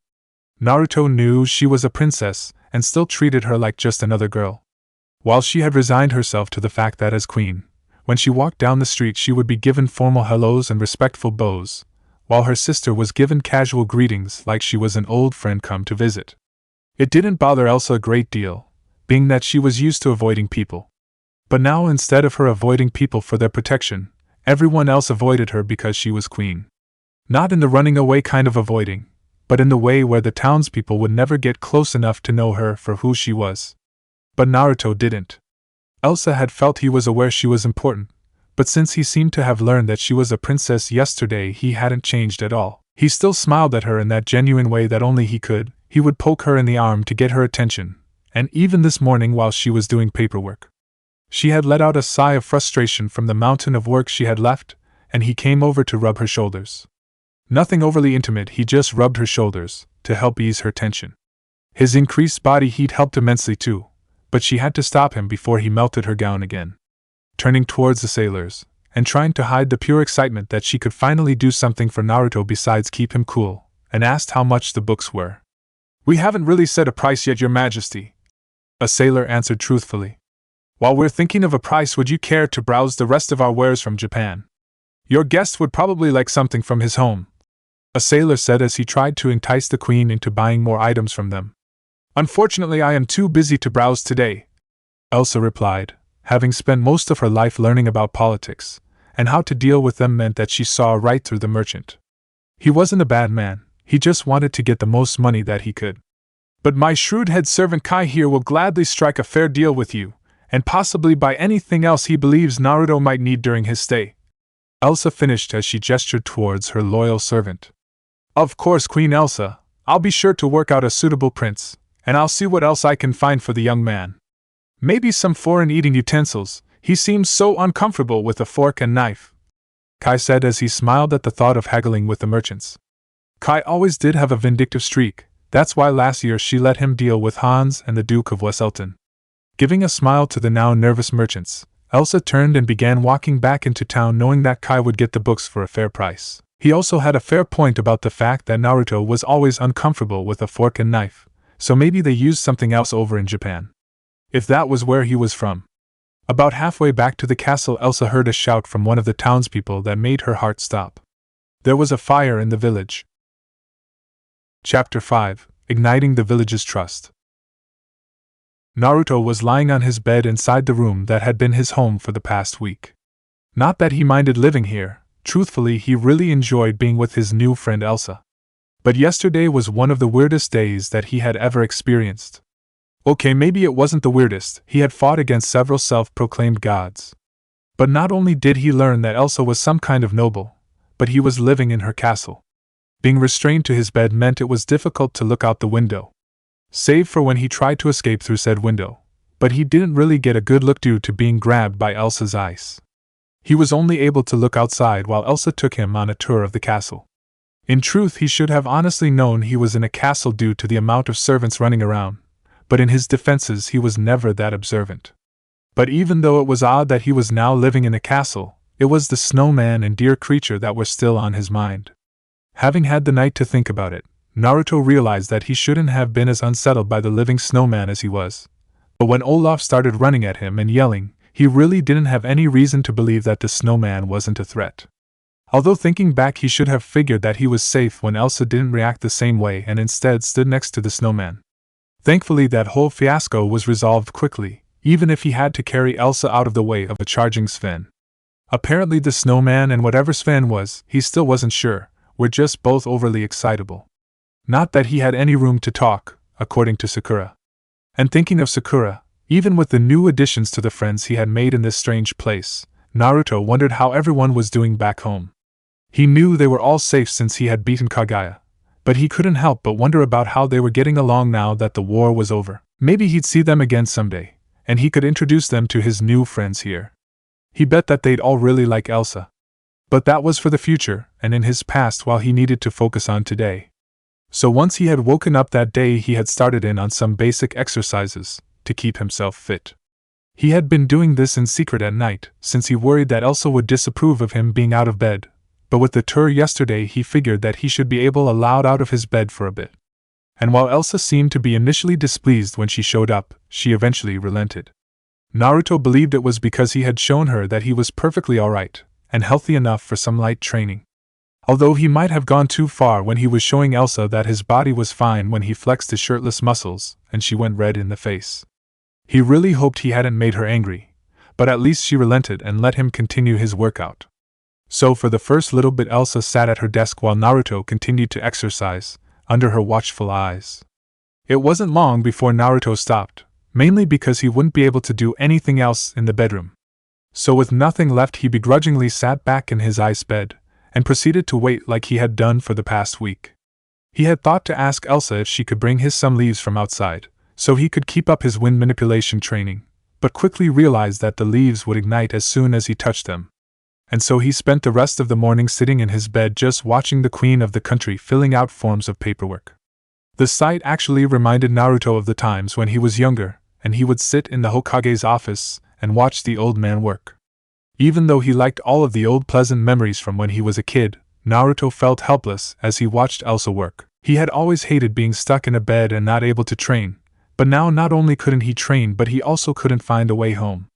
Naruto knew she was a princess and still treated her like just another girl. While she had resigned herself to the fact that as queen, when she walked down the street she would be given formal hellos and respectful bows, while her sister was given casual greetings like she was an old friend come to visit. It didn't bother Elsa a great deal, being that she was used to avoiding people. But now instead of her avoiding people for their protection, everyone else avoided her because she was queen. Not in the running away kind of avoiding, but in the way where the townspeople would never get close enough to know her for who she was. But Naruto didn't. Elsa had felt he was aware she was important, but since he seemed to have learned that she was a princess yesterday, he hadn't changed at all. He still smiled at her in that genuine way that only he could. He would poke her in the arm to get her attention, and even this morning while she was doing paperwork. She had let out a sigh of frustration from the mountain of work she had left, and he came over to rub her shoulders. Nothing overly intimate, he just rubbed her shoulders, to help ease her tension. His increased body heat helped immensely too, but she had to stop him before he melted her gown again. Turning towards the sailors, and trying to hide the pure excitement that she could finally do something for Naruto besides keep him cool, and asked how much the books were. "We haven't really set a price yet, Your Majesty," a sailor answered truthfully. "While we're thinking of a price, would you care to browse the rest of our wares from Japan? Your guest would probably like something from his home," a sailor said as he tried to entice the queen into buying more items from them. "Unfortunately, I am too busy to browse today," Elsa replied, having spent most of her life learning about politics, and how to deal with them meant that she saw right through the merchant. He wasn't a bad man, he just wanted to get the most money that he could. "But my shrewd head servant Kai here will gladly strike a fair deal with you, and possibly buy anything else he believes Naruto might need during his stay," Elsa finished as she gestured towards her loyal servant. "Of course, Queen Elsa, I'll be sure to work out a suitable prince, and I'll see what else I can find for the young man. Maybe some foreign eating utensils, he seems so uncomfortable with a fork and knife," Kai said as he smiled at the thought of haggling with the merchants. Kai always did have a vindictive streak, that's why last year she let him deal with Hans and the Duke of Wesselton. Giving a smile to the now nervous merchants, Elsa turned and began walking back into town knowing that Kai would get the books for a fair price. He also had a fair point about the fact that Naruto was always uncomfortable with a fork and knife, so maybe they used something else over in Japan. If that was where he was from. About halfway back to the castle, Elsa heard a shout from one of the townspeople that made her heart stop. There was a fire in the village. Chapter 5: Igniting the Village's Trust. Naruto was lying on his bed inside the room that had been his home for the past week. Not that he minded living here, truthfully he really enjoyed being with his new friend Elsa. But yesterday was one of the weirdest days that he had ever experienced. Okay, maybe it wasn't the weirdest, he had fought against several self-proclaimed gods. But not only did he learn that Elsa was some kind of noble, but he was living in her castle. Being restrained to his bed meant it was difficult to look out the window. Save for when he tried to escape through said window, but he didn't really get a good look due to being grabbed by Elsa's ice. He was only able to look outside while Elsa took him on a tour of the castle. In truth, he should have honestly known he was in a castle due to the amount of servants running around, but in his defenses he was never that observant. But even though it was odd that he was now living in a castle, it was the snowman and deer creature that were still on his mind. Having had the night to think about it, Naruto realized that he shouldn't have been as unsettled by the living snowman as he was. But when Olaf started running at him and yelling, he really didn't have any reason to believe that the snowman wasn't a threat. Although thinking back he should have figured that he was safe when Elsa didn't react the same way and instead stood next to the snowman. Thankfully that whole fiasco was resolved quickly, even if he had to carry Elsa out of the way of a charging Sven. Apparently the snowman and whatever Sven was, he still wasn't sure, were just both overly excitable. Not that he had any room to talk, according to Sakura. And thinking of Sakura, even with the new additions to the friends he had made in this strange place, Naruto wondered how everyone was doing back home. He knew they were all safe since he had beaten Kaguya, but he couldn't help but wonder about how they were getting along now that the war was over. Maybe he'd see them again someday, and he could introduce them to his new friends here. He bet that they'd all really like Elsa. But that was for the future, and in his past while he needed to focus on today. So once he had woken up that day he had started in on some basic exercises, to keep himself fit. He had been doing this in secret at night, since he worried that Elsa would disapprove of him being out of bed, but with the tour yesterday he figured that he should be allowed out of his bed for a bit. And while Elsa seemed to be initially displeased when she showed up, she eventually relented. Naruto believed it was because he had shown her that he was perfectly alright, and healthy enough for some light training. Although he might have gone too far when he was showing Elsa that his body was fine when he flexed his shirtless muscles, and she went red in the face. He really hoped he hadn't made her angry, but at least she relented and let him continue his workout. So for the first little bit Elsa sat at her desk while Naruto continued to exercise, under her watchful eyes. It wasn't long before Naruto stopped, mainly because he wouldn't be able to do anything else in the bedroom. So with nothing left he begrudgingly sat back in his ice bed, and proceeded to wait like he had done for the past week. He had thought to ask Elsa if she could bring his some leaves from outside, so he could keep up his wind manipulation training, but quickly realized that the leaves would ignite as soon as he touched them. And so he spent the rest of the morning sitting in his bed just watching the queen of the country filling out forms of paperwork. The sight actually reminded Naruto of the times when he was younger, and he would sit in the Hokage's office and watch the old man work. Even though he liked all of the old pleasant memories from when he was a kid, Naruto felt helpless as he watched Elsa work. He had always hated being stuck in a bed and not able to train, but now not only couldn't he train but he also couldn't find a way home.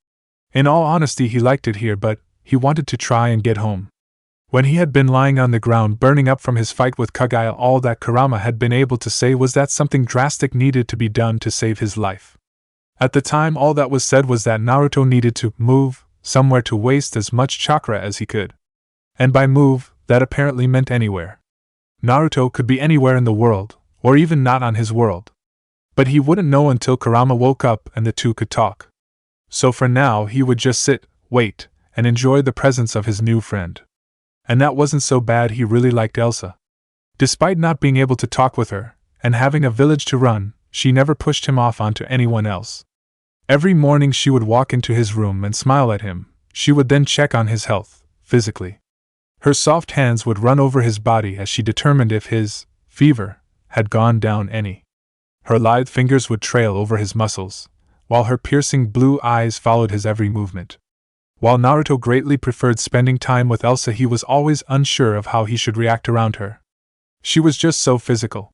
In all honesty he liked it here but he wanted to try and get home. When he had been lying on the ground burning up from his fight with Kaguya, all that Kurama had been able to say was that something drastic needed to be done to save his life. At the time all that was said was that Naruto needed to move somewhere to waste as much chakra as he could. And by move, that apparently meant anywhere. Naruto could be anywhere in the world, or even not on his world. But he wouldn't know until Kurama woke up and the two could talk. So for now he would just sit, wait, and enjoy the presence of his new friend. And that wasn't so bad, he really liked Elsa. Despite not being able to talk with her, and having a village to run, she never pushed him off onto anyone else. Every morning she would walk into his room and smile at him. She would then check on his health, physically. Her soft hands would run over his body as she determined if his fever had gone down any. Her lithe fingers would trail over his muscles, while her piercing blue eyes followed his every movement. While Naruto greatly preferred spending time with Elsa, he was always unsure of how he should react around her. She was just so physical.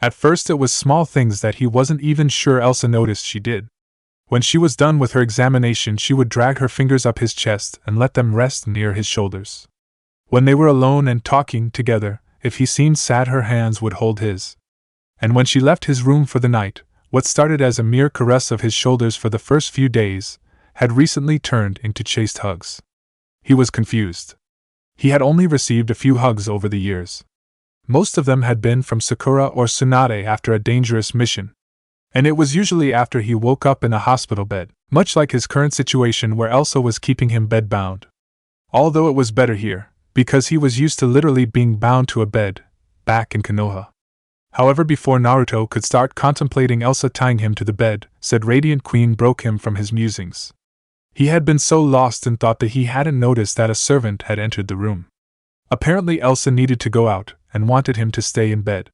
At first it was small things that he wasn't even sure Elsa noticed she did. When she was done with her examination she would drag her fingers up his chest and let them rest near his shoulders. When they were alone and talking together, if he seemed sad her hands would hold his. And when she left his room for the night, what started as a mere caress of his shoulders for the first few days, had recently turned into chaste hugs. He was confused. He had only received a few hugs over the years. Most of them had been from Sakura or Tsunade after a dangerous mission. And it was usually after he woke up in a hospital bed, much like his current situation where Elsa was keeping him bed-bound. Although it was better here, because he was used to literally being bound to a bed, back in Konoha. However, before Naruto could start contemplating Elsa tying him to the bed, said Radiant Queen broke him from his musings. He had been so lost in thought that he hadn't noticed that a servant had entered the room. Apparently Elsa needed to go out, and wanted him to stay in bed.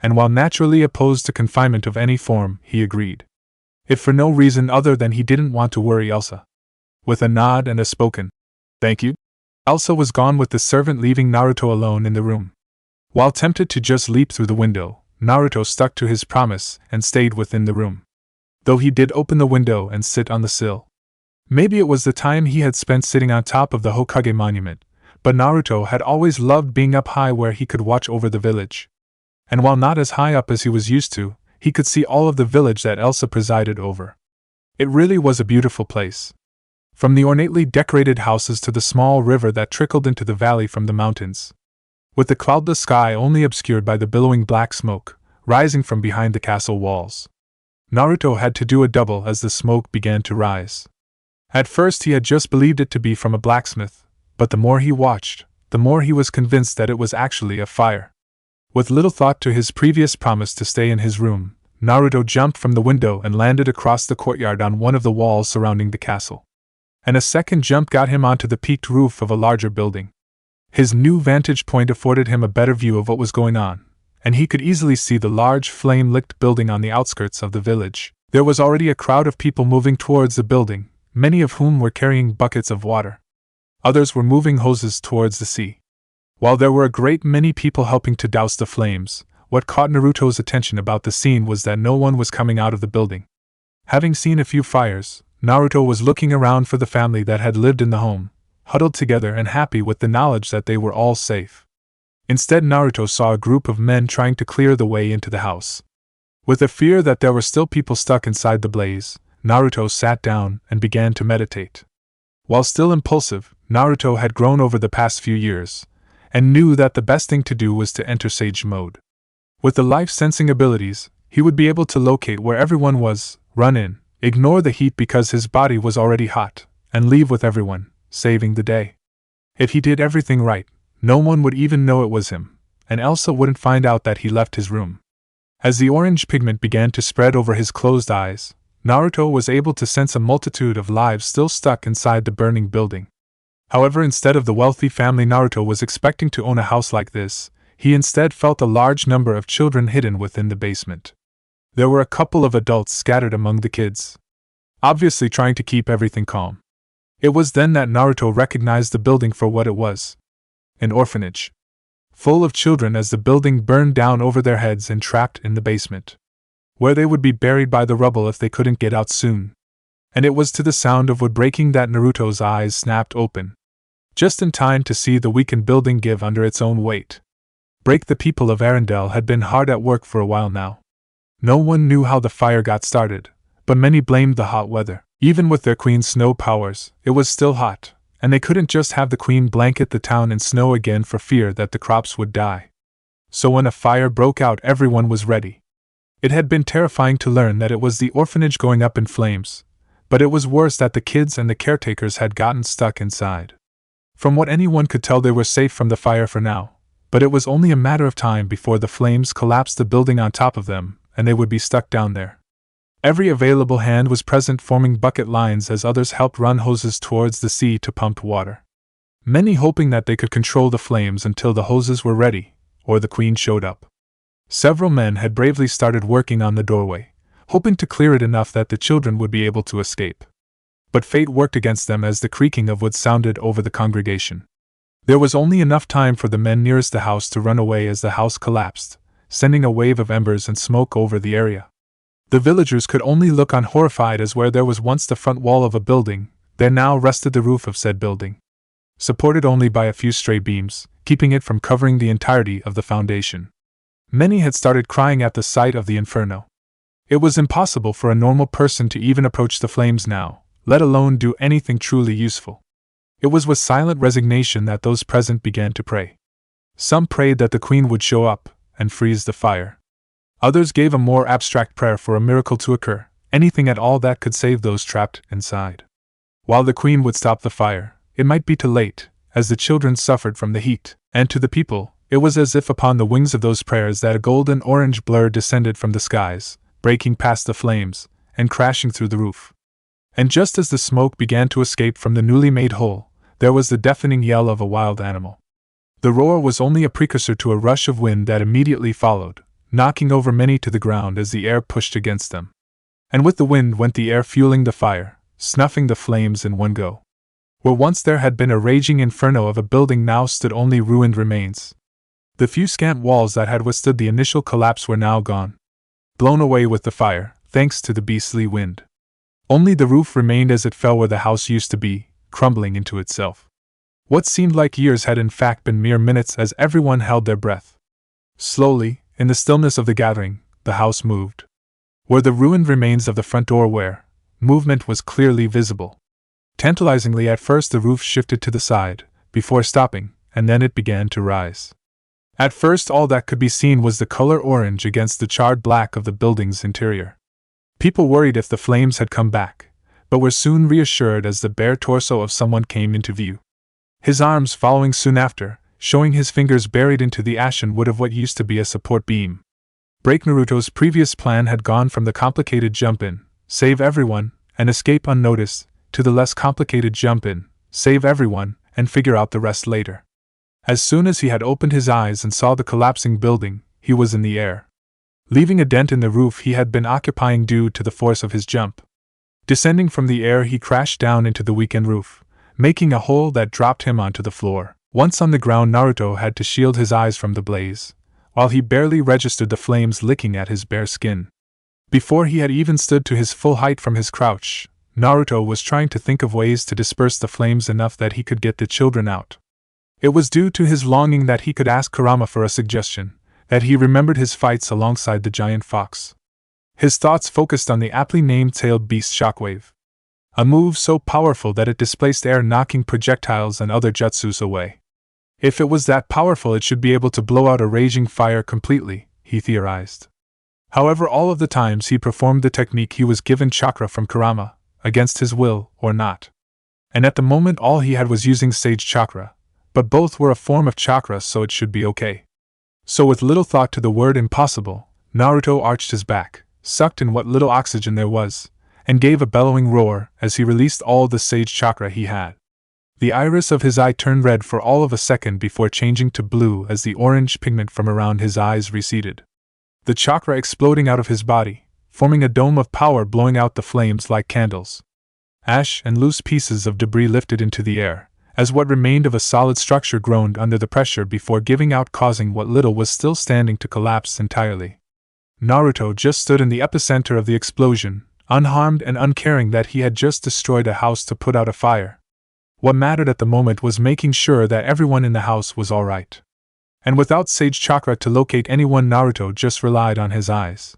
And while naturally opposed to confinement of any form, he agreed. If for no reason other than he didn't want to worry Elsa. With a nod and a spoken, "Thank you," Elsa was gone with the servant, leaving Naruto alone in the room. While tempted to just leap through the window, Naruto stuck to his promise and stayed within the room. Though he did open the window and sit on the sill. Maybe it was the time he had spent sitting on top of the Hokage monument, but Naruto had always loved being up high where he could watch over the village. And while not as high up as he was used to, he could see all of the village that Elsa presided over. It really was a beautiful place. From the ornately decorated houses to the small river that trickled into the valley from the mountains. With the cloudless sky only obscured by the billowing black smoke, rising from behind the castle walls. Naruto had to do a double as the smoke began to rise. At first he had just believed it to be from a blacksmith, but the more he watched, the more he was convinced that it was actually a fire. With little thought to his previous promise to stay in his room, Naruto jumped from the window and landed across the courtyard on one of the walls surrounding the castle. And a second jump got him onto the peaked roof of a larger building. His new vantage point afforded him a better view of what was going on, and he could easily see the large flame-licked building on the outskirts of the village. There was already a crowd of people moving towards the building, many of whom were carrying buckets of water. Others were moving hoses towards the sea. While there were a great many people helping to douse the flames, what caught Naruto's attention about the scene was that no one was coming out of the building. Having seen a few fires, Naruto was looking around for the family that had lived in the home, huddled together and happy with the knowledge that they were all safe. Instead, Naruto saw a group of men trying to clear the way into the house. With the fear that there were still people stuck inside the blaze, Naruto sat down and began to meditate. While still impulsive, Naruto had grown over the past few years, and knew that the best thing to do was to enter sage mode. With the life-sensing abilities, he would be able to locate where everyone was, run in, ignore the heat because his body was already hot, and leave with everyone, saving the day. If he did everything right, no one would even know it was him, and Elsa wouldn't find out that he left his room. As the orange pigment began to spread over his closed eyes, Naruto was able to sense a multitude of lives still stuck inside the burning building. However, instead of the wealthy family Naruto was expecting to own a house like this, he instead felt a large number of children hidden within the basement. There were a couple of adults scattered among the kids, obviously trying to keep everything calm. It was then that Naruto recognized the building for what it was. An orphanage. Full of children as the building burned down over their heads and trapped in the basement, where they would be buried by the rubble if they couldn't get out soon. And it was to the sound of wood breaking that Naruto's eyes snapped open. Just in time to see the weakened building give under its own weight. Break. The people of Arendelle had been hard at work for a while now. No one knew how the fire got started, but many blamed the hot weather. Even with their queen's snow powers, it was still hot, and they couldn't just have the queen blanket the town in snow again for fear that the crops would die. So when a fire broke out, everyone was ready. It had been terrifying to learn that it was the orphanage going up in flames, but it was worse that the kids and the caretakers had gotten stuck inside. From what anyone could tell, they were safe from the fire for now, but it was only a matter of time before the flames collapsed the building on top of them, and they would be stuck down there. Every available hand was present, forming bucket lines as others helped run hoses towards the sea to pump water. Many hoping that they could control the flames until the hoses were ready, or the queen showed up. Several men had bravely started working on the doorway, hoping to clear it enough that the children would be able to escape. But fate worked against them as the creaking of wood sounded over the congregation. There was only enough time for the men nearest the house to run away as the house collapsed, sending a wave of embers and smoke over the area. The villagers could only look on horrified as where there was once the front wall of a building, there now rested the roof of said building, supported only by a few stray beams, keeping it from covering the entirety of the foundation. Many had started crying at the sight of the inferno. It was impossible for a normal person to even approach the flames now, let alone do anything truly useful. It was with silent resignation that those present began to pray. Some prayed that the queen would show up and freeze the fire. Others gave a more abstract prayer for a miracle to occur, anything at all that could save those trapped inside. While the queen would stop the fire, it might be too late, as the children suffered from the heat, and to the people, it was as if upon the wings of those prayers that a golden-orange blur descended from the skies, breaking past the flames, and crashing through the roof. And just as the smoke began to escape from the newly made hole, there was the deafening yell of a wild animal. The roar was only a precursor to a rush of wind that immediately followed, knocking over many to the ground as the air pushed against them. And with the wind went the air fueling the fire, snuffing the flames in one go. Where once there had been a raging inferno of a building, now stood only ruined remains. The few scant walls that had withstood the initial collapse were now gone, blown away with the fire, thanks to the beastly wind. Only the roof remained as it fell where the house used to be, crumbling into itself. What seemed like years had in fact been mere minutes as everyone held their breath. Slowly, in the stillness of the gathering, the house moved. Where the ruined remains of the front door were, movement was clearly visible. Tantalizingly, at first the roof shifted to the side, before stopping, and then it began to rise. At first all that could be seen was the color orange against the charred black of the building's interior. People worried if the flames had come back, but were soon reassured as the bare torso of someone came into view. His arms following soon after, showing his fingers buried into the ashen wood of what used to be a support beam. Naruto's previous plan had gone from the complicated jump in, save everyone, and escape unnoticed, to the less complicated jump in, save everyone, and figure out the rest later. As soon as he had opened his eyes and saw the collapsing building, he was in the air. Leaving a dent in the roof he had been occupying due to the force of his jump. Descending from the air he crashed down into the weakened roof, making a hole that dropped him onto the floor. Once on the ground, Naruto had to shield his eyes from the blaze, while he barely registered the flames licking at his bare skin. Before he had even stood to his full height from his crouch, Naruto was trying to think of ways to disperse the flames enough that he could get the children out. It was due to his longing that he could ask Kurama for a suggestion, that he remembered his fights alongside the giant fox. His thoughts focused on the aptly named tailed beast Shockwave. A move so powerful that it displaced air, knocking projectiles and other jutsus away. If it was that powerful, it should be able to blow out a raging fire completely, he theorized. However, all of the times he performed the technique he was given chakra from Kurama, against his will or not. And at the moment all he had was using sage chakra, but both were a form of chakra, so it should be okay. So with little thought to the word impossible, Naruto arched his back, sucked in what little oxygen there was, and gave a bellowing roar as he released all the sage chakra he had. The iris of his eye turned red for all of a second before changing to blue as the orange pigment from around his eyes receded. The chakra exploding out of his body, forming a dome of power blowing out the flames like candles. Ash and loose pieces of debris lifted into the air, as what remained of a solid structure groaned under the pressure before giving out, causing what little was still standing to collapse entirely. Naruto just stood in the epicenter of the explosion, unharmed and uncaring that he had just destroyed a house to put out a fire. What mattered at the moment was making sure that everyone in the house was alright. And without sage chakra to locate anyone, Naruto just relied on his eyes.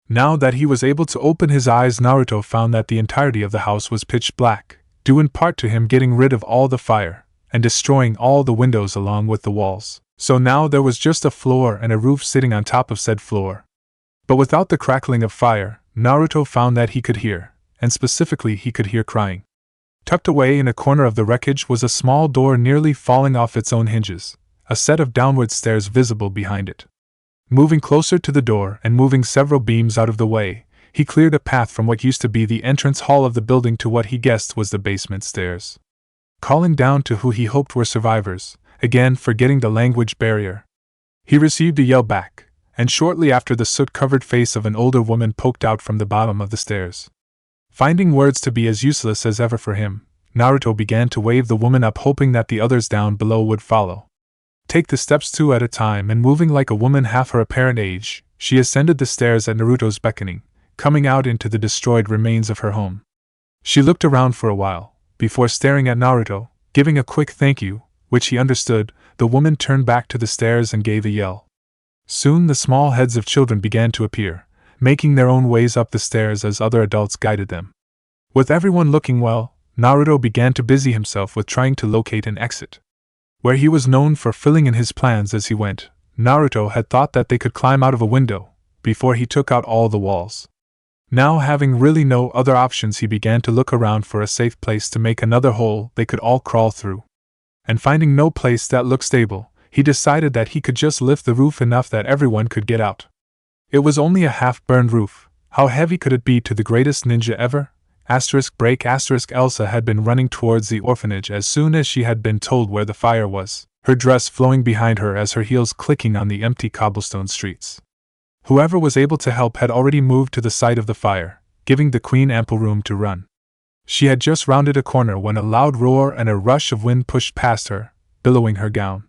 Now that he was able to open his eyes, Naruto found that the entirety of the house was pitch black, due in part to him getting rid of all the fire, and destroying all the windows along with the walls. So now there was just a floor and a roof sitting on top of said floor. But without the crackling of fire, Naruto found that he could hear, and specifically he could hear crying. Tucked away in a corner of the wreckage was a small door nearly falling off its own hinges, a set of downward stairs visible behind it. Moving closer to the door and moving several beams out of the way, he cleared a path from what used to be the entrance hall of the building to what he guessed was the basement stairs. Calling down to who he hoped were survivors, again forgetting the language barrier. He received a yell back, and shortly after the soot-covered face of an older woman poked out from the bottom of the stairs. Finding words to be as useless as ever for him, Naruto began to wave the woman up, hoping that the others down below would follow. Take the steps two at a time, and moving like a woman half her apparent age, she ascended the stairs at Naruto's beckoning, coming out into the destroyed remains of her home. She looked around for a while, before staring at Naruto, giving a quick thank you, which he understood. The woman turned back to the stairs and gave a yell. Soon the small heads of children began to appear, making their own ways up the stairs as other adults guided them. With everyone looking well, Naruto began to busy himself with trying to locate an exit. Where he was known for filling in his plans as he went, Naruto had thought that they could climb out of a window, before he took out all the walls. Now, having really no other options, he began to look around for a safe place to make another hole they could all crawl through. And finding no place that looked stable, he decided that he could just lift the roof enough that everyone could get out. It was only a half-burned roof. How heavy could it be to the greatest ninja ever? Break Elsa had been running towards the orphanage as soon as she had been told where the fire was, her dress flowing behind her as her heels clicking on the empty cobblestone streets. Whoever was able to help had already moved to the site of the fire, giving the queen ample room to run. She had just rounded a corner when a loud roar and a rush of wind pushed past her, billowing her gown.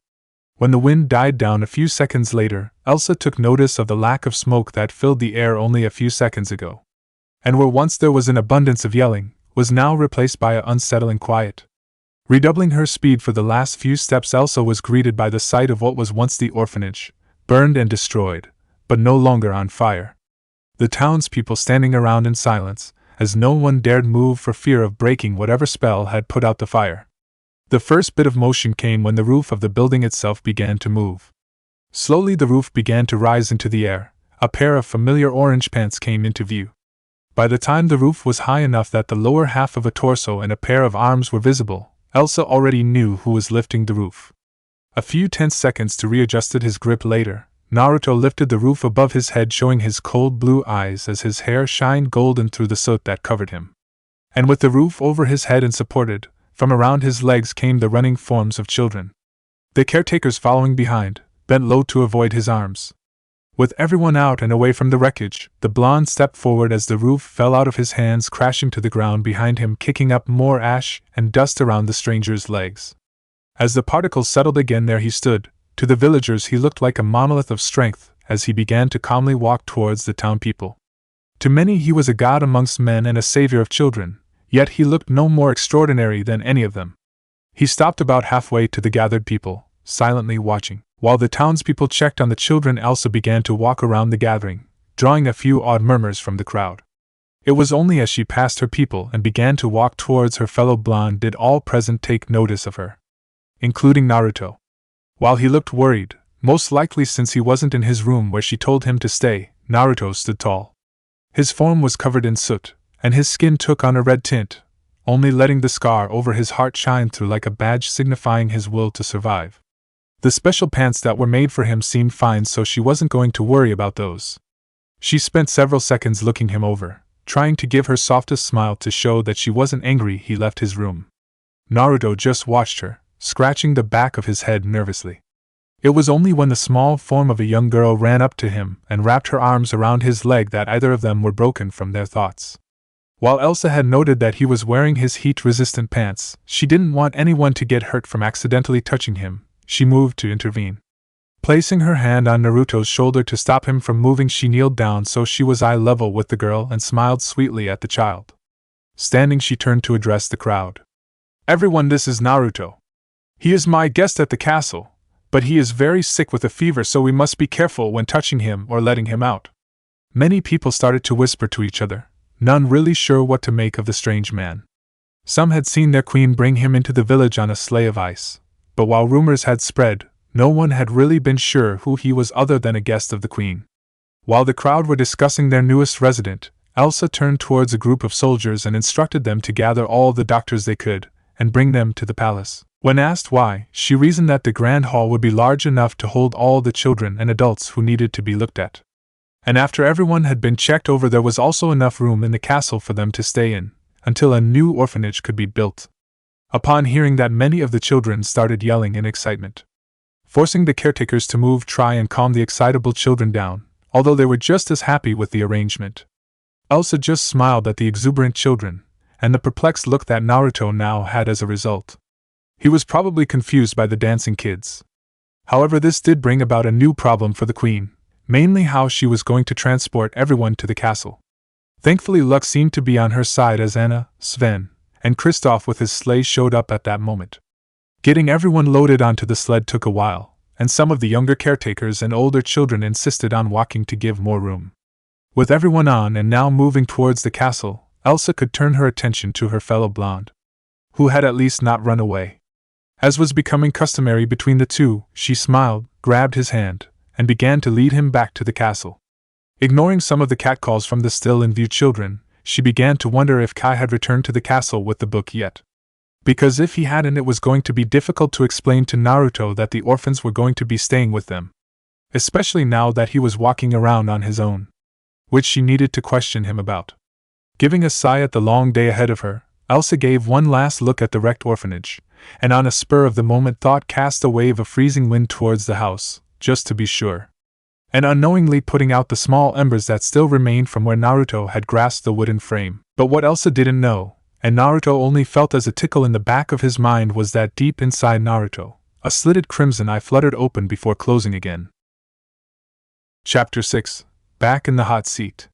When the wind died down a few seconds later, Elsa took notice of the lack of smoke that filled the air only a few seconds ago. and where once there was an abundance of yelling, was now replaced by an unsettling quiet. Redoubling her speed for the last few steps, Elsa was greeted by the sight of what was once the orphanage, burned and destroyed, but no longer on fire. The townspeople standing around in silence, as no one dared move for fear of breaking whatever spell had put out the fire. The first bit of motion came when the roof of the building itself began to move. Slowly the roof began to rise into the air. A pair of familiar orange pants came into view. By the time the roof was high enough that the lower half of a torso and a pair of arms were visible, Elsa already knew who was lifting the roof. A few tense seconds to readjust his grip later, Naruto lifted the roof above his head, showing his cold blue eyes as his hair shined golden through the soot that covered him. And with the roof over his head and supported, from around his legs came the running forms of children. The caretakers following behind, bent low to avoid his arms. With everyone out and away from the wreckage, the blonde stepped forward as the roof fell out of his hands, crashing to the ground behind him, kicking up more ash and dust around the stranger's legs. As the particles settled again, there he stood. To the villagers he looked like a monolith of strength as he began to calmly walk towards the town people. To many he was a god amongst men and a savior of children, yet he looked no more extraordinary than any of them. He stopped about halfway to the gathered people, silently watching. While the townspeople checked on the children, Elsa began to walk around the gathering, drawing a few odd murmurs from the crowd. It was only as she passed her people and began to walk towards her fellow blonde did all present take notice of her, including Naruto. While he looked worried, most likely since he wasn't in his room where she told him to stay, Naruto stood tall. His form was covered in soot, and his skin took on a red tint, only letting the scar over his heart shine through like a badge signifying his will to survive. The special pants that were made for him seemed fine, so she wasn't going to worry about those. She spent several seconds looking him over, trying to give her softest smile to show that she wasn't angry. He left his room. Naruto just watched her, scratching the back of his head nervously. It was only when the small form of a young girl ran up to him and wrapped her arms around his leg that either of them were broken from their thoughts. While Elsa had noted that he was wearing his heat-resistant pants, she didn't want anyone to get hurt from accidentally touching him. She moved to intervene. Placing her hand on Naruto's shoulder to stop him from moving, she kneeled down so she was eye level with the girl and smiled sweetly at the child. Standing, she turned to address the crowd. "Everyone, this is Naruto. He is my guest at the castle, but he is very sick with a fever, so we must be careful when touching him or letting him out." Many people started to whisper to each other, none really sure what to make of the strange man. Some had seen their queen bring him into the village on a sleigh of ice, but while rumors had spread, no one had really been sure who he was other than a guest of the queen. While the crowd were discussing their newest resident, Elsa turned towards a group of soldiers and instructed them to gather all the doctors they could and bring them to the palace. When asked why, she reasoned that the grand hall would be large enough to hold all the children and adults who needed to be looked at. And after everyone had been checked over, there was also enough room in the castle for them to stay in, until a new orphanage could be built. Upon hearing that, many of the children started yelling in excitement. Forcing the caretakers to move, try and calm the excitable children down, although they were just as happy with the arrangement. Elsa just smiled at the exuberant children, and the perplexed look that Naruto now had as a result. He was probably confused by the dancing kids. However, this did bring about a new problem for the queen, mainly how she was going to transport everyone to the castle. Thankfully, luck seemed to be on her side as Anna, Sven, and Kristoff with his sleigh showed up at that moment. Getting everyone loaded onto the sled took a while, and some of the younger caretakers and older children insisted on walking to give more room. With everyone on and now moving towards the castle, Elsa could turn her attention to her fellow blonde, who had at least not run away. As was becoming customary between the two, she smiled, grabbed his hand, and began to lead him back to the castle. Ignoring some of the catcalls from the still-in-view children, she began to wonder if Kai had returned to the castle with the book yet. Because if he hadn't, it was going to be difficult to explain to Naruto that the orphans were going to be staying with them, especially now that he was walking around on his own, which she needed to question him about. Giving a sigh at the long day ahead of her, Elsa gave one last look at the wrecked orphanage, and on a spur of the moment thought cast a wave of freezing wind towards the house, just to be sure, and unknowingly putting out the small embers that still remained from where Naruto had grasped the wooden frame. But what Elsa didn't know, and Naruto only felt as a tickle in the back of his mind, was that deep inside Naruto, a slitted crimson eye fluttered open before closing again. Chapter 6. Back in the hot seat.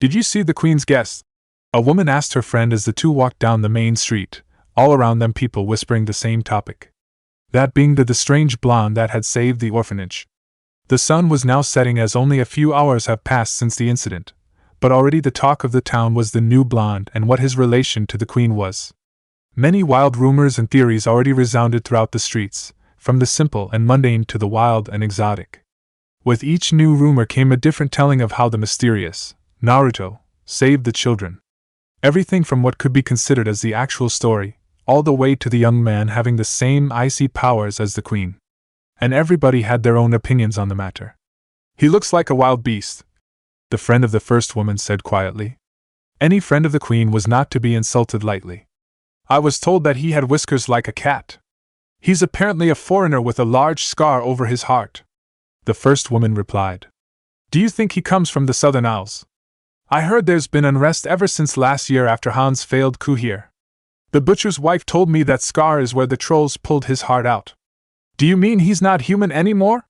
Did you see the Queen's guest? A woman asked her friend as the two walked down the main street, all around them people whispering the same topic. That being the strange blonde that had saved the orphanage. The sun was now setting as only a few hours have passed since the incident, but already the talk of the town was the new blonde and what his relation to the Queen was. Many wild rumors and theories already resounded throughout the streets, from the simple and mundane to the wild and exotic. With each new rumor came a different telling of how the mysterious Naruto saved the children. Everything from what could be considered as the actual story, all the way to the young man having the same icy powers as the Queen. And everybody had their own opinions on the matter. He looks like a wild beast, the friend of the first woman said quietly. Any friend of the Queen was not to be insulted lightly. I was told that he had whiskers like a cat. He's apparently a foreigner with a large scar over his heart, the first woman replied. Do you think he comes from the Southern Isles? I heard there's been unrest ever since last year after Han's failed coup here. The butcher's wife told me that scar is where the trolls pulled his heart out. Do you mean he's not human anymore?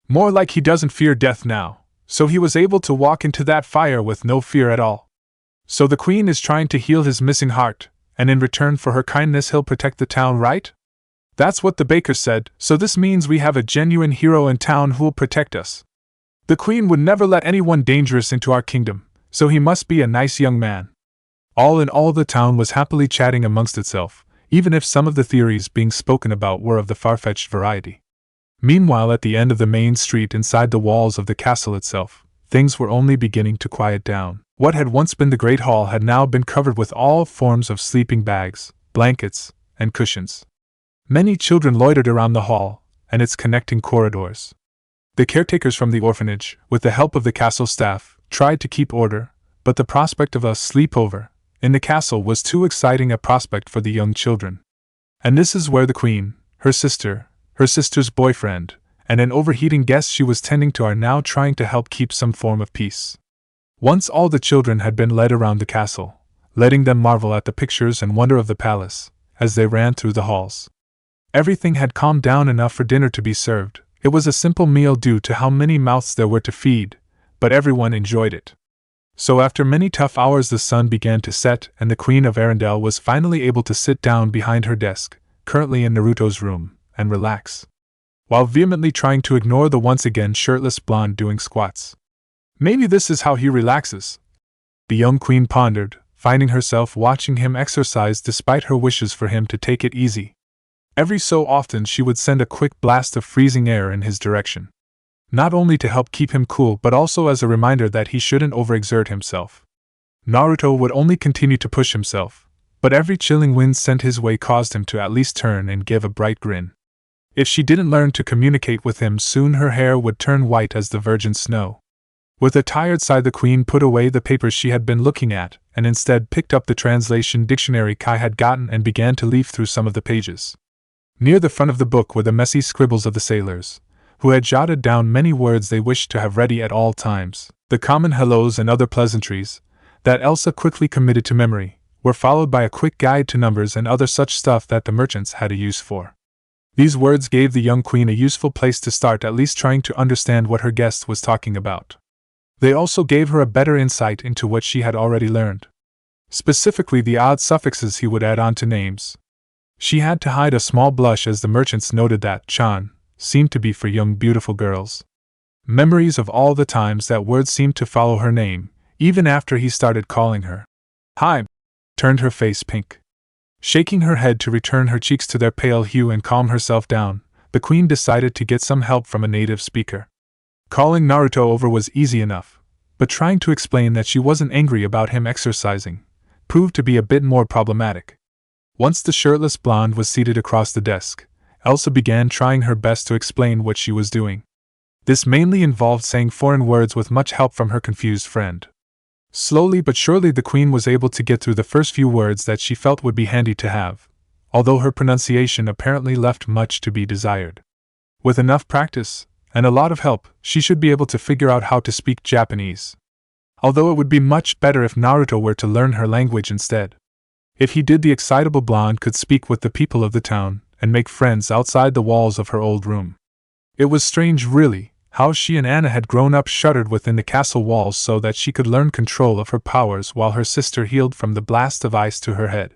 More like he doesn't fear death now, so he was able to walk into that fire with no fear at all. So the Queen is trying to heal his missing heart, and in return for her kindness he'll protect the town, right? That's what the baker said, so this means we have a genuine hero in town who'll protect us. The Queen would never let anyone dangerous into our kingdom, so he must be a nice young man. All in all, the town was happily chatting amongst itself, even if some of the theories being spoken about were of the far-fetched variety. Meanwhile, at the end of the main street inside the walls of the castle itself, things were only beginning to quiet down. What had once been the great hall had now been covered with all forms of sleeping bags, blankets, and cushions. Many children loitered around the hall and its connecting corridors. The caretakers from the orphanage, with the help of the castle staff, tried to keep order, but the prospect of a sleepover in the castle was too exciting a prospect for the young children. And this is where the Queen, her sister's boyfriend, and an overheating guest she was tending to are now trying to help keep some form of peace. Once all the children had been led around the castle, letting them marvel at the pictures and wonder of the palace, as they ran through the halls. Everything had calmed down enough for dinner to be served. It was a simple meal due to how many mouths there were to feed, but everyone enjoyed it. So after many tough hours the sun began to set and the Queen of Arendelle was finally able to sit down behind her desk, currently in Naruto's room, and relax, while vehemently trying to ignore the once again shirtless blonde doing squats. Maybe this is how he relaxes, the young Queen pondered, finding herself watching him exercise despite her wishes for him to take it easy. Every so often she would send a quick blast of freezing air in his direction, not only to help keep him cool but also as a reminder that he shouldn't overexert himself. Naruto would only continue to push himself, but every chilling wind sent his way caused him to at least turn and give a bright grin. If she didn't learn to communicate with him soon her hair would turn white as the virgin snow. With a tired sigh the Queen put away the papers she had been looking at and instead picked up the translation dictionary Kai had gotten and began to leaf through some of the pages. Near the front of the book were the messy scribbles of the sailors, who had jotted down many words they wished to have ready at all times. The common hellos and other pleasantries, that Elsa quickly committed to memory, were followed by a quick guide to numbers and other such stuff that the merchants had a use for. These words gave the young Queen a useful place to start at least trying to understand what her guest was talking about. They also gave her a better insight into what she had already learned. Specifically the odd suffixes he would add on to names. She had to hide a small blush as the merchants noted that chan seemed to be for young beautiful girls. Memories of all the times that word seemed to follow her name, even after he started calling her Hi, turned her face pink. Shaking her head to return her cheeks to their pale hue and calm herself down, the Queen decided to get some help from a native speaker. Calling Naruto over was easy enough, but trying to explain that she wasn't angry about him exercising proved to be a bit more problematic. Once the shirtless blonde was seated across the desk, Elsa began trying her best to explain what she was doing. This mainly involved saying foreign words with much help from her confused friend. Slowly but surely the Queen was able to get through the first few words that she felt would be handy to have, although her pronunciation apparently left much to be desired. With enough practice, and a lot of help, she should be able to figure out how to speak Japanese. Although it would be much better if Naruto were to learn her language instead. If he did, the excitable blonde could speak with the people of the town and make friends outside the walls of her old room. It was strange really, How she and Anna had grown up shuttered within the castle walls so that she could learn control of her powers while her sister healed from the blast of ice to her head.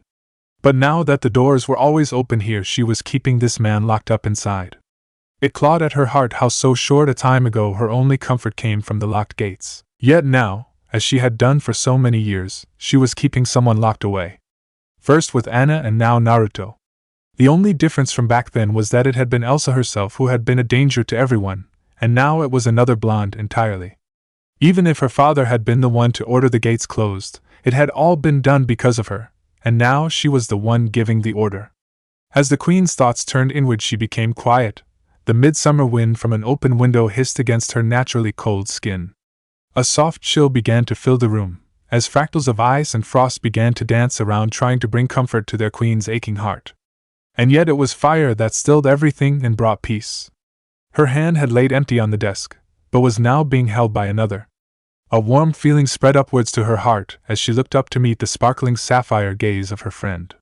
But now that the doors were always open here, she was keeping this man locked up inside. It clawed at her heart how so short a time ago her only comfort came from the locked gates. Yet now, as she had done for so many years, she was keeping someone locked away. First with Anna and now Naruto. The only difference from back then was that it had been Elsa herself who had been a danger to everyone, and now it was another blonde entirely. Even if her father had been the one to order the gates closed, it had all been done because of her, and now she was the one giving the order. As the queen's thoughts turned inward, she became quiet. The midsummer wind from an open window hissed against her naturally cold skin. A soft chill began to fill the room, as fractals of ice and frost began to dance around trying to bring comfort to their queen's aching heart. And yet it was fire that stilled everything and brought peace. Her hand had laid empty on the desk, but was now being held by another. A warm feeling spread upwards to her heart as she looked up to meet the sparkling sapphire gaze of her friend.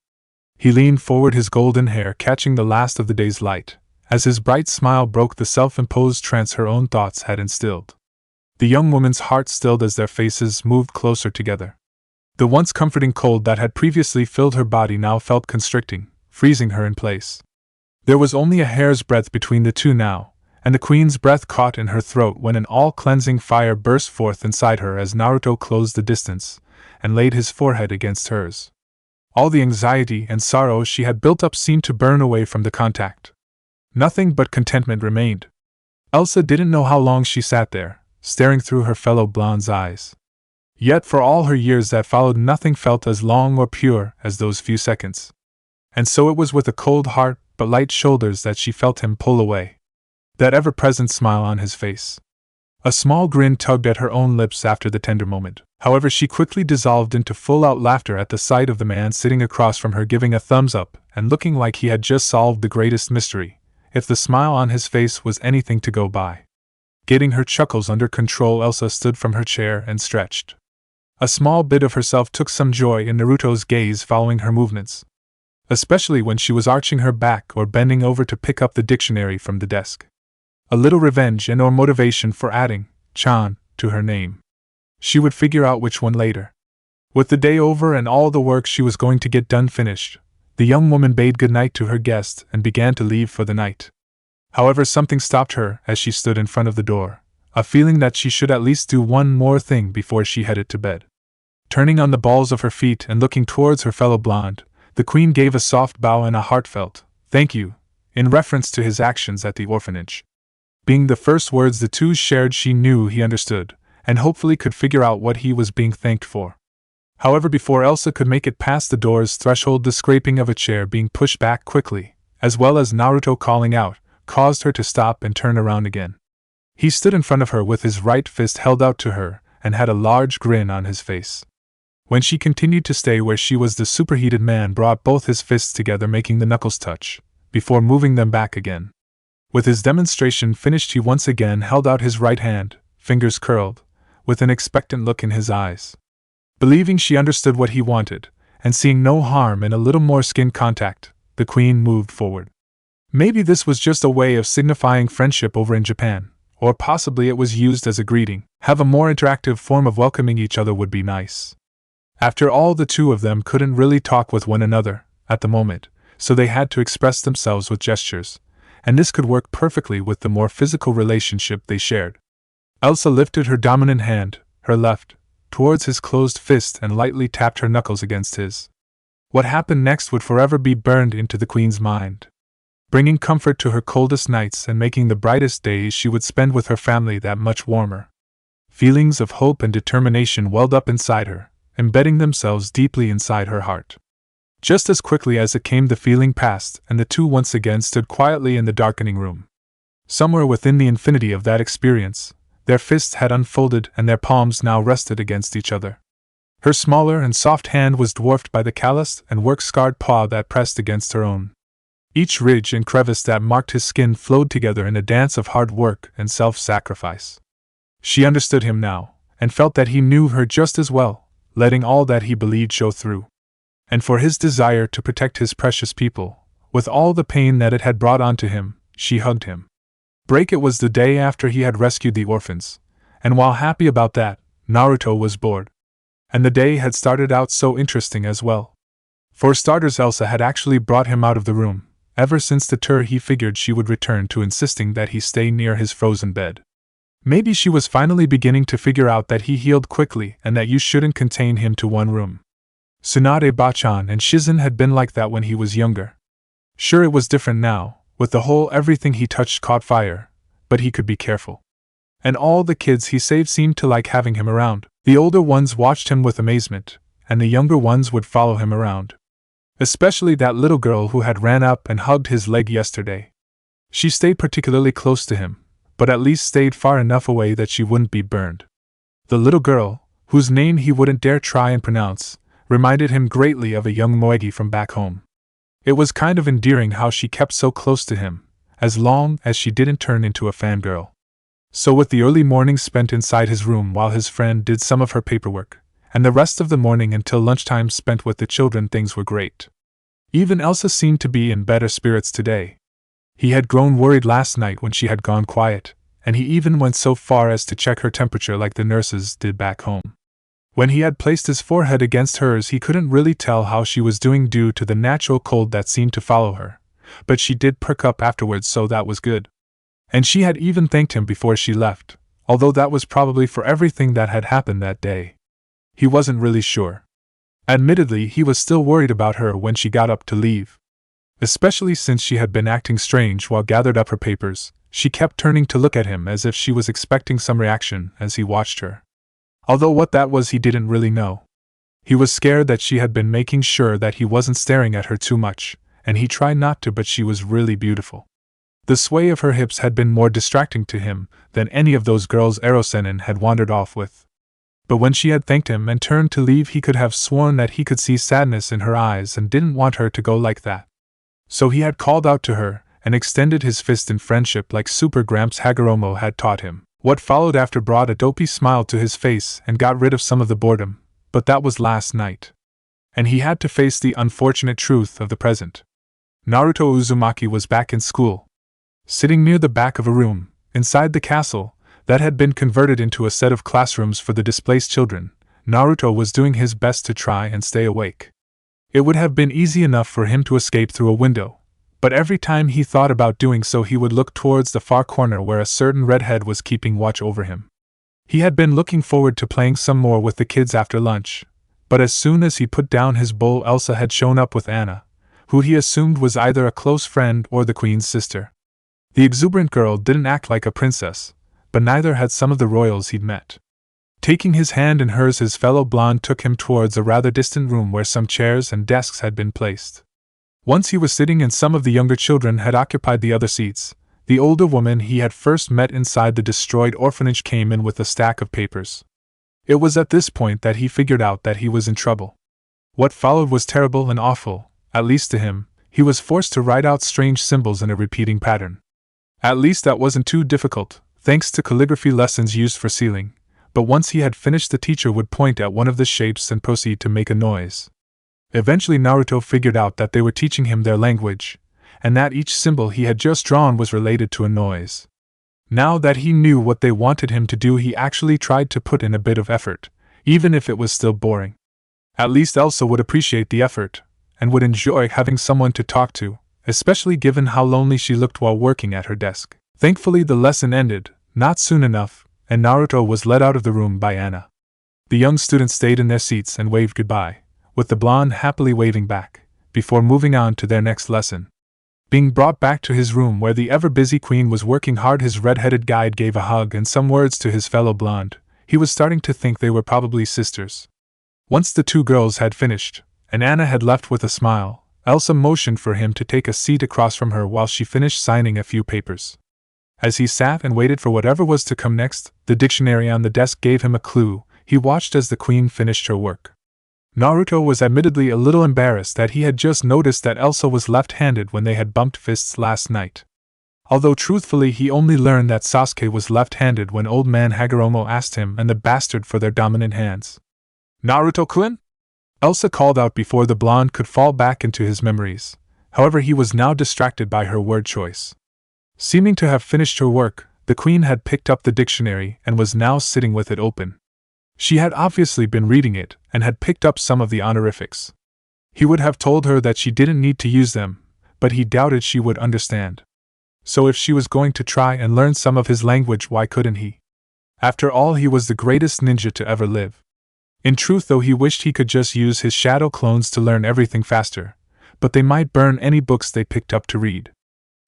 He leaned forward, his golden hair catching the last of the day's light, as his bright smile broke the self-imposed trance her own thoughts had instilled. The young woman's heart stilled as their faces moved closer together. The once comforting cold that had previously filled her body now felt constricting, freezing her in place. There was only a hair's breadth between the two now, and the queen's breath caught in her throat when an all-cleansing fire burst forth inside her as Naruto closed the distance and laid his forehead against hers. All the anxiety and sorrow she had built up seemed to burn away from the contact. Nothing but contentment remained. Elsa didn't know how long she sat there, staring through her fellow blonde's eyes. Yet for all her years that followed, nothing felt as long or pure as those few seconds. And so it was with a cold heart but light shoulders that she felt him pull away. That ever-present smile on his face. A small grin tugged at her own lips after the tender moment. However, she quickly dissolved into full-out laughter at the sight of the man sitting across from her giving a thumbs up and looking like he had just solved the greatest mystery, if the smile on his face was anything to go by. Getting her chuckles under control, Elsa stood from her chair and stretched. A small bit of herself took some joy in Naruto's gaze following her movements, especially when she was arching her back or bending over to pick up the dictionary from the desk. A little revenge and or motivation for adding Chan to her name. She would figure out which one later. With the day over and all the work she was going to get done finished, the young woman bade goodnight to her guest and began to leave for the night. However, something stopped her as she stood in front of the door, a feeling that she should at least do one more thing before she headed to bed. Turning on the balls of her feet and looking towards her fellow blonde, the queen gave a soft bow and a heartfelt "thank you," in reference to his actions at the orphanage. Being the first words the two shared, she knew he understood, and hopefully could figure out what he was being thanked for. However, before Elsa could make it past the door's threshold, the scraping of a chair being pushed back quickly, as well as Naruto calling out, caused her to stop and turn around again. He stood in front of her with his right fist held out to her, and had a large grin on his face. When she continued to stay where she was, the superheated man brought both his fists together, making the knuckles touch, before moving them back again. With his demonstration finished, he once again held out his right hand, fingers curled, with an expectant look in his eyes. Believing she understood what he wanted, and seeing no harm in a little more skin contact, the queen moved forward. Maybe this was just a way of signifying friendship over in Japan, or possibly it was used as a greeting. Have a more interactive form of welcoming each other would be nice. After all, the two of them couldn't really talk with one another at the moment, so they had to express themselves with gestures, and this could work perfectly with the more physical relationship they shared. Elsa lifted her dominant hand, her left, towards his closed fist and lightly tapped her knuckles against his. What happened next would forever be burned into the queen's mind, bringing comfort to her coldest nights and making the brightest days she would spend with her family that much warmer. Feelings of hope and determination welled up inside her, embedding themselves deeply inside her heart. Just as quickly as it came, the feeling passed, and the two once again stood quietly in the darkening room. Somewhere within the infinity of that experience, their fists had unfolded and their palms now rested against each other. Her smaller and soft hand was dwarfed by the calloused and work-scarred paw that pressed against her own. Each ridge and crevice that marked his skin flowed together in a dance of hard work and self-sacrifice. She understood him now, and felt that he knew her just as well, letting all that he believed show through. And for his desire to protect his precious people, with all the pain that it had brought onto him, she hugged him. Break. It was the day after he had rescued the orphans, and while happy about that, Naruto was bored. And the day had started out so interesting as well. For starters, Elsa had actually brought him out of the room. Ever since the tour, he figured she would return to insisting that he stay near his frozen bed. Maybe she was finally beginning to figure out that he healed quickly and that you shouldn't contain him to one room. Tsunade Bachan and Shizen had been like that when he was younger. Sure, it was different now, with the whole everything he touched caught fire, but he could be careful. And all the kids he saved seemed to like having him around. The older ones watched him with amazement, and the younger ones would follow him around. Especially that little girl who had ran up and hugged his leg yesterday. She stayed particularly close to him, but at least stayed far enough away that she wouldn't be burned. The little girl, whose name he wouldn't dare try and pronounce, reminded him greatly of a young Moegi from back home. It was kind of endearing how she kept so close to him, as long as she didn't turn into a fangirl. So with the early morning spent inside his room while his friend did some of her paperwork, and the rest of the morning until lunchtime spent with the children, things were great. Even Elsa seemed to be in better spirits today. He had grown worried last night when she had gone quiet, and he even went so far as to check her temperature like the nurses did back home. When he had placed his forehead against hers, he couldn't really tell how she was doing due to the natural cold that seemed to follow her, but she did perk up afterwards, so that was good. And she had even thanked him before she left, although that was probably for everything that had happened that day. He wasn't really sure. Admittedly, he was still worried about her when she got up to leave. Especially since she had been acting strange while gathered up her papers, she kept turning to look at him as if she was expecting some reaction as he watched her. Although what that was he didn't really know. He was scared that she had been making sure that he wasn't staring at her too much, and he tried not to, but she was really beautiful. The sway of her hips had been more distracting to him than any of those girls Erosenin had wandered off with. But when she had thanked him and turned to leave, he could have sworn that he could see sadness in her eyes and didn't want her to go like that. So he had called out to her and extended his fist in friendship like Super Gramps Hagoromo had taught him. What followed after brought a dopey smile to his face and got rid of some of the boredom, but that was last night. And he had to face the unfortunate truth of the present. Naruto Uzumaki was back in school. Sitting near the back of a room, inside the castle, that had been converted into a set of classrooms for the displaced children, Naruto was doing his best to try and stay awake. It would have been easy enough for him to escape through a window, but every time he thought about doing so he would look towards the far corner where a certain redhead was keeping watch over him. He had been looking forward to playing some more with the kids after lunch, but as soon as he put down his bowl, Elsa had shown up with Anna, who he assumed was either a close friend or the queen's sister. The exuberant girl didn't act like a princess, but neither had some of the royals he'd met. Taking his hand in hers, his fellow blonde took him towards a rather distant room where some chairs and desks had been placed. Once he was sitting and some of the younger children had occupied the other seats, the older woman he had first met inside the destroyed orphanage came in with a stack of papers. It was at this point that he figured out that he was in trouble. What followed was terrible and awful, at least to him. He was forced to write out strange symbols in a repeating pattern. At least that wasn't too difficult, thanks to calligraphy lessons used for sealing, but once he had finished the teacher would point at one of the shapes and proceed to make a noise. Eventually Naruto figured out that they were teaching him their language, and that each symbol he had just drawn was related to a noise. Now that he knew what they wanted him to do, he actually tried to put in a bit of effort, even if it was still boring. At least Elsa would appreciate the effort, and would enjoy having someone to talk to, especially given how lonely she looked while working at her desk. Thankfully the lesson ended, not soon enough, and Naruto was led out of the room by Anna. The young students stayed in their seats and waved goodbye, with the blonde happily waving back, before moving on to their next lesson. Being brought back to his room where the ever-busy queen was working hard, his red-headed guide gave a hug and some words to his fellow blonde. He was starting to think they were probably sisters. Once the two girls had finished, and Anna had left with a smile, Elsa motioned for him to take a seat across from her while she finished signing a few papers. As he sat and waited for whatever was to come next, the dictionary on the desk gave him a clue. He watched as the queen finished her work. Naruto was admittedly a little embarrassed that he had just noticed that Elsa was left-handed when they had bumped fists last night. Although truthfully he only learned that Sasuke was left-handed when old man Hagoromo asked him and the bastard for their dominant hands. "Naruto-kun?" Elsa called out before the blonde could fall back into his memories. However, he was now distracted by her word choice. Seeming to have finished her work, the queen had picked up the dictionary and was now sitting with it open. She had obviously been reading it and had picked up some of the honorifics. He would have told her that she didn't need to use them, but he doubted she would understand. So if she was going to try and learn some of his language, why couldn't he? After all, he was the greatest ninja to ever live. In truth, though, he wished he could just use his shadow clones to learn everything faster, but they might burn any books they picked up to read.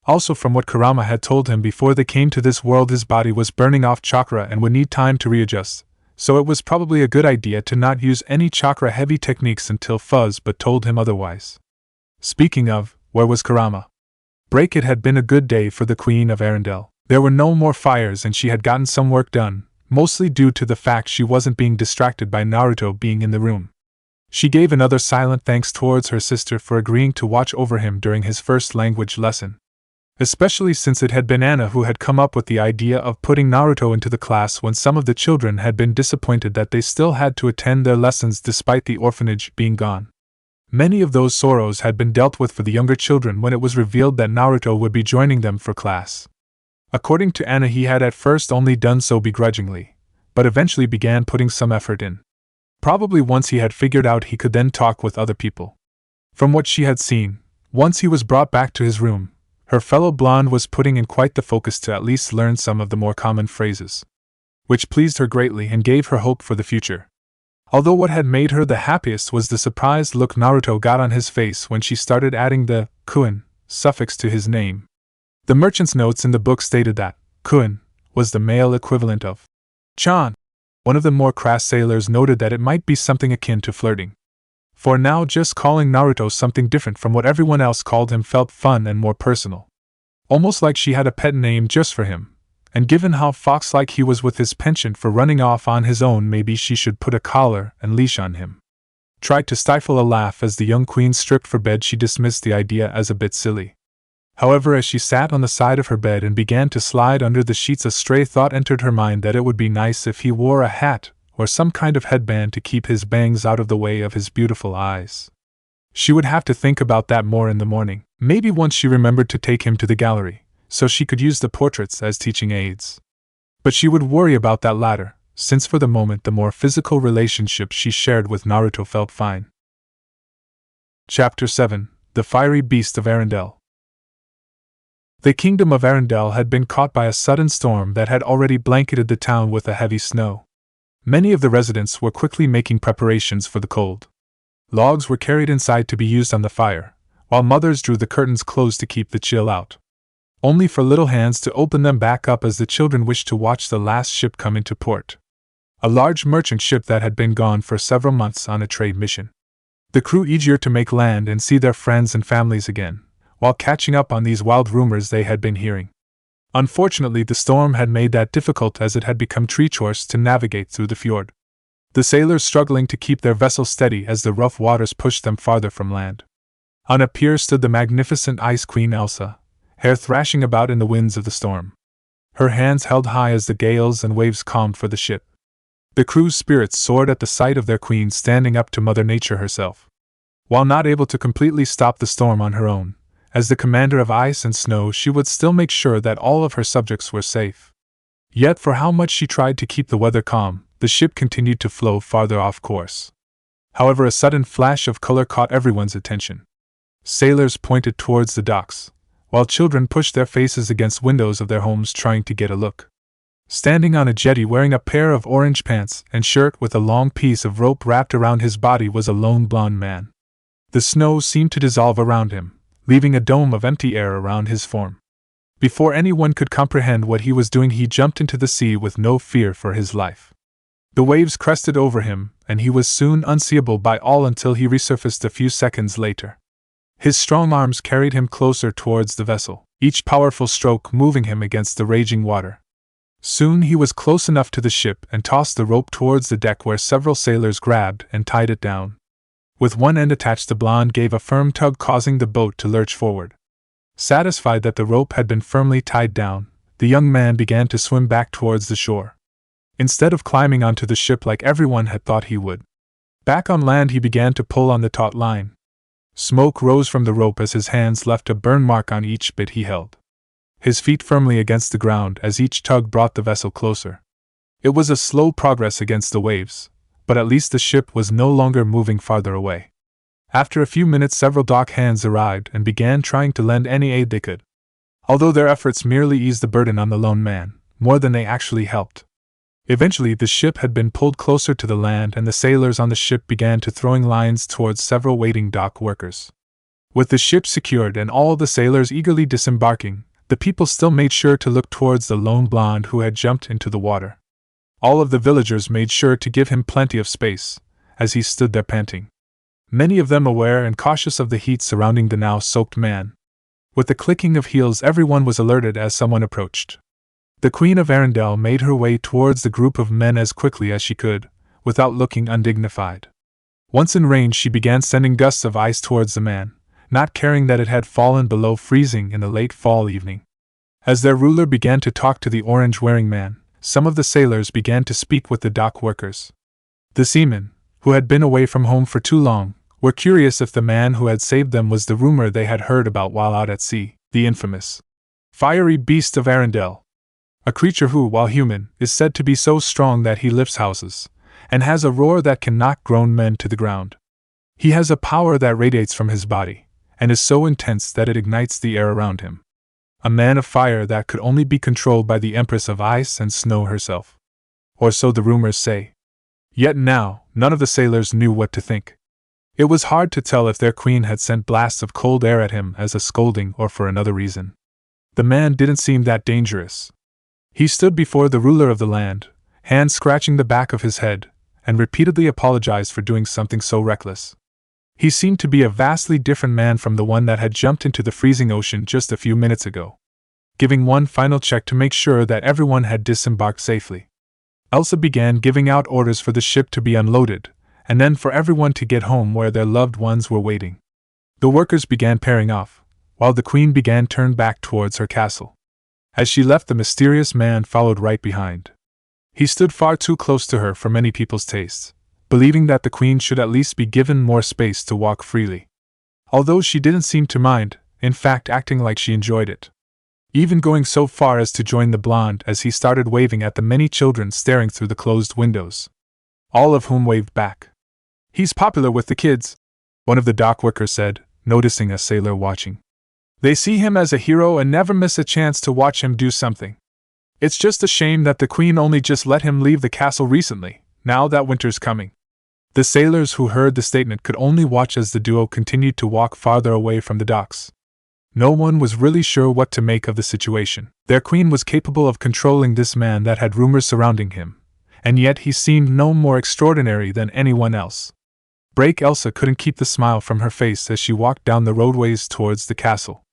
Also, from what Kurama had told him before they came to this world, his body was burning off chakra and would need time to readjust, so it was probably a good idea to not use any chakra-heavy techniques until Fuzz but told him otherwise. Speaking of, where was Kurama? Break, it had been a good day for the Queen of Arendelle. There were no more fires and she had gotten some work done, mostly due to the fact she wasn't being distracted by Naruto being in the room. She gave another silent thanks towards her sister for agreeing to watch over him during his first language lesson. Especially since it had been Anna who had come up with the idea of putting Naruto into the class when some of the children had been disappointed that they still had to attend their lessons despite the orphanage being gone. Many of those sorrows had been dealt with for the younger children when it was revealed that Naruto would be joining them for class. According to Anna, he had at first only done so begrudgingly, but eventually began putting some effort in. Probably once he had figured out he could then talk with other people. From what she had seen, once he was brought back to his room, her fellow blonde was putting in quite the focus to at least learn some of the more common phrases, which pleased her greatly and gave her hope for the future. Although what had made her the happiest was the surprised look Naruto got on his face when she started adding the "kun" suffix to his name. The merchant's notes in the book stated that "kun" was the male equivalent of "chan." One of the more crass sailors noted that it might be something akin to flirting. For now, just calling Naruto something different from what everyone else called him felt fun and more personal. Almost like she had a pet name just for him, and given how fox-like he was with his penchant for running off on his own, maybe she should put a collar and leash on him. Tried to stifle a laugh as the young queen stripped for bed. She dismissed the idea as a bit silly. However, as she sat on the side of her bed and began to slide under the sheets, a stray thought entered her mind that it would be nice if he wore a hat or some kind of headband to keep his bangs out of the way of his beautiful eyes. She would have to think about that more in the morning, maybe once she remembered to take him to the gallery, so she could use the portraits as teaching aids. But she would worry about that latter, since for the moment the more physical relationship she shared with Naruto felt fine. Chapter 7: The Fiery Beast of Arendelle. The kingdom of Arendelle had been caught by a sudden storm that had already blanketed the town with a heavy snow. Many of the residents were quickly making preparations for the cold. Logs were carried inside to be used on the fire, while mothers drew the curtains close to keep the chill out. Only for little hands to open them back up as the children wished to watch the last ship come into port. A large merchant ship that had been gone for several months on a trade mission. The crew eager to make land and see their friends and families again, while catching up on these wild rumors they had been hearing. Unfortunately, the storm had made that difficult as it had become treacherous to navigate through the fjord. The sailors struggling to keep their vessel steady as the rough waters pushed them farther from land. On a pier stood the magnificent Ice Queen Elsa, hair thrashing about in the winds of the storm. Her hands held high as the gales and waves calmed for the ship. The crew's spirits soared at the sight of their queen standing up to Mother Nature herself. While not able to completely stop the storm on her own, as the commander of ice and snow, she would still make sure that all of her subjects were safe. Yet for how much she tried to keep the weather calm, the ship continued to flow farther off course. However, a sudden flash of color caught everyone's attention. Sailors pointed towards the docks, while children pushed their faces against windows of their homes trying to get a look. Standing on a jetty wearing a pair of orange pants and shirt with a long piece of rope wrapped around his body was a lone blonde man. The snow seemed to dissolve around him, leaving a dome of empty air around his form. Before anyone could comprehend what he was doing, he jumped into the sea with no fear for his life. The waves crested over him, and he was soon unseeable by all until he resurfaced a few seconds later. His strong arms carried him closer towards the vessel, each powerful stroke moving him against the raging water. Soon he was close enough to the ship and tossed the rope towards the deck, where several sailors grabbed and tied it down. With one end attached, the blonde gave a firm tug, causing the boat to lurch forward. Satisfied that the rope had been firmly tied down, the young man began to swim back towards the shore. Instead of climbing onto the ship like everyone had thought he would. Back on land, he began to pull on the taut line. Smoke rose from the rope as his hands left a burn mark on each bit he held. his feet firmly against the ground as each tug brought the vessel closer. It was a slow progress against the waves, but at least the ship was no longer moving farther away. After a few minutes, several dock hands arrived and began trying to lend any aid they could. Although their efforts merely eased the burden on the lone man, more than they actually helped. Eventually, the ship had been pulled closer to the land and the sailors on the ship began to throwing lines towards several waiting dock workers. With the ship secured and all the sailors eagerly disembarking, the people still made sure to look towards the lone blonde who had jumped into the water. All of the villagers made sure to give him plenty of space, as he stood there panting. Many of them aware and cautious of the heat surrounding the now soaked man. With the clicking of heels, everyone was alerted as someone approached. The Queen of Arendelle made her way towards the group of men as quickly as she could, without looking undignified. Once in range, she began sending gusts of ice towards the man, not caring that it had fallen below freezing in the late fall evening. As their ruler began to talk to the orange-wearing man, some of the sailors began to speak with the dock workers. The seamen, who had been away from home for too long, were curious if the man who had saved them was the rumor they had heard about while out at sea, the infamous fiery beast of Arendelle. A creature who, while human, is said to be so strong that he lifts houses, and has a roar that can knock grown men to the ground. He has a power that radiates from his body, and is so intense that it ignites the air around him. A man of fire that could only be controlled by the Empress of Ice and Snow herself. Or so the rumors say. Yet now, none of the sailors knew what to think. It was hard to tell if their queen had sent blasts of cold air at him as a scolding or for another reason. The man didn't seem that dangerous. He stood before the ruler of the land, hand scratching the back of his head, and repeatedly apologized for doing something so reckless. He seemed to be a vastly different man from the one that had jumped into the freezing ocean just a few minutes ago. Giving one final check to make sure that everyone had disembarked safely, Elsa began giving out orders for the ship to be unloaded, and then for everyone to get home where their loved ones were waiting. The workers began pairing off, while the queen began to turn back towards her castle. As she left, the mysterious man followed right behind. He stood far too close to her for many people's tastes, believing that the queen should at least be given more space to walk freely. Although she didn't seem to mind, in fact acting like she enjoyed it. Even going so far as to join the blonde as he started waving at the many children staring through the closed windows. All of whom waved back. "He's popular with the kids," one of the dock workers said, noticing a sailor watching. "They see him as a hero and never miss a chance to watch him do something. It's just a shame that the queen only just let him leave the castle recently, now that winter's coming." The sailors who heard the statement could only watch as the duo continued to walk farther away from the docks. No one was really sure what to make of the situation. Their queen was capable of controlling this man that had rumors surrounding him, and yet he seemed no more extraordinary than anyone else. Elsa couldn't keep the smile from her face as she walked down the roadways towards the castle.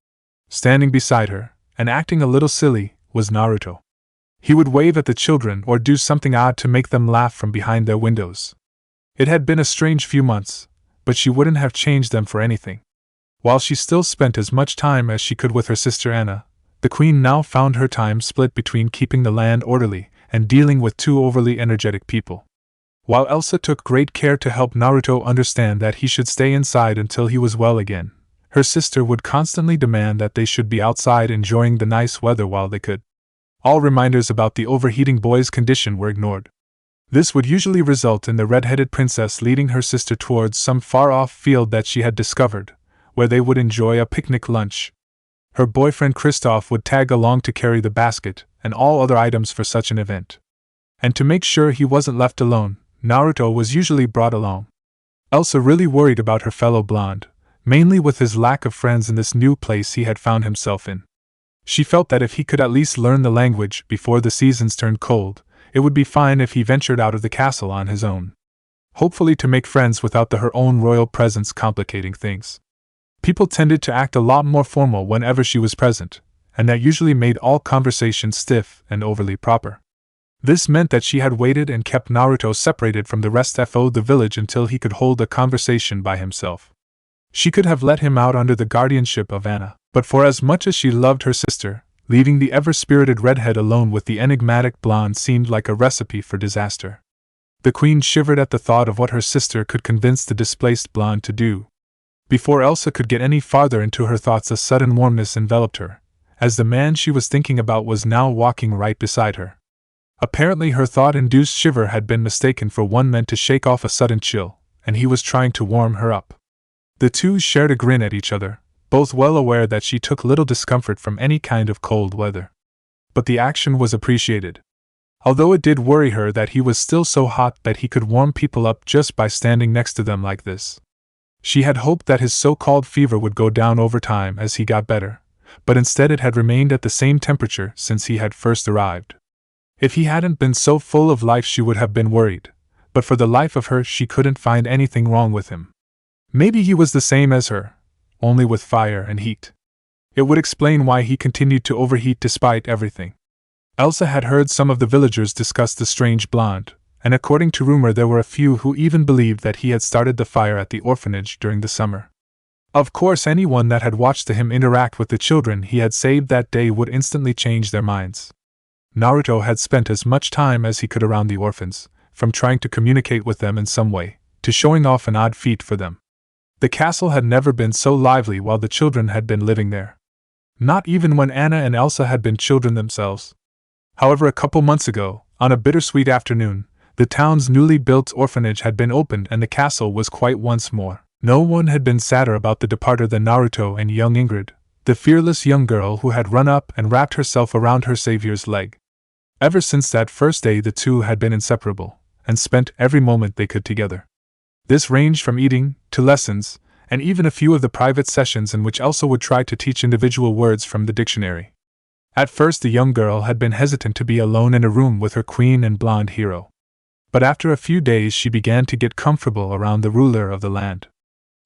Standing beside her, and acting a little silly, was Naruto. He would wave at the children or do something odd to make them laugh from behind their windows. It had been a strange few months, but she wouldn't have changed them for anything. While she still spent as much time as she could with her sister Anna, the queen now found her time split between keeping the land orderly and dealing with two overly energetic people. While Elsa took great care to help Naruto understand that he should stay inside until he was well again, her sister would constantly demand that they should be outside enjoying the nice weather while they could. All reminders about the overheating boy's condition were ignored. This would usually result in the red-headed princess leading her sister towards some far-off field that she had discovered, where they would enjoy a picnic lunch. Her boyfriend Kristoff would tag along to carry the basket and all other items for such an event. And to make sure he wasn't left alone, Naruto was usually brought along. Elsa really worried about her fellow blonde, mainly with his lack of friends in this new place he had found himself in. She felt that if he could at least learn the language before the seasons turned cold, it would be fine if he ventured out of the castle on his own. Hopefully to make friends without her own royal presence complicating things. People tended to act a lot more formal whenever she was present, and that usually made all conversation stiff and overly proper. This meant that she had waited and kept Naruto separated from the rest of the village until he could hold a conversation by himself. She could have let him out under the guardianship of Anna, but for as much as she loved her sister, leaving the ever-spirited redhead alone with the enigmatic blonde seemed like a recipe for disaster. The queen shivered at the thought of what her sister could convince the displaced blonde to do. Before Elsa could get any farther into her thoughts, a sudden warmness enveloped her, as the man she was thinking about was now walking right beside her. Apparently her thought-induced shiver had been mistaken for one meant to shake off a sudden chill, and he was trying to warm her up. The two shared a grin at each other, both well aware that she took little discomfort from any kind of cold weather. But the action was appreciated. Although it did worry her that he was still so hot that he could warm people up just by standing next to them like this. She had hoped that his so-called fever would go down over time as he got better, but instead it had remained at the same temperature since he had first arrived. If he hadn't been so full of life she would have been worried, but for the life of her she couldn't find anything wrong with him. Maybe he was the same as her, only with fire and heat. It would explain why he continued to overheat despite everything. Elsa had heard some of the villagers discuss the strange blonde, and according to rumor there were a few who even believed that he had started the fire at the orphanage during the summer. Of course, anyone that had watched him interact with the children he had saved that day would instantly change their minds. Naruto had spent as much time as he could around the orphans, from trying to communicate with them in some way, to showing off an odd feat for them. The castle had never been so lively while the children had been living there. Not even when Anna and Elsa had been children themselves. However, a couple months ago, on a bittersweet afternoon, the town's newly built orphanage had been opened and the castle was quiet once more. No one had been sadder about the departure than Naruto and young Ingrid, the fearless young girl who had run up and wrapped herself around her savior's leg. Ever since that first day the two had been inseparable, and spent every moment they could together. This ranged from eating, to lessons, and even a few of the private sessions in which Elsa would try to teach individual words from the dictionary. At first the young girl had been hesitant to be alone in a room with her queen and blonde hero. But after a few days she began to get comfortable around the ruler of the land.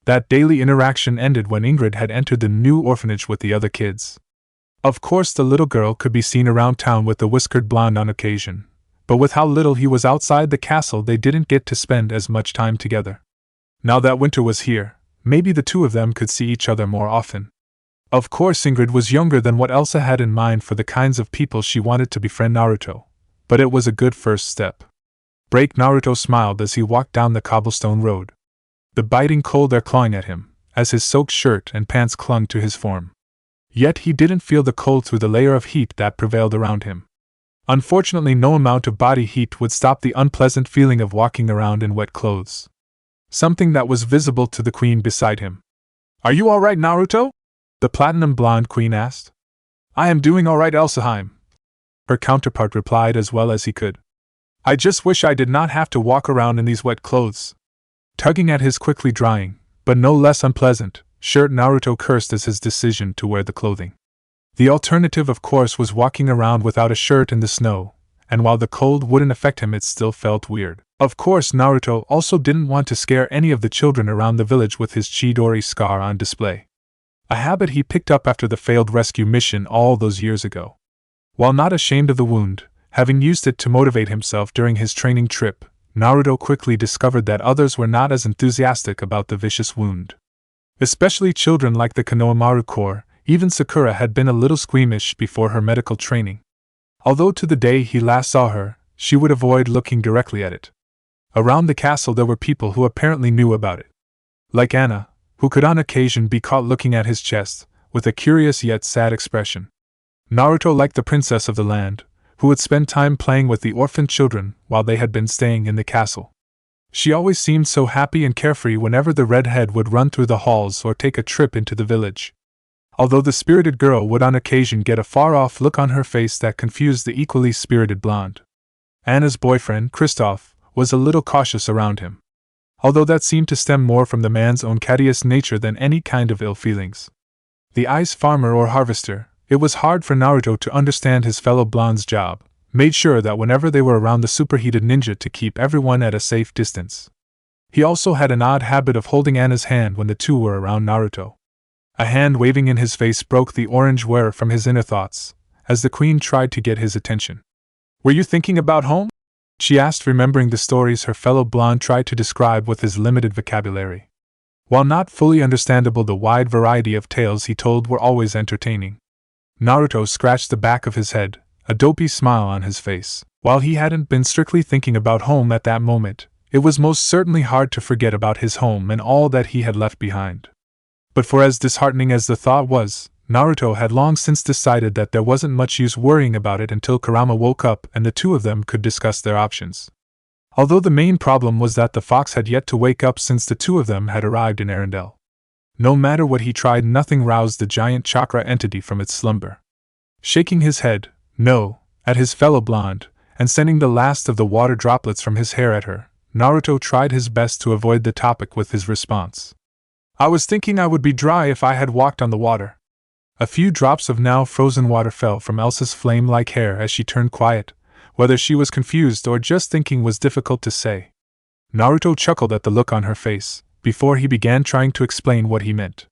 That daily interaction ended when Ingrid had entered the new orphanage with the other kids. Of course the little girl could be seen around town with the whiskered blonde on occasion, but with how little he was outside the castle they didn't get to spend as much time together. Now that winter was here, maybe the two of them could see each other more often. Of course Ingrid was younger than what Elsa had in mind for the kinds of people she wanted to befriend Naruto, but it was a good first step. Naruto smiled as he walked down the cobblestone road. The biting cold air clawing at him, as his soaked shirt and pants clung to his form. Yet he didn't feel the cold through the layer of heat that prevailed around him. Unfortunately, no amount of body heat would stop the unpleasant feeling of walking around in wet clothes. Something that was visible to the queen beside him. "Are you alright, Naruto?" the platinum blonde queen asked. "I am doing alright, Elsaheim," her counterpart replied as well as he could. "I just wish I did not have to walk around in these wet clothes." Tugging at his quickly drying, but no less unpleasant, shirt, Naruto cursed as his decision to wear the clothing. The alternative, of course, was walking around without a shirt in the snow, and while the cold wouldn't affect him, it still felt weird. Of course, Naruto also didn't want to scare any of the children around the village with his Chidori scar on display. A habit he picked up after the failed rescue mission all those years ago. While not ashamed of the wound, having used it to motivate himself during his training trip, Naruto quickly discovered that others were not as enthusiastic about the vicious wound. Especially children like the Konohamaru Corps. Even Sakura had been a little squeamish before her medical training. Although to the day he last saw her, she would avoid looking directly at it. Around the castle there were people who apparently knew about it. Like Anna, who could on occasion be caught looking at his chest, with a curious yet sad expression. Naruto liked the princess of the land, who would spend time playing with the orphan children while they had been staying in the castle. She always seemed so happy and carefree whenever the redhead would run through the halls or take a trip into the village. Although the spirited girl would on occasion get a far-off look on her face that confused the equally spirited blonde. Anna's boyfriend, Kristoff, was a little cautious around him. Although that seemed to stem more from the man's own cattiest nature than any kind of ill feelings. The ice farmer or harvester, it was hard for Naruto to understand his fellow blonde's job, made sure that whenever they were around the superheated ninja to keep everyone at a safe distance. He also had an odd habit of holding Anna's hand when the two were around Naruto. A hand waving in his face broke the orange wearer from his inner thoughts, as the queen tried to get his attention. "Were you thinking about home?" she asked, remembering the stories her fellow blonde tried to describe with his limited vocabulary. While not fully understandable, the wide variety of tales he told were always entertaining. Naruto scratched the back of his head, a dopey smile on his face. While he hadn't been strictly thinking about home at that moment, it was most certainly hard to forget about his home and all that he had left behind. But for as disheartening as the thought was, Naruto had long since decided that there wasn't much use worrying about it until Kurama woke up and the two of them could discuss their options. Although the main problem was that the fox had yet to wake up since the two of them had arrived in Arendelle. No matter what he tried, nothing roused the giant chakra entity from its slumber. Shaking his head, no, at his fellow blonde, and sending the last of the water droplets from his hair at her, Naruto tried his best to avoid the topic with his response. I was thinking I would be dry if I had walked on the water. A few drops of now frozen water fell from Elsa's flame-like hair as she turned quiet. Whether she was confused or just thinking was difficult to say. Naruto chuckled at the look on her face, before he began trying to explain what he meant.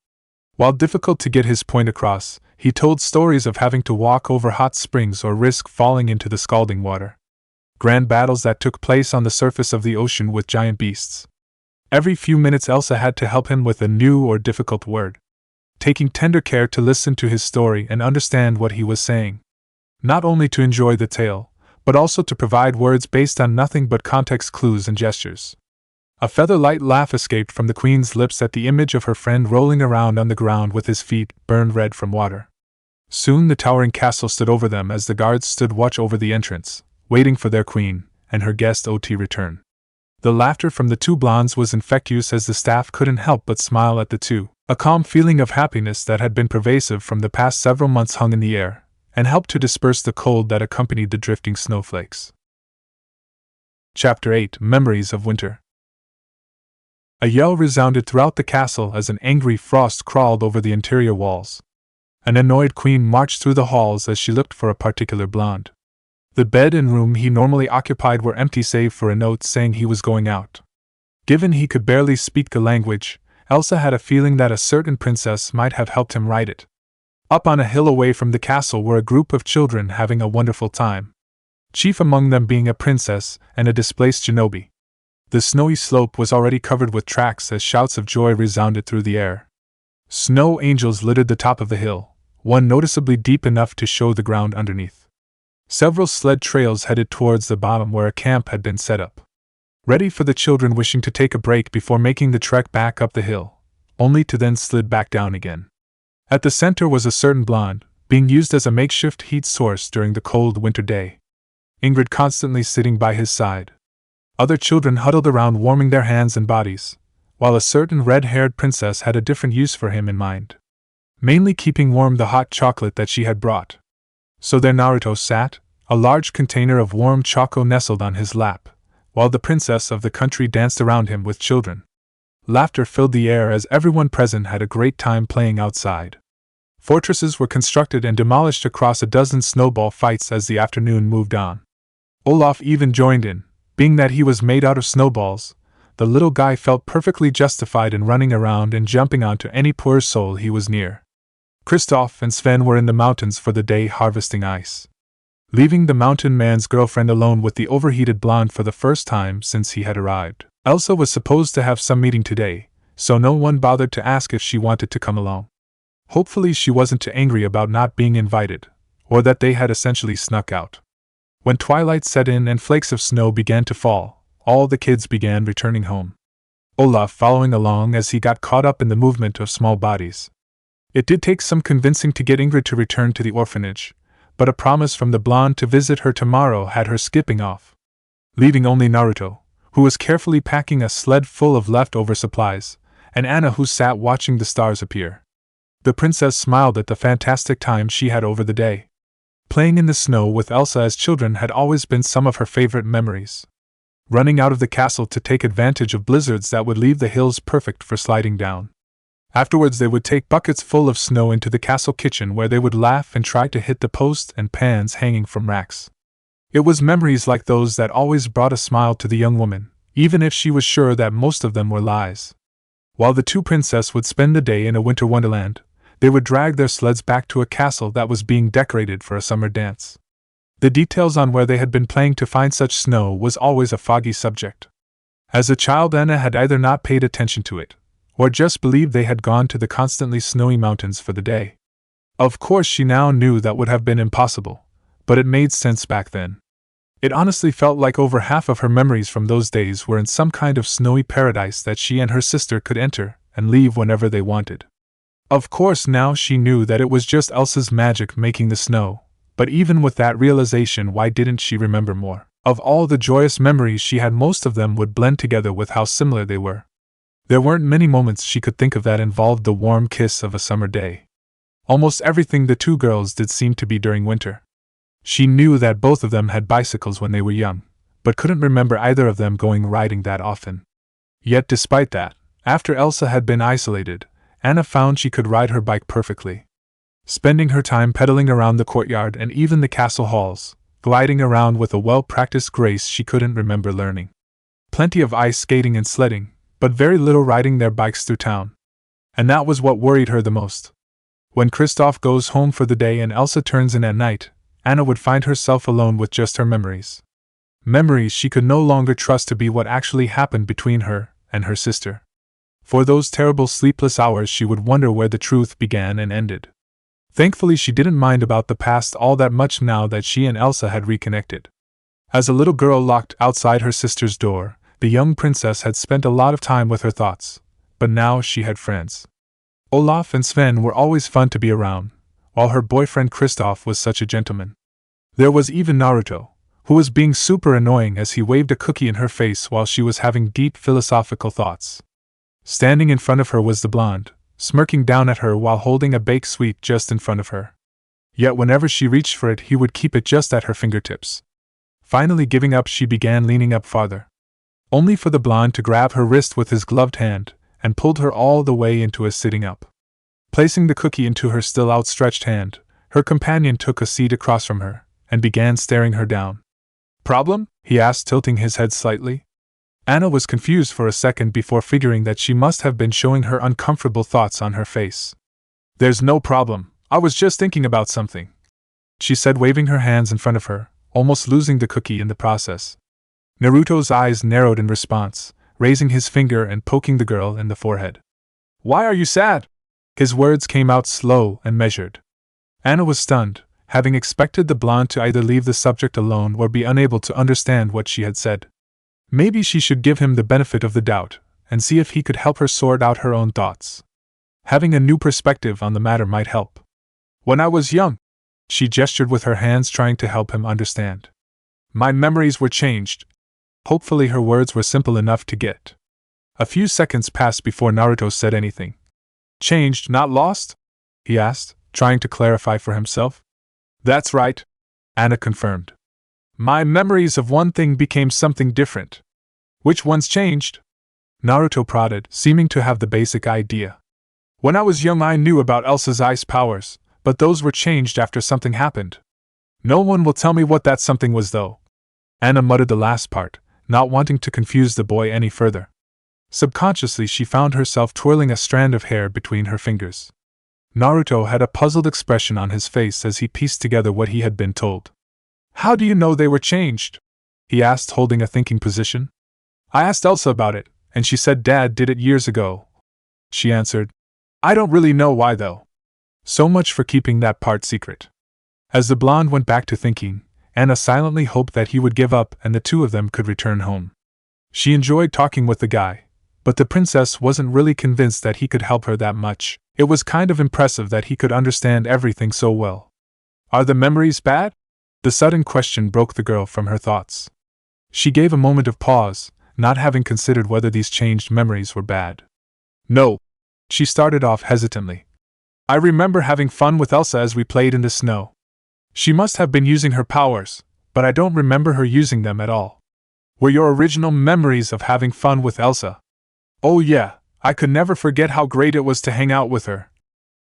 While difficult to get his point across, he told stories of having to walk over hot springs or risk falling into the scalding water. Grand battles that took place on the surface of the ocean with giant beasts. Every few minutes Elsa had to help him with a new or difficult word, taking tender care to listen to his story and understand what he was saying. Not only to enjoy the tale, but also to provide words based on nothing but context clues and gestures. A feather-light laugh escaped from the queen's lips at the image of her friend rolling around on the ground with his feet burned red from water. Soon the towering castle stood over them as the guards stood watch over the entrance, waiting for their queen and her guest to return. The laughter from the two blondes was infectious as the staff couldn't help but smile at the two. A calm feeling of happiness that had been pervasive from the past several months hung in the air, and helped to disperse the cold that accompanied the drifting snowflakes. Chapter 8: Memories of Winter. A yell resounded throughout the castle as an angry frost crawled over the interior walls. An annoyed queen marched through the halls as she looked for a particular blonde. The bed and room he normally occupied were empty save for a note saying he was going out. Given he could barely speak the language, Elsa had a feeling that a certain princess might have helped him write it. Up on a hill away from the castle were a group of children having a wonderful time. Chief among them being a princess and a displaced shinobi. The snowy slope was already covered with tracks as shouts of joy resounded through the air. Snow angels littered the top of the hill, one noticeably deep enough to show the ground underneath. Several sled trails headed towards the bottom where a camp had been set up, ready for the children wishing to take a break before making the trek back up the hill, only to then slid back down again. At the center was a certain blonde, being used as a makeshift heat source during the cold winter day. Ingrid constantly sitting by his side. Other children huddled around warming their hands and bodies, while a certain red-haired princess had a different use for him in mind. Mainly keeping warm the hot chocolate that she had brought. So there Naruto sat, a large container of warm choco nestled on his lap, while the princess of the country danced around him with children. Laughter filled the air as everyone present had a great time playing outside. Fortresses were constructed and demolished across a dozen snowball fights as the afternoon moved on. Olaf even joined in, being that he was made out of snowballs. The little guy felt perfectly justified in running around and jumping onto any poor soul he was near. Kristoff and Sven were in the mountains for the day harvesting ice, leaving the mountain man's girlfriend alone with the overheated blonde for the first time since he had arrived. Elsa was supposed to have some meeting today, so no one bothered to ask if she wanted to come along. Hopefully she wasn't too angry about not being invited, or that they had essentially snuck out. When twilight set in and flakes of snow began to fall, all the kids began returning home. Olaf following along as he got caught up in the movement of small bodies. It did take some convincing to get Ingrid to return to the orphanage, but a promise from the blonde to visit her tomorrow had her skipping off, leaving only Naruto, who was carefully packing a sled full of leftover supplies, and Anna who sat watching the stars appear. The princess smiled at the fantastic time she had over the day. Playing in the snow with Elsa as children had always been some of her favorite memories. Running out of the castle to take advantage of blizzards that would leave the hills perfect for sliding down. Afterwards they would take buckets full of snow into the castle kitchen where they would laugh and try to hit the posts and pans hanging from racks. It was memories like those that always brought a smile to the young woman, even if she was sure that most of them were lies. While the two princesses would spend the day in a winter wonderland, they would drag their sleds back to a castle that was being decorated for a summer dance. The details on where they had been playing to find such snow was always a foggy subject. As a child, Anna had either not paid attention to it, or just believed they had gone to the constantly snowy mountains for the day. Of course she now knew that would have been impossible, but it made sense back then. It honestly felt like over half of her memories from those days were in some kind of snowy paradise that she and her sister could enter and leave whenever they wanted. Of course, now she knew that it was just Elsa's magic making the snow, but even with that realization, why didn't she remember more? Of all the joyous memories she had, most of them would blend together with how similar they were. There weren't many moments she could think of that involved the warm kiss of a summer day. Almost everything the two girls did seemed to be during winter. She knew that both of them had bicycles when they were young, but couldn't remember either of them going riding that often. Yet despite that, after Elsa had been isolated, Anna found she could ride her bike perfectly. Spending her time pedaling around the courtyard and even the castle halls, gliding around with a well-practiced grace she couldn't remember learning. Plenty of ice skating and sledding, but very little riding their bikes through town. And that was what worried her the most. When Kristoff goes home for the day and Elsa turns in at night, Anna would find herself alone with just her memories. Memories she could no longer trust to be what actually happened between her and her sister. For those terrible sleepless hours she would wonder where the truth began and ended. Thankfully she didn't mind about the past all that much now that she and Elsa had reconnected. As a little girl locked outside her sister's door, the young princess had spent a lot of time with her thoughts, but now she had friends. Olaf and Sven were always fun to be around, while her boyfriend Kristoff was such a gentleman. There was even Naruto, who was being super annoying as he waved a cookie in her face while she was having deep philosophical thoughts. Standing in front of her was the blonde, smirking down at her while holding a baked sweet just in front of her. Yet whenever she reached for it, he would keep it just at her fingertips. Finally giving up, she began leaning up farther, only for the blonde to grab her wrist with his gloved hand and pulled her all the way into a sitting up. Placing the cookie into her still outstretched hand, her companion took a seat across from her and began staring her down. "Problem?" he asked, tilting his head slightly. Anna was confused for a second before figuring that she must have been showing her uncomfortable thoughts on her face. "There's no problem, I was just thinking about something," she said, waving her hands in front of her, almost losing the cookie in the process. Naruto's eyes narrowed in response, raising his finger and poking the girl in the forehead. "Why are you sad?" His words came out slow and measured. Anna was stunned, having expected the blonde to either leave the subject alone or be unable to understand what she had said. Maybe she should give him the benefit of the doubt, and see if he could help her sort out her own thoughts. Having a new perspective on the matter might help. "When I was young," she gestured with her hands, trying to help him understand. "My memories were changed." Hopefully her words were simple enough to get. A few seconds passed before Naruto said anything. "Changed, not lost?" he asked, trying to clarify for himself. "That's right," Anna confirmed. "My memories of one thing became something different." "Which one's changed?" Naruto prodded, seeming to have the basic idea. "When I was young I knew about Elsa's ice powers, but those were changed after something happened. No one will tell me what that something was though." Anna muttered the last part, not wanting to confuse the boy any further. Subconsciously she found herself twirling a strand of hair between her fingers. Naruto had a puzzled expression on his face as he pieced together what he had been told. "How do you know they were changed?" he asked, holding a thinking position. "I asked Elsa about it, and she said Dad did it years ago," she answered. "I don't really know why though." So much for keeping that part secret. As the blonde went back to thinking, Anna silently hoped that he would give up and the two of them could return home. She enjoyed talking with the guy, but the princess wasn't really convinced that he could help her that much. It was kind of impressive that he could understand everything so well. "Are the memories bad?" The sudden question broke the girl from her thoughts. She gave a moment of pause, not having considered whether these changed memories were bad. "No," she started off hesitantly. "I remember having fun with Elsa as we played in the snow. She must have been using her powers, but I don't remember her using them at all." "Were your original memories of having fun with Elsa?" "Oh yeah, I could never forget how great it was to hang out with her."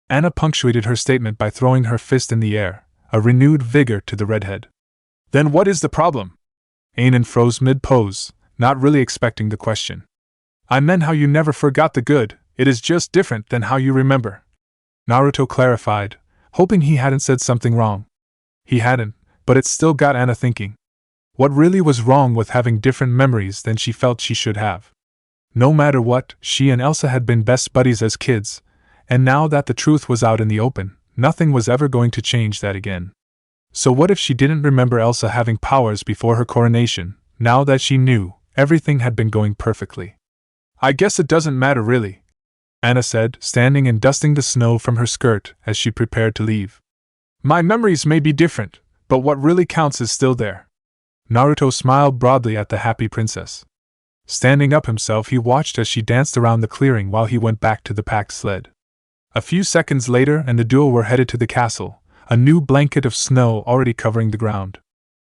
Anna punctuated her statement by throwing her fist in the air, a renewed vigor to the redhead. "Then what is the problem?" Anan froze mid-pose, not really expecting the question. "I meant how you never forgot the good, it is just different than how you remember," Naruto clarified, hoping he hadn't said something wrong. He hadn't, but it still got Anna thinking. What really was wrong with having different memories than she felt she should have? No matter what, she and Elsa had been best buddies as kids, and now that the truth was out in the open, nothing was ever going to change that again. So what if she didn't remember Elsa having powers before her coronation, now that she knew everything had been going perfectly? "I guess it doesn't matter really," Anna said, standing and dusting the snow from her skirt as she prepared to leave. My memories may be different, but what really counts is still there. Naruto smiled broadly at the happy princess. Standing up himself, he watched as she danced around the clearing while he went back to the packed sled. A few seconds later, and the duo were headed to the castle, a new blanket of snow already covering the ground.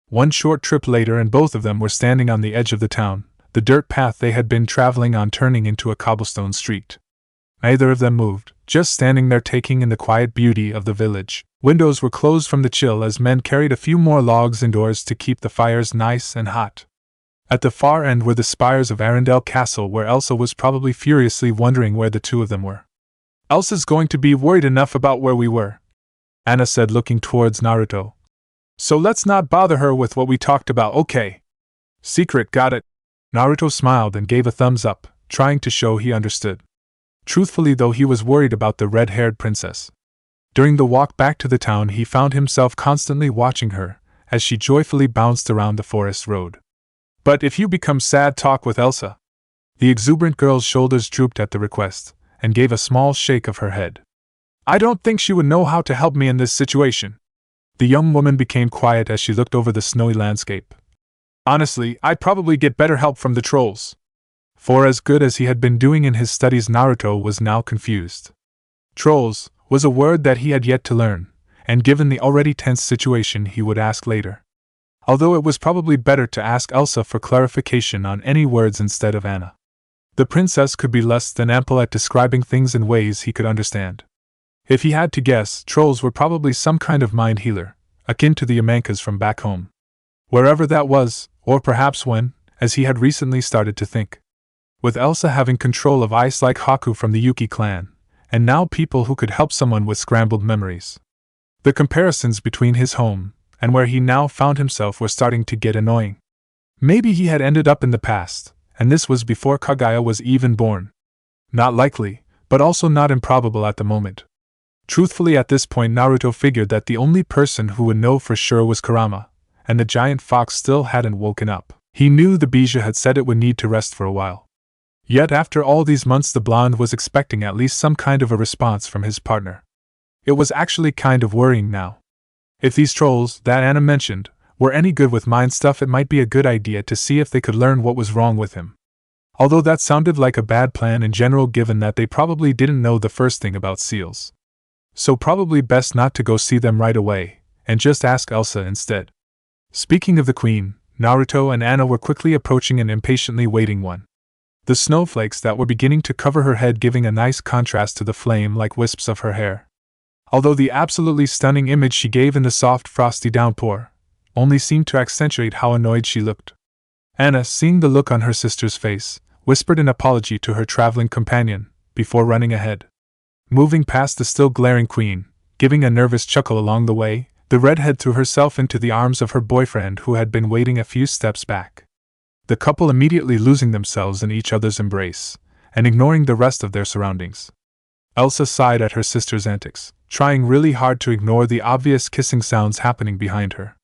One short trip later, and both of them were standing on the edge of the town, the dirt path they had been traveling on turning into a cobblestone street. Neither of them moved, just standing there taking in the quiet beauty of the village. Windows were closed from the chill as men carried a few more logs indoors to keep the fires nice and hot. At the far end were the spires of Arendelle Castle, where Elsa was probably furiously wondering where the two of them were. Elsa's going to be worried enough about where we were, Anna said, looking towards Naruto. So let's not bother her with what we talked about, okay? Secret, got it? Naruto smiled and gave a thumbs up, trying to show he understood. Truthfully though, he was worried about the red-haired princess. During the walk back to the town, he found himself constantly watching her, as she joyfully bounced around the forest road. But if you become sad, talk with Elsa. The exuberant girl's shoulders drooped at the request, and gave a small shake of her head. I don't think she would know how to help me in this situation. The young woman became quiet as she looked over the snowy landscape. Honestly, I'd probably get better help from the trolls. For as good as he had been doing in his studies, Naruto was now confused. Trolls was a word that he had yet to learn, and given the already tense situation, he would ask later. Although it was probably better to ask Elsa for clarification on any words instead of Anna. The princess could be less than ample at describing things in ways he could understand. If he had to guess, trolls were probably some kind of mind healer, akin to the Yamankas from back home. Wherever that was, or perhaps when, as he had recently started to think. With Elsa having control of ice like Haku from the Yuki clan, and now people who could help someone with scrambled memories. The comparisons between his home and where he now found himself were starting to get annoying. Maybe he had ended up in the past, and this was before Kaguya was even born. Not likely, but also not improbable at the moment. Truthfully, at this point Naruto figured that the only person who would know for sure was Kurama, and the giant fox still hadn't woken up. He knew the Bija had said it would need to rest for a while. Yet after all these months the blonde was expecting at least some kind of a response from his partner. It was actually kind of worrying now. If these trolls, that Anna mentioned, were any good with mind stuff, it might be a good idea to see if they could learn what was wrong with him. Although that sounded like a bad plan in general, given that they probably didn't know the first thing about seals. So probably best not to go see them right away, and just ask Elsa instead. Speaking of the queen, Naruto and Anna were quickly approaching an impatiently waiting one. The snowflakes that were beginning to cover her head giving a nice contrast to the flame-like wisps of her hair. Although the absolutely stunning image she gave in the soft frosty downpour only seemed to accentuate how annoyed she looked. Anna, seeing the look on her sister's face, whispered an apology to her traveling companion, before running ahead. Moving past the still glaring queen, giving a nervous chuckle along the way, the redhead threw herself into the arms of her boyfriend, who had been waiting a few steps back. The couple immediately losing themselves in each other's embrace, and ignoring the rest of their surroundings. Elsa sighed at her sister's antics, trying really hard to ignore the obvious kissing sounds happening behind her.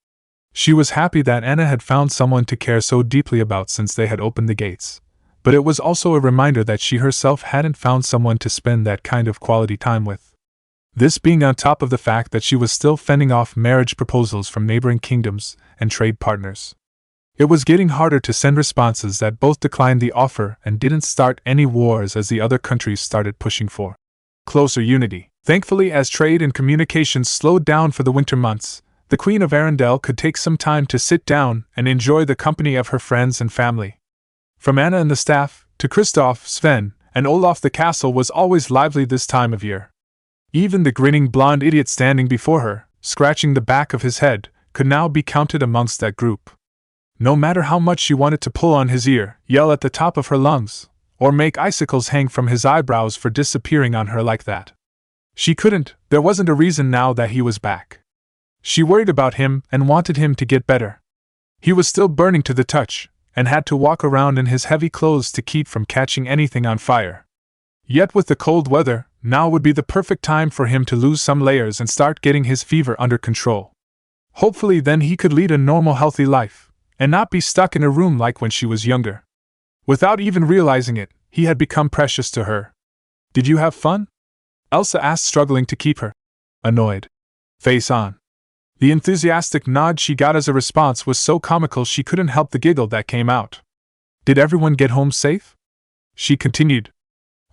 She was happy that Anna had found someone to care so deeply about since they had opened the gates, but it was also a reminder that she herself hadn't found someone to spend that kind of quality time with. This being on top of the fact that she was still fending off marriage proposals from neighboring kingdoms and trade partners. It was getting harder to send responses that both declined the offer and didn't start any wars as the other countries started pushing for closer unity. Thankfully, as trade and communications slowed down for the winter months, the Queen of Arendelle could take some time to sit down and enjoy the company of her friends and family. From Anna and the staff, to Kristoff, Sven, and Olaf, the castle was always lively this time of year. Even the grinning blonde idiot standing before her, scratching the back of his head, could now be counted amongst that group. No matter how much she wanted to pull on his ear, yell at the top of her lungs, or make icicles hang from his eyebrows for disappearing on her like that. She couldn't. There wasn't a reason now that he was back. She worried about him and wanted him to get better. He was still burning to the touch, and had to walk around in his heavy clothes to keep from catching anything on fire. Yet with the cold weather, now would be the perfect time for him to lose some layers and start getting his fever under control. Hopefully then he could lead a normal, healthy life, and not be stuck in a room like when she was younger. Without even realizing it, he had become precious to her. Did you have fun? Elsa asked, struggling to keep her annoyed face on. The enthusiastic nod she got as a response was so comical she couldn't help the giggle that came out. Did everyone get home safe? She continued.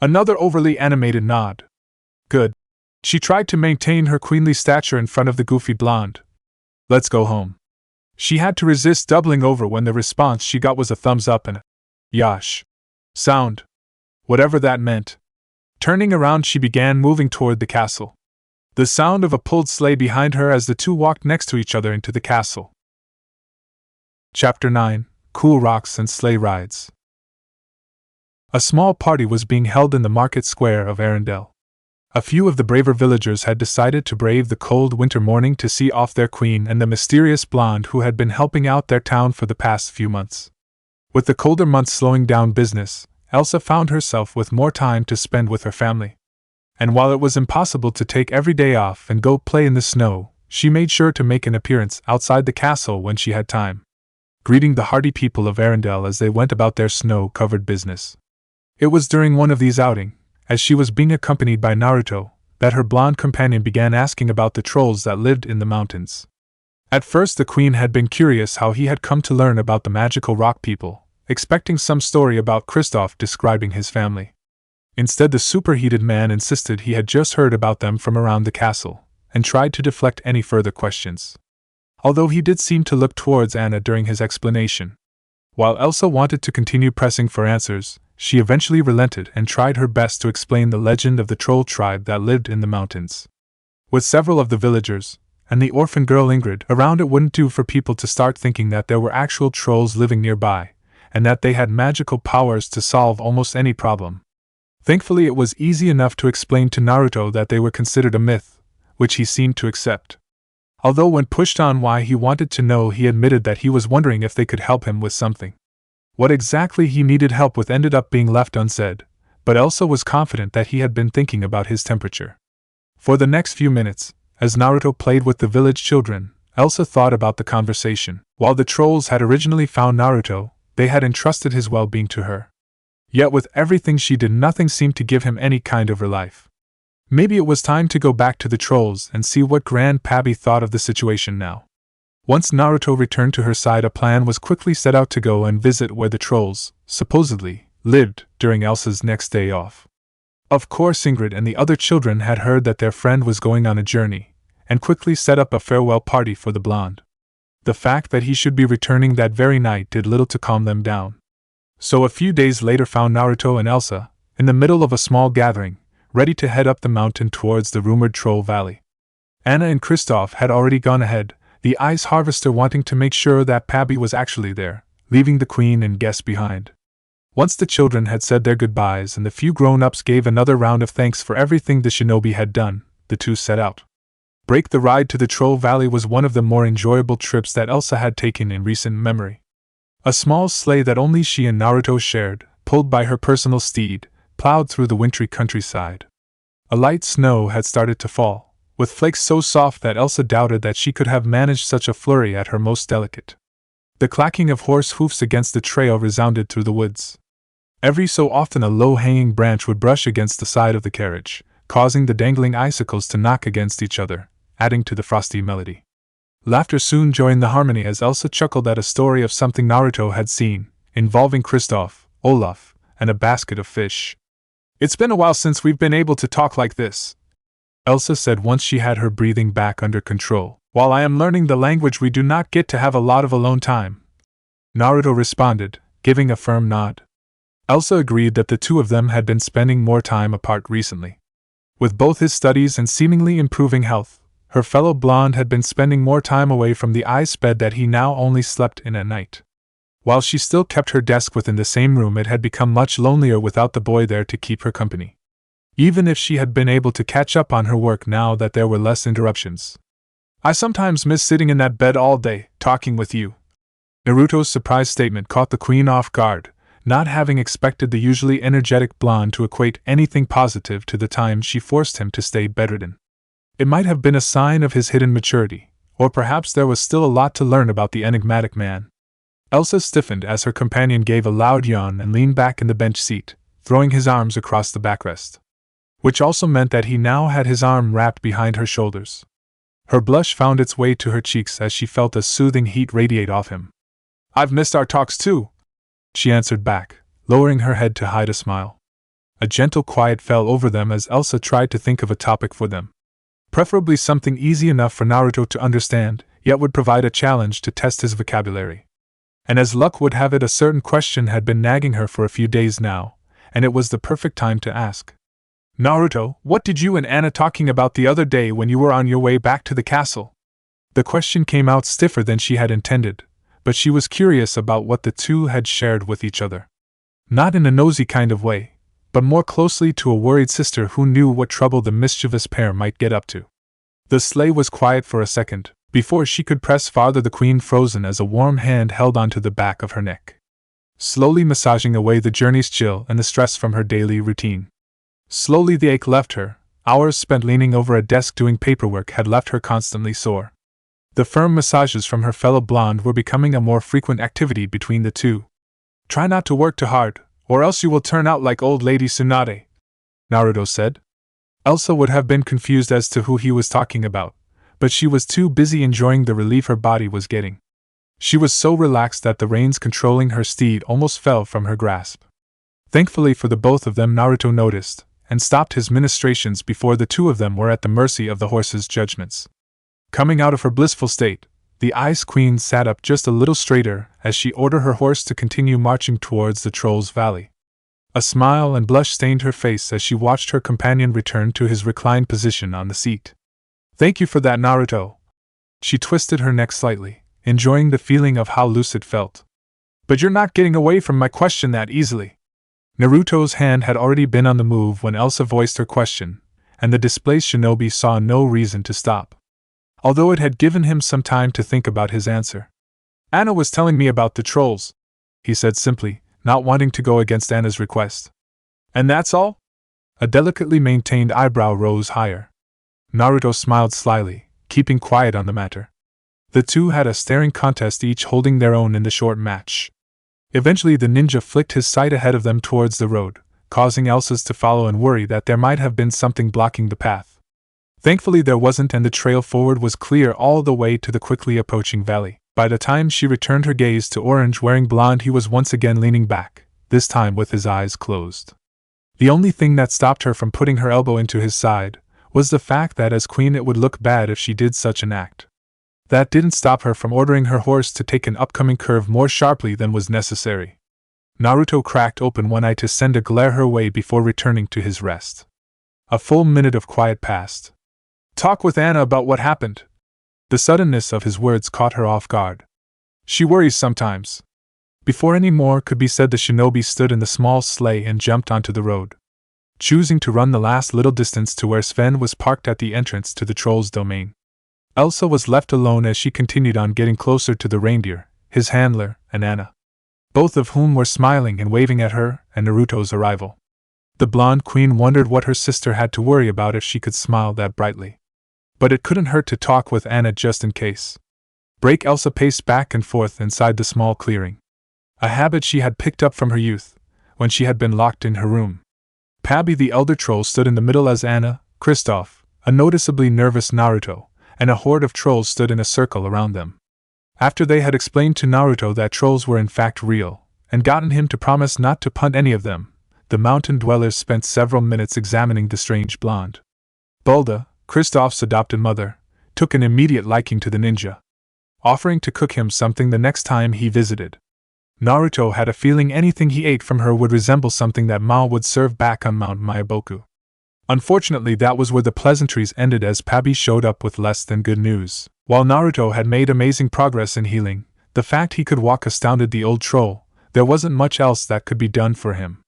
Another overly animated nod. Good. She tried to maintain her queenly stature in front of the goofy blonde. Let's go home. She had to resist doubling over when the response she got was a thumbs up and a yash sound, whatever that meant. Turning around, she began moving toward the castle. The sound of a pulled sleigh behind her as the two walked next to each other into the castle. Chapter 9: Cool Rocks and Sleigh Rides. A small party was being held in the market square of Arendelle. A few of the braver villagers had decided to brave the cold winter morning to see off their queen and the mysterious blonde who had been helping out their town for the past few months. With the colder months slowing down business, Elsa found herself with more time to spend with her family. And while it was impossible to take every day off and go play in the snow, she made sure to make an appearance outside the castle when she had time, greeting the hardy people of Arendelle as they went about their snow-covered business. It was during one of these outings, as she was being accompanied by Naruto, that her blonde companion began asking about the trolls that lived in the mountains. At first the queen had been curious how he had come to learn about the magical rock people, expecting some story about Kristoff describing his family. Instead, the superheated man insisted he had just heard about them from around the castle, and tried to deflect any further questions. Although he did seem to look towards Anna during his explanation. While Elsa wanted to continue pressing for answers, she eventually relented and tried her best to explain the legend of the troll tribe that lived in the mountains. With several of the villagers, and the orphan girl Ingrid around, it wouldn't do for people to start thinking that there were actual trolls living nearby, and that they had magical powers to solve almost any problem. Thankfully, it was easy enough to explain to Naruto that they were considered a myth, which he seemed to accept. Although when pushed on why he wanted to know, he admitted that he was wondering if they could help him with something. What exactly he needed help with ended up being left unsaid, but Elsa was confident that he had been thinking about his temperature. For the next few minutes, as Naruto played with the village children, Elsa thought about the conversation. While the trolls had originally found Naruto, they had entrusted his well-being to her. Yet with everything she did, nothing seemed to give him any kind of relief. Maybe it was time to go back to the trolls and see what Grandpappy thought of the situation now. Once Naruto returned to her side, a plan was quickly set out to go and visit where the trolls, supposedly, lived during Elsa's next day off. Of course, Ingrid and the other children had heard that their friend was going on a journey, and quickly set up a farewell party for the blonde. The fact that he should be returning that very night did little to calm them down. So a few days later found Naruto and Elsa, in the middle of a small gathering, ready to head up the mountain towards the rumored Troll Valley. Anna and Kristoff had already gone ahead, the ice harvester wanting to make sure that Pappy was actually there, leaving the queen and guests behind. Once the children had said their goodbyes and the few grown-ups gave another round of thanks for everything the shinobi had done, the two set out. The ride to the Troll Valley was one of the more enjoyable trips that Elsa had taken in recent memory. A small sleigh that only she and Naruto shared, pulled by her personal steed, plowed through the wintry countryside. A light snow had started to fall, with flakes so soft that Elsa doubted that she could have managed such a flurry at her most delicate. The clacking of horse hoofs against the trail resounded through the woods. Every so often a low-hanging branch would brush against the side of the carriage, causing the dangling icicles to knock against each other, adding to the frosty melody. Laughter soon joined the harmony as Elsa chuckled at a story of something Naruto had seen, involving Kristoff, Olaf, and a basket of fish. "It's been a while since we've been able to talk like this," Elsa said once she had her breathing back under control. "While I am learning the language, we do not get to have a lot of alone time," Naruto responded, giving a firm nod. Elsa agreed that the two of them had been spending more time apart recently. With both his studies and seemingly improving health, her fellow blonde had been spending more time away from the ice bed that he now only slept in at night. While she still kept her desk within the same room, it had become much lonelier without the boy there to keep her company. Even if she had been able to catch up on her work now that there were less interruptions. "I sometimes miss sitting in that bed all day, talking with you." Naruto's surprise statement caught the queen off guard, not having expected the usually energetic blonde to equate anything positive to the time she forced him to stay bedridden. It might have been a sign of his hidden maturity, or perhaps there was still a lot to learn about the enigmatic man. Elsa stiffened as her companion gave a loud yawn and leaned back in the bench seat, throwing his arms across the backrest. which also meant that he now had his arm wrapped behind her shoulders. Her blush found its way to her cheeks as she felt a soothing heat radiate off him. "I've missed our talks too," she answered back, lowering her head to hide a smile. A gentle quiet fell over them as Elsa tried to think of a topic for them. Preferably something easy enough for Naruto to understand, yet would provide a challenge to test his vocabulary. And as luck would have it, a certain question had been nagging her for a few days now, and it was the perfect time to ask. "Naruto, what did you and Anna talking about the other day when you were on your way back to the castle?" The question came out stiffer than she had intended, but she was curious about what the two had shared with each other. Not in a nosy kind of way, but more closely to a worried sister who knew what trouble the mischievous pair might get up to. The sleigh was quiet for a second, before she could press farther. The queen frozen as a warm hand held onto the back of her neck, slowly massaging away the journey's chill and the stress from her daily routine. Slowly the ache left her. Hours spent leaning over a desk doing paperwork had left her constantly sore. The firm massages from her fellow blonde were becoming a more frequent activity between the two. "Try not to work too hard, or else you will turn out like old Lady Tsunade," Naruto said. Elsa would have been confused as to who he was talking about, but she was too busy enjoying the relief her body was getting. She was so relaxed that the reins controlling her steed almost fell from her grasp. Thankfully for the both of them, Naruto noticed and stopped his ministrations before the two of them were at the mercy of the horse's judgments. Coming out of her blissful state, the Ice Queen sat up just a little straighter as she ordered her horse to continue marching towards the Troll's Valley. A smile and blush stained her face as she watched her companion return to his reclined position on the seat. "Thank you for that, Naruto." She twisted her neck slightly, enjoying the feeling of how loose it felt. "But you're not getting away from my question that easily." Naruto's hand had already been on the move when Elsa voiced her question, and the displaced shinobi saw no reason to stop, although it had given him some time to think about his answer. "Anna was telling me about the trolls," he said simply, not wanting to go against Anna's request. "And that's all?" A delicately maintained eyebrow rose higher. Naruto smiled slyly, keeping quiet on the matter. The two had a staring contest, each holding their own in the short match. Eventually the ninja flicked his sight ahead of them towards the road, causing Elsa's to follow and worry that there might have been something blocking the path. Thankfully there wasn't, and the trail forward was clear all the way to the quickly approaching valley. By the time she returned her gaze to Orange wearing blonde, he was once again leaning back, this time with his eyes closed. The only thing that stopped her from putting her elbow into his side was the fact that as queen it would look bad if she did such an act. That didn't stop her from ordering her horse to take an upcoming curve more sharply than was necessary. Naruto cracked open one eye to send a glare her way before returning to his rest. A full minute of quiet passed. "Talk with Anna about what happened." The suddenness of his words caught her off guard. "She worries sometimes." Before any more could be said, the shinobi stood in the small sleigh and jumped onto the road, choosing to run the last little distance to where Sven was parked at the entrance to the troll's domain. Elsa was left alone as she continued on, getting closer to the reindeer, his handler, and Anna, both of whom were smiling and waving at her and Naruto's arrival. The blonde queen wondered what her sister had to worry about if she could smile that brightly. But it couldn't hurt to talk with Anna just in case. Elsa paced back and forth inside the small clearing, a habit she had picked up from her youth, when she had been locked in her room. Pabi the elder troll stood in the middle as Anna, Kristoff, a noticeably nervous Naruto, and a horde of trolls stood in a circle around them. After they had explained to Naruto that trolls were in fact real, and gotten him to promise not to punt any of them, the mountain dwellers spent several minutes examining the strange blonde. Bulda, Kristoff's adopted mother, took an immediate liking to the ninja, offering to cook him something the next time he visited. Naruto had a feeling anything he ate from her would resemble something that Mao would serve back on Mount Myaboku. Unfortunately, that was where the pleasantries ended, as Pabi showed up with less than good news. While Naruto had made amazing progress in healing, the fact he could walk astounded the old troll. There wasn't much else that could be done for him.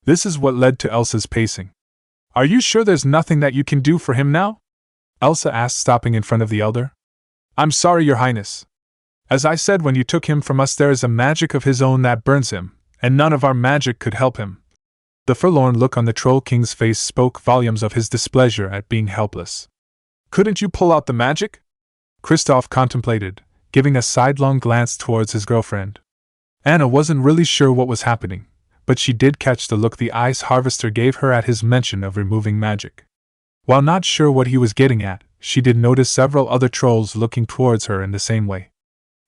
This is what led to Elsa's pacing. "Are you sure there's nothing that you can do for him now?" Elsa asked, stopping in front of the elder. "I'm sorry, Your Highness. As I said when you took him from us, there is a magic of his own that burns him, and none of our magic could help him." The forlorn look on the Troll King's face spoke volumes of his displeasure at being helpless. "Couldn't you pull out the magic?" Kristoff contemplated, giving a sidelong glance towards his girlfriend. Anna wasn't really sure what was happening, but she did catch the look the ice harvester gave her at his mention of removing magic. While not sure what he was getting at, she did notice several other trolls looking towards her in the same way.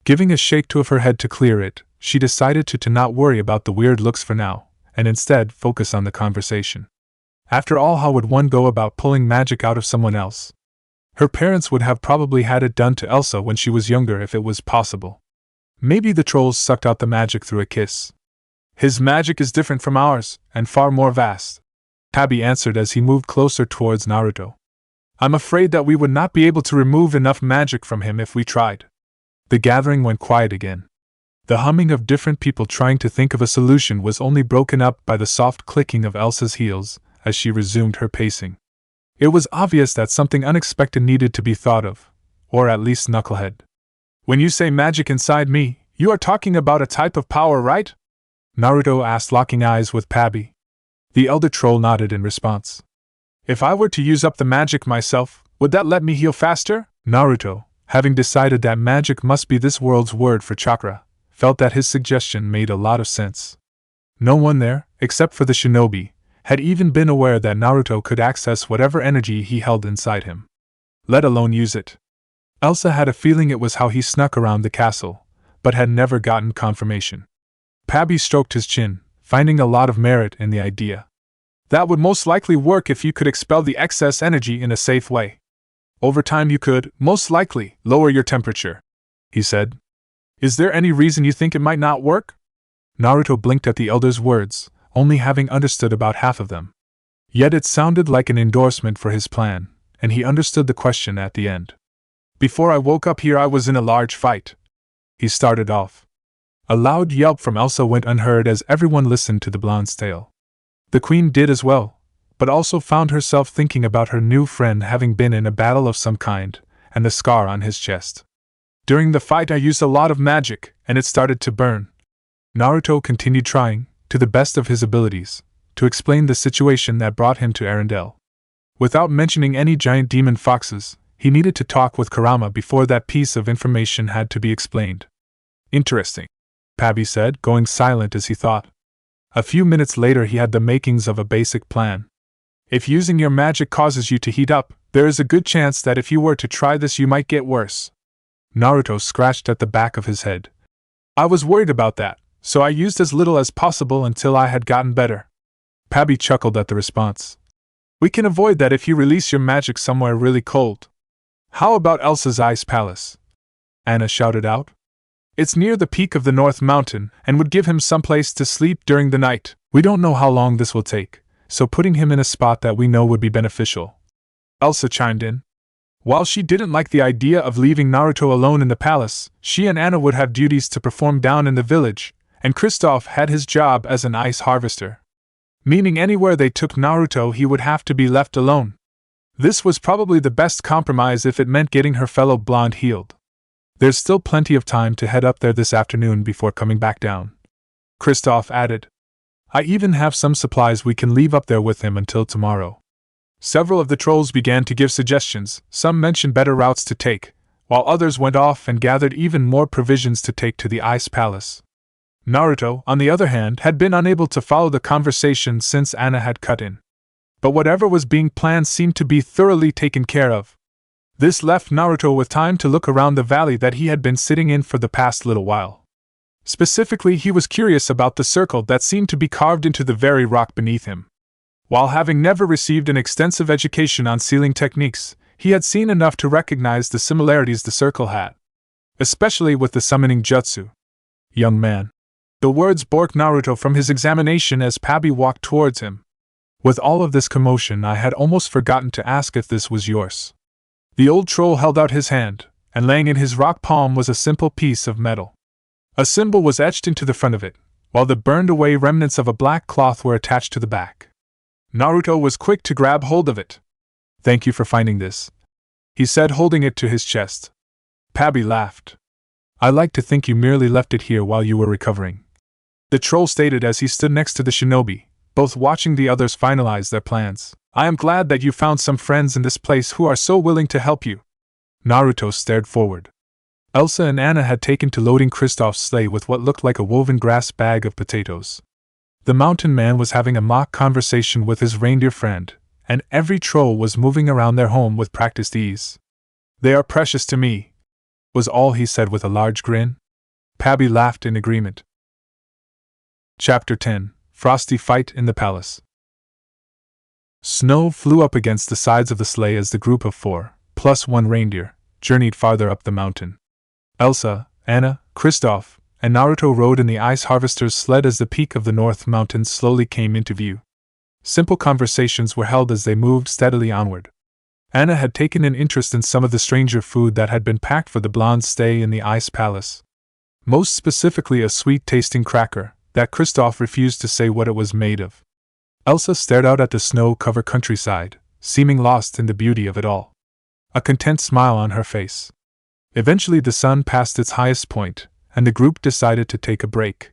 Giving a shake of her head to clear it, she decided to not worry about the weird looks for now, and instead focus on the conversation. After all, how would one go about pulling magic out of someone else? Her parents would have probably had it done to Elsa when she was younger if it was possible. Maybe the trolls sucked out the magic through a kiss. His magic is different from ours, and far more vast, Pabi answered as he moved closer towards Naruto. I'm afraid that we would not be able to remove enough magic from him if we tried. The gathering went quiet again. The humming of different people trying to think of a solution was only broken up by the soft clicking of Elsa's heels as she resumed her pacing. It was obvious that something unexpected needed to be thought of, or at least knucklehead. When you say magic inside me, you are talking about a type of power, right? Naruto asked, locking eyes with Pabi. The elder troll nodded in response. If I were to use up the magic myself, would that let me heal faster? Naruto, having decided that magic must be this world's word for chakra, felt that his suggestion made a lot of sense. No one there, except for the shinobi, had even been aware that Naruto could access whatever energy he held inside him, let alone use it. Elsa had a feeling it was how he snuck around the castle, but had never gotten confirmation. Pabi stroked his chin, finding a lot of merit in the idea. That would most likely work if you could expel the excess energy in a safe way. Over time you could, most likely, lower your temperature, he said. Is there any reason you think it might not work? Naruto blinked at the elder's words, only having understood about half of them. Yet it sounded like an endorsement for his plan, and he understood the question at the end. Before I woke up here I was in a large fight, he started off. A loud yelp from Elsa went unheard as everyone listened to the blonde's tale. The queen did as well, but also found herself thinking about her new friend having been in a battle of some kind, and the scar on his chest. During the fight I used a lot of magic, and it started to burn. Naruto continued trying, to the best of his abilities, to explain the situation that brought him to Arendelle. Without mentioning any giant demon foxes, he needed to talk with Kurama before that piece of information had to be explained. Interesting, Pabi said, going silent as he thought. A few minutes later he had the makings of a basic plan. If using your magic causes you to heat up, there is a good chance that if you were to try this you might get worse. Naruto scratched at the back of his head. I was worried about that, so I used as little as possible until I had gotten better. Pabi chuckled at the response. We can avoid that if you release your magic somewhere really cold. How about Elsa's ice palace? Anna shouted out. It's near the peak of the North Mountain and would give him someplace to sleep during the night. We don't know how long this will take, so putting him in a spot that we know would be beneficial. Elsa chimed in. While she didn't like the idea of leaving Naruto alone in the palace, she and Anna would have duties to perform down in the village, and Kristoff had his job as an ice harvester. Meaning anywhere they took Naruto he would have to be left alone. This was probably the best compromise if it meant getting her fellow blonde healed. There's still plenty of time to head up there this afternoon before coming back down, Kristoff added. I even have some supplies we can leave up there with him until tomorrow. Several of the trolls began to give suggestions, some mentioned better routes to take, while others went off and gathered even more provisions to take to the ice palace. Naruto, on the other hand, had been unable to follow the conversation since Anna had cut in. But whatever was being planned seemed to be thoroughly taken care of. This left Naruto with time to look around the valley that he had been sitting in for the past little while. Specifically, he was curious about the circle that seemed to be carved into the very rock beneath him. While having never received an extensive education on sealing techniques, he had seen enough to recognize the similarities the circle had, especially with the summoning jutsu. Young man. The words broke Naruto from his examination as Pabi walked towards him. With all of this commotion, I had almost forgotten to ask if this was yours. The old troll held out his hand, and laying in his rock palm was a simple piece of metal. A symbol was etched into the front of it, while the burned-away remnants of a black cloth were attached to the back. Naruto was quick to grab hold of it. Thank you for finding this, he said, holding it to his chest. Pabi laughed. I like to think you merely left it here while you were recovering, the troll stated as he stood next to the shinobi, both watching the others finalize their plans. I am glad that you found some friends in this place who are so willing to help you. Naruto stared forward. Elsa and Anna had taken to loading Kristoff's sleigh with what looked like a woven grass bag of potatoes. The mountain man was having a mock conversation with his reindeer friend, and every troll was moving around their home with practiced ease. "They are precious to me," was all he said with a large grin. Pabby laughed in agreement. Chapter 10: Frosty Fight in the Palace. Snow flew up against the sides of the sleigh as the group of 4, plus 1 reindeer, journeyed farther up the mountain. Elsa, Anna, Kristoff, and Naruto rode in the ice harvester's sled as the peak of the North Mountains slowly came into view. Simple conversations were held as they moved steadily onward. Anna had taken an interest in some of the stranger food that had been packed for the blonde's stay in the ice palace. Most specifically a sweet-tasting cracker that Kristoff refused to say what it was made of. Elsa stared out at the snow-covered countryside, seeming lost in the beauty of it all. A content smile on her face. Eventually the sun passed its highest point, and the group decided to take a break.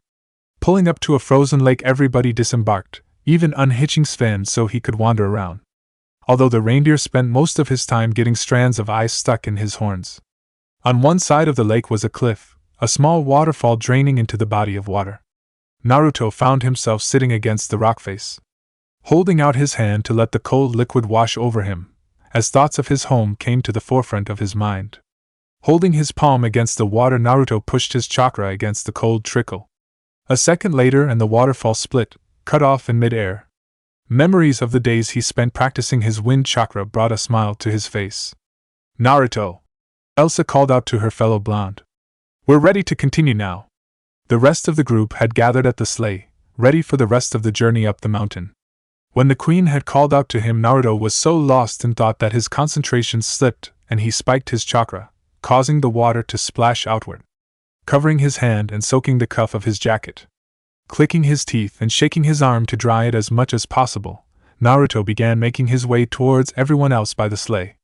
Pulling up to a frozen lake, everybody disembarked, even unhitching Sven so he could wander around. Although the reindeer spent most of his time getting strands of ice stuck in his horns. On one side of the lake was a cliff, a small waterfall draining into the body of water. Naruto found himself sitting against the rock face, holding out his hand to let the cold liquid wash over him, as thoughts of his home came to the forefront of his mind. Holding his palm against the water, Naruto pushed his chakra against the cold trickle. A second later and the waterfall split, cut off in mid-air. Memories of the days he spent practicing his wind chakra brought a smile to his face. "Naruto!" Elsa called out to her fellow blonde. "We're ready to continue now." The rest of the group had gathered at the sleigh, ready for the rest of the journey up the mountain. When the queen had called out to him, Naruto was so lost in thought that his concentration slipped and he spiked his chakra, causing the water to splash outward, covering his hand and soaking the cuff of his jacket. Clicking his teeth and shaking his arm to dry it as much as possible, Naruto began making his way towards everyone else by the sleigh.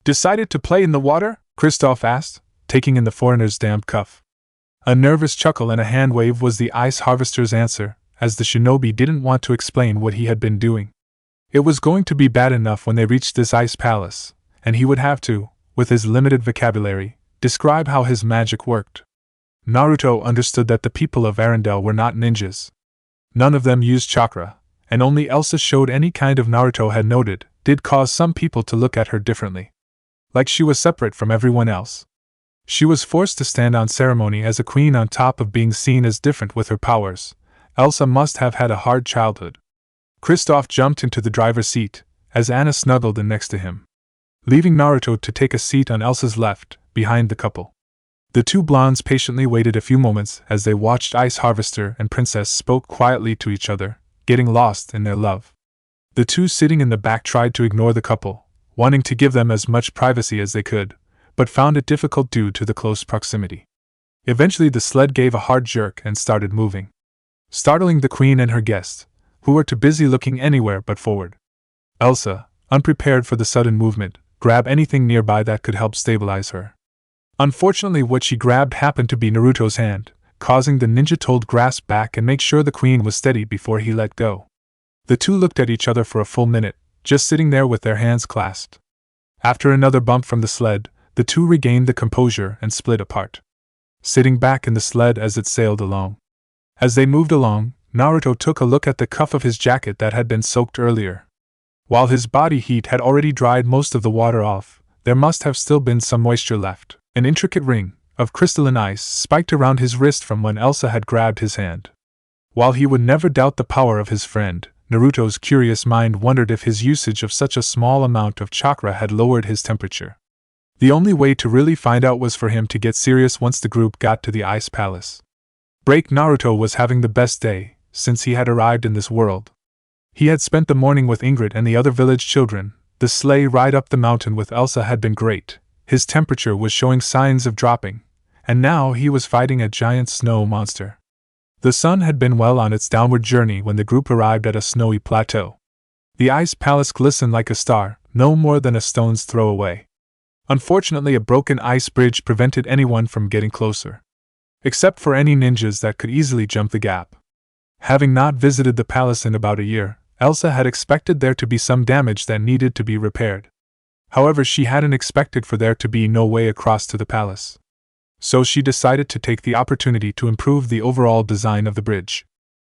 "Decided to play in the water?" Kristoff asked, taking in the foreigner's damp cuff. A nervous chuckle and a hand wave was the ice harvester's answer, as the shinobi didn't want to explain what he had been doing. It was going to be bad enough when they reached this ice palace, and he would have to, with his limited vocabulary, describe how his magic worked. Naruto understood that the people of Arendelle were not ninjas. None of them used chakra, and only Elsa showed any kind of Naruto had noted, did cause some people to look at her differently. Like she was separate from everyone else. She was forced to stand on ceremony as a queen on top of being seen as different with her powers. Elsa must have had a hard childhood. Kristoff jumped into the driver's seat, as Anna snuggled in next to him, leaving Naruto to take a seat on Elsa's left, behind the couple. The two blondes patiently waited a few moments as they watched Ice Harvester and Princess spoke quietly to each other, getting lost in their love. The two sitting in the back tried to ignore the couple, wanting to give them as much privacy as they could, but found it difficult due to the close proximity. Eventually the sled gave a hard jerk and started moving, startling the queen and her guests, who were too busy looking anywhere but forward. Elsa, unprepared for the sudden movement, grabbed anything nearby that could help stabilize her. Unfortunately, what she grabbed happened to be Naruto's hand, causing the ninja to grasp back and make sure the queen was steady before he let go. The two looked at each other for a full minute, just sitting there with their hands clasped. After another bump from the sled, the two regained the composure and split apart, sitting back in the sled as it sailed along. As they moved along, Naruto took a look at the cuff of his jacket that had been soaked earlier. While his body heat had already dried most of the water off, there must have still been some moisture left. An intricate ring of crystalline ice spiked around his wrist from when Elsa had grabbed his hand. While he would never doubt the power of his friend, Naruto's curious mind wondered if his usage of such a small amount of chakra had lowered his temperature. The only way to really find out was for him to get serious once the group got to the ice palace. Naruto was having the best day since he had arrived in this world. He had spent the morning with Ingrid and the other village children. The sleigh ride up the mountain with Elsa had been great. His temperature was showing signs of dropping, and now he was fighting a giant snow monster. The sun had been well on its downward journey when the group arrived at a snowy plateau. The ice palace glistened like a star, no more than a stone's throw away. Unfortunately, a broken ice bridge prevented anyone from getting closer, except for any ninjas that could easily jump the gap. Having not visited the palace in about a year, Elsa had expected there to be some damage that needed to be repaired. However, she hadn't expected for there to be no way across to the palace. So she decided to take the opportunity to improve the overall design of the bridge.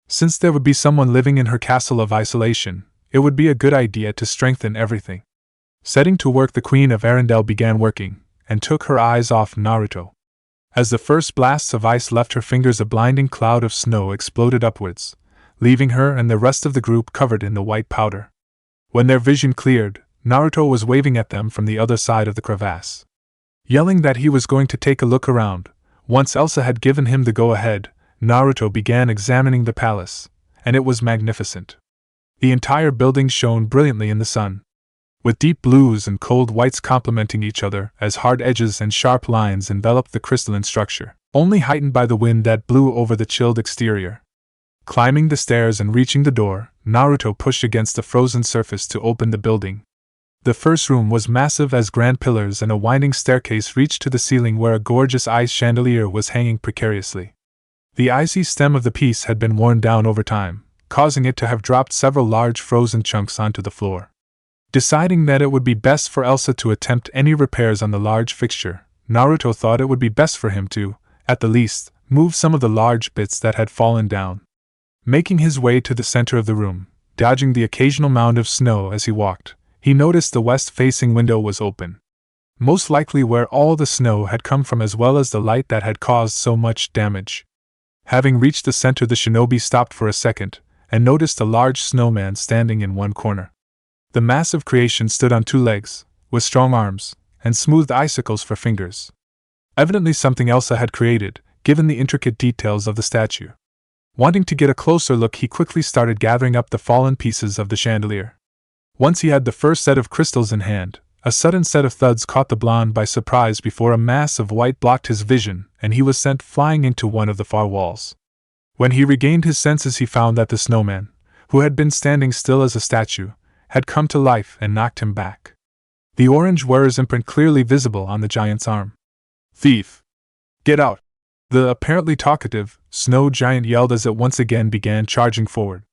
Since there would be someone living in her castle of isolation, it would be a good idea to strengthen everything. Setting to work, the Queen of Arendelle began working, and took her eyes off Naruto. As the first blasts of ice left her fingers, a blinding cloud of snow exploded upwards, leaving her and the rest of the group covered in the white powder. When their vision cleared, Naruto was waving at them from the other side of the crevasse, yelling that he was going to take a look around. Once Elsa had given him the go-ahead, Naruto began examining the palace, and it was magnificent. The entire building shone brilliantly in the sun, with deep blues and cold whites complementing each other as hard edges and sharp lines enveloped the crystalline structure, only heightened by the wind that blew over the chilled exterior. Climbing the stairs and reaching the door, Naruto pushed against the frozen surface to open the building. The first room was massive, as grand pillars and a winding staircase reached to the ceiling where a gorgeous ice chandelier was hanging precariously. The icy stem of the piece had been worn down over time, causing it to have dropped several large frozen chunks onto the floor. Deciding that it would be best for Elsa to attempt any repairs on the large fixture, Naruto thought it would be best for him to, at the least, move some of the large bits that had fallen down. Making his way to the center of the room, dodging the occasional mound of snow as he walked, he noticed the west-facing window was open, most likely where all the snow had come from, as well as the light that had caused so much damage. Having reached the center, the shinobi stopped for a second, and noticed a large snowman standing in one corner. The massive creation stood on two legs, with strong arms, and smooth icicles for fingers. Evidently something Elsa had created, given the intricate details of the statue. Wanting to get a closer look, he quickly started gathering up the fallen pieces of the chandelier. Once he had the first set of crystals in hand, a sudden set of thuds caught the blonde by surprise before a mass of white blocked his vision, and he was sent flying into one of the far walls. When he regained his senses, he found that the snowman, who had been standing still as a statue, had come to life and knocked him back. The orange wearer's imprint clearly visible on the giant's arm. "Thief! Get out!" The apparently talkative, snow giant yelled as it once again began charging forward.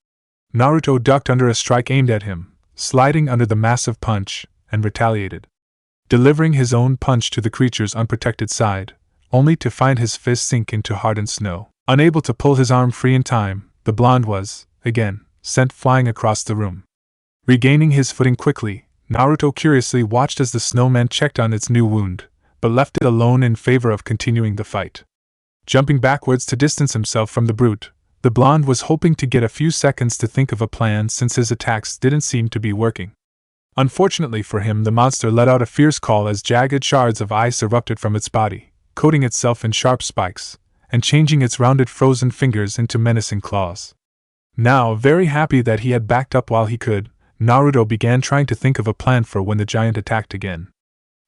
Naruto ducked under a strike aimed at him, sliding under the massive punch, and retaliated, delivering his own punch to the creature's unprotected side, only to find his fist sink into hardened snow. Unable to pull his arm free in time, the blonde was, again, sent flying across the room. Regaining his footing quickly, Naruto curiously watched as the snowman checked on its new wound, but left it alone in favor of continuing the fight. Jumping backwards to distance himself from the brute, the blonde was hoping to get a few seconds to think of a plan, since his attacks didn't seem to be working. Unfortunately for him, the monster let out a fierce call as jagged shards of ice erupted from its body, coating itself in sharp spikes, and changing its rounded frozen fingers into menacing claws. Now, very happy that he had backed up while he could, Naruto began trying to think of a plan for when the giant attacked again.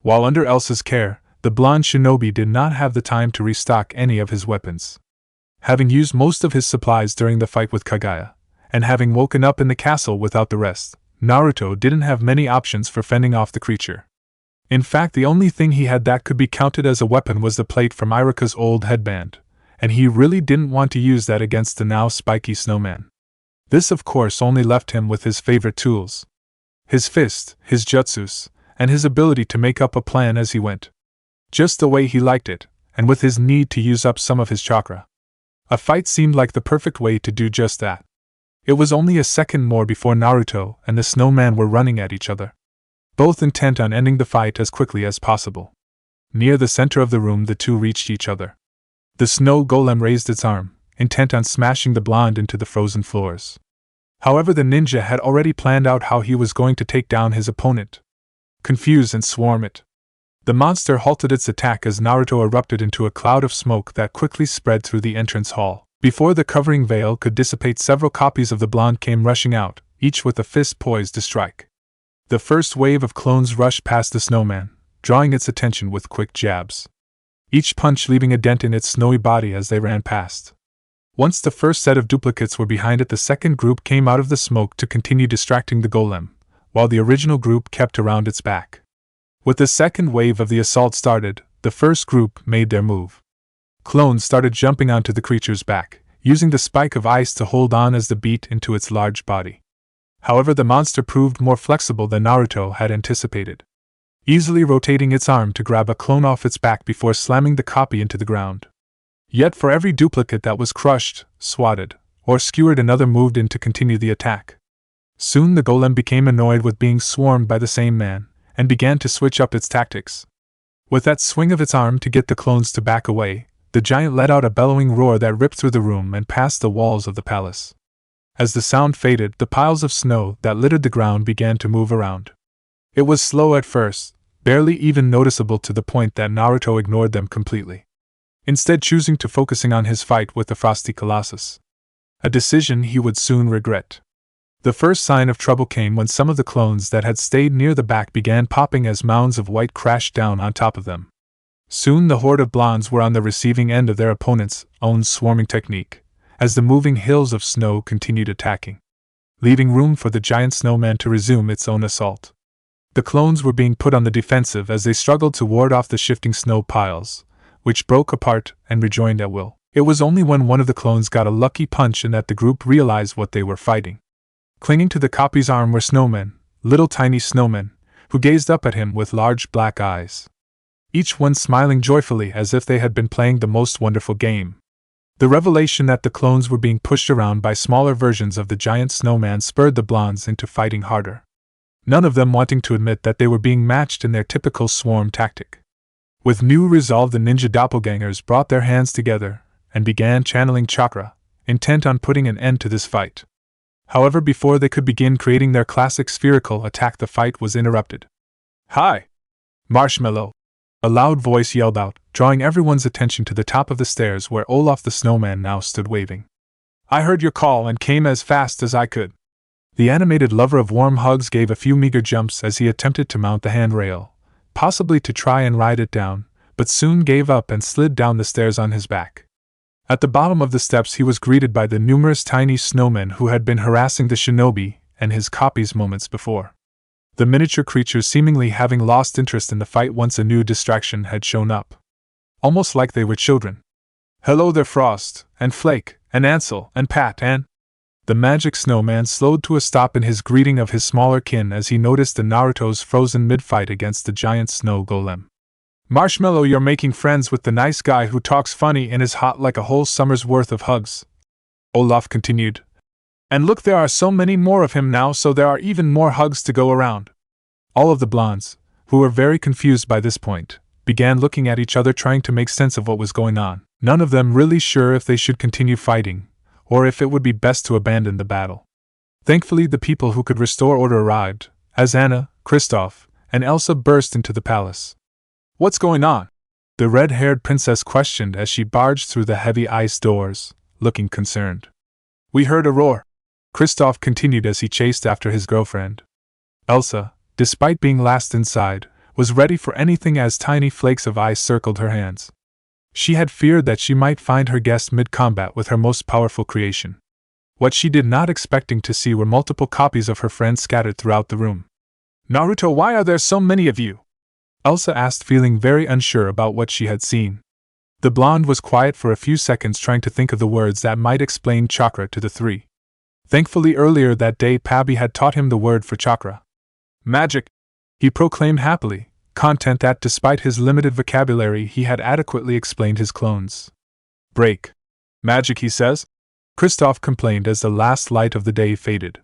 While under Elsa's care, the blonde shinobi did not have the time to restock any of his weapons. Having used most of his supplies during the fight with Kaguya, and having woken up in the castle without the rest, Naruto didn't have many options for fending off the creature. In fact, the only thing he had that could be counted as a weapon was the plate from Iruka's old headband, and he really didn't want to use that against the now spiky snowman. This, of course, only left him with his favorite tools: his fist, his jutsus, and his ability to make up a plan as he went, just the way he liked it, and with his need to use up some of his chakra. A fight seemed like the perfect way to do just that. It was only a second more before Naruto and the snowman were running at each other, both intent on ending the fight as quickly as possible. Near the center of the room, the two reached each other. The snow golem raised its arm, intent on smashing the blonde into the frozen floors. However, the ninja had already planned out how he was going to take down his opponent. Confuse and swarm it. The monster halted its attack as Naruto erupted into a cloud of smoke that quickly spread through the entrance hall. Before the covering veil could dissipate, several copies of the blonde came rushing out, each with a fist poised to strike. The first wave of clones rushed past the snowman, drawing its attention with quick jabs, each punch leaving a dent in its snowy body as they ran past. Once the first set of duplicates were behind it, the second group came out of the smoke to continue distracting the golem, while the original group kept around its back. With the second wave of the assault started, the first group made their move. Clones started jumping onto the creature's back, using the spike of ice to hold on as the beat into its large body. However, the monster proved more flexible than Naruto had anticipated, easily rotating its arm to grab a clone off its back before slamming the copy into the ground. Yet for every duplicate that was crushed, swatted, or skewered another moved in to continue the attack. Soon the golem became annoyed with being swarmed by the same man, and began to switch up its tactics. With that swing of its arm to get the clones to back away, the giant let out a bellowing roar that ripped through the room and past the walls of the palace. As the sound faded, the piles of snow that littered the ground began to move around. It was slow at first, barely even noticeable, to the point that Naruto ignored them completely, instead choosing to focusing on his fight with the Frosty Colossus. A decision he would soon regret. The first sign of trouble came when some of the clones that had stayed near the back began popping as mounds of white crashed down on top of them. Soon the horde of blondes were on the receiving end of their opponent's own swarming technique, as the moving hills of snow continued attacking, leaving room for the giant snowman to resume its own assault. The clones were being put on the defensive as they struggled to ward off the shifting snow piles, which broke apart and rejoined at will. It was only when one of the clones got a lucky punch in that the group realized what they were fighting. Clinging to the copy's arm were snowmen, little tiny snowmen, who gazed up at him with large black eyes, each one smiling joyfully as if they had been playing the most wonderful game. The revelation that the clones were being pushed around by smaller versions of the giant snowman spurred the blondes into fighting harder, none of them wanting to admit that they were being matched in their typical swarm tactic. With new resolve, the ninja doppelgangers brought their hands together and began channeling chakra, intent on putting an end to this fight. However, before they could begin creating their classic spherical attack, the fight was interrupted. "Hi! Marshmallow!" a loud voice yelled out, drawing everyone's attention to the top of the stairs where Olaf the snowman now stood waving. "I heard your call and came as fast as I could." The animated lover of warm hugs gave a few meager jumps as he attempted to mount the handrail, possibly to try and ride it down, but soon gave up and slid down the stairs on his back. At the bottom of the steps he was greeted by the numerous tiny snowmen who had been harassing the shinobi and his copies moments before. The miniature creatures seemingly having lost interest in the fight once a new distraction had shown up. Almost like they were children. "Hello there, Frost, and Flake, and Ansel, and Pat, and—" The magic snowman slowed to a stop in his greeting of his smaller kin as he noticed the Naruto's frozen mid-fight against the giant snow golem. "Marshmallow, you're making friends with the nice guy who talks funny and is hot like a whole summer's worth of hugs," Olaf continued. "And look, there are so many more of him now, so there are even more hugs to go around." All of the blondes, who were very confused by this point, began looking at each other trying to make sense of what was going on, none of them really sure if they should continue fighting, or if it would be best to abandon the battle. Thankfully, the people who could restore order arrived, as Anna, Kristoff, and Elsa burst into the palace. "What's going on?" the red-haired princess questioned as she barged through the heavy ice doors, looking concerned. "We heard a roar," Kristoff continued as he chased after his girlfriend. Elsa, despite being last inside, was ready for anything as tiny flakes of ice circled her hands. She had feared that she might find her guest mid-combat with her most powerful creation. What she did not expecting to see were multiple copies of her friend scattered throughout the room. "Naruto, why are there so many of you?" Elsa asked, feeling very unsure about what she had seen. The blonde was quiet for a few seconds, trying to think of the words that might explain chakra to the three. Thankfully, earlier that day Pabi had taught him the word for chakra. "Magic," he proclaimed happily, content that despite his limited vocabulary he had adequately explained his clones. "Break. Magic, he says," Kristoff complained as the last light of the day faded.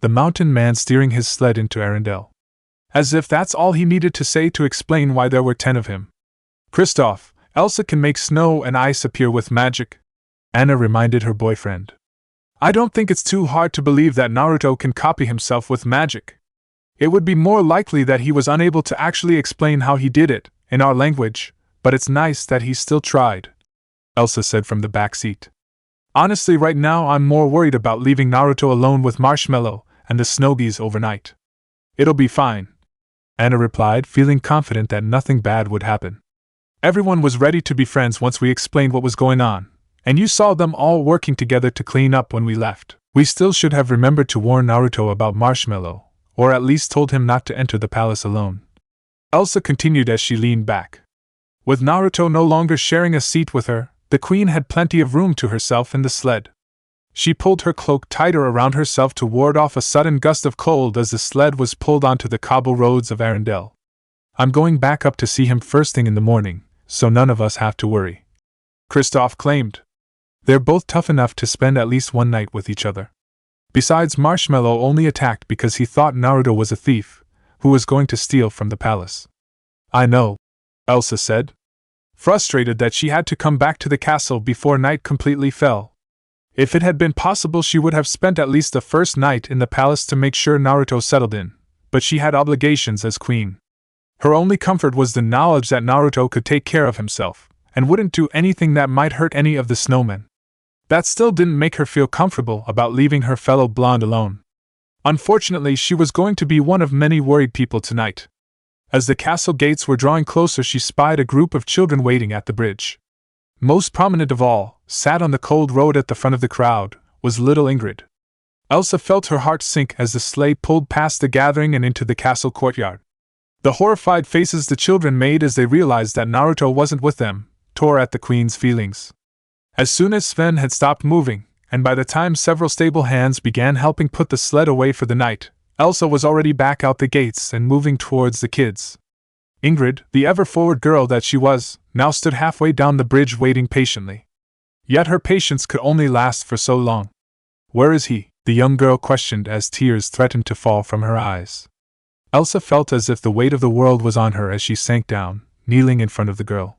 The mountain man steering his sled into Arendelle. As if that's all he needed to say to explain why there were 10 of him. "Kristoff, Elsa can make snow and ice appear with magic," Anna reminded her boyfriend. "I don't think it's too hard to believe that Naruto can copy himself with magic. It would be more likely that he was unable to actually explain how he did it, in our language, but it's nice that he still tried," Elsa said from the back seat. "Honestly, right now I'm more worried about leaving Naruto alone with Marshmallow and the Snowbies overnight." "It'll be fine," Anna replied, feeling confident that nothing bad would happen. "Everyone was ready to be friends once we explained what was going on, and you saw them all working together to clean up when we left. We still should have remembered to warn Naruto about Marshmallow, or at least told him not to enter the palace alone," Elsa continued as she leaned back. With Naruto no longer sharing a seat with her, the queen had plenty of room to herself in the sled. She pulled her cloak tighter around herself to ward off a sudden gust of cold as the sled was pulled onto the cobble roads of Arendelle. "I'm going back up to see him first thing in the morning, so none of us have to worry," Kristoff claimed. They're both tough enough to spend at least one night with each other. Besides, Marshmallow only attacked because he thought Naruto was a thief who was going to steal from the palace. I know, Elsa said, frustrated that she had to come back to the castle before night completely fell. If it had been possible, she would have spent at least the first night in the palace to make sure Naruto settled in, but she had obligations as queen. Her only comfort was the knowledge that Naruto could take care of himself, and wouldn't do anything that might hurt any of the snowmen. That still didn't make her feel comfortable about leaving her fellow blonde alone. Unfortunately, she was going to be one of many worried people tonight. As the castle gates were drawing closer, she spied a group of children waiting at the bridge. Most prominent of all, sat on the cold road at the front of the crowd, was little Ingrid. Elsa felt her heart sink as the sleigh pulled past the gathering and into the castle courtyard. The horrified faces the children made as they realized that Naruto wasn't with them tore at the queen's feelings. As soon as Sven had stopped moving, and by the time several stable hands began helping put the sled away for the night, Elsa was already back out the gates and moving towards the kids. Ingrid, the ever-forward girl that she was, now stood halfway down the bridge waiting patiently. Yet her patience could only last for so long. Where is he? The young girl questioned as tears threatened to fall from her eyes. Elsa felt as if the weight of the world was on her as she sank down, kneeling in front of the girl.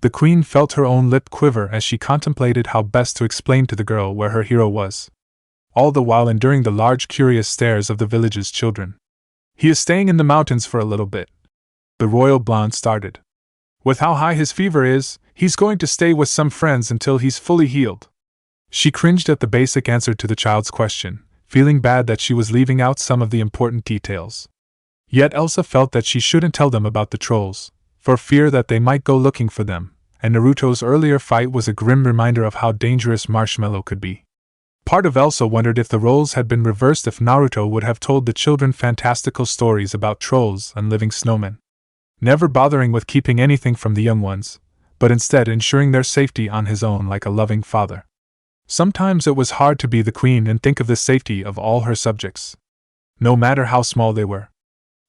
The queen felt her own lip quiver as she contemplated how best to explain to the girl where her hero was, all the while enduring the large curious stares of the village's children. He is staying in the mountains for a little bit. The royal blonde started. With how high his fever is, he's going to stay with some friends until he's fully healed. She cringed at the basic answer to the child's question, feeling bad that she was leaving out some of the important details. Yet Elsa felt that she shouldn't tell them about the trolls, for fear that they might go looking for them, and Naruto's earlier fight was a grim reminder of how dangerous Marshmallow could be. Part of Elsa wondered if the roles had been reversed, if Naruto would have told the children fantastical stories about trolls and living snowmen, never bothering with keeping anything from the young ones, but instead ensuring their safety on his own like a loving father. Sometimes it was hard to be the queen and think of the safety of all her subjects, no matter how small they were.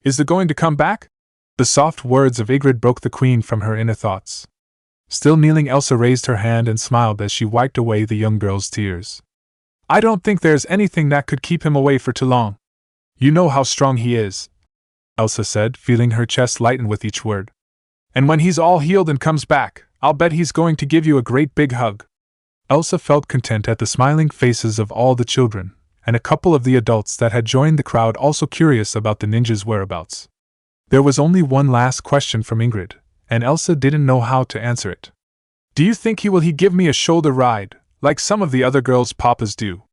Is the going to come back? The soft words of Ingrid broke the queen from her inner thoughts. Still kneeling, Elsa raised her hand and smiled as she wiped away the young girl's tears. I don't think there's anything that could keep him away for too long. You know how strong he is, Elsa said, feeling her chest lighten with each word. And when he's all healed and comes back, I'll bet he's going to give you a great big hug. Elsa felt content at the smiling faces of all the children, and a couple of the adults that had joined the crowd also curious about the ninja's whereabouts. There was only one last question from Ingrid, and Elsa didn't know how to answer it. Do you think he will give me a shoulder ride, like some of the other girls' papas do?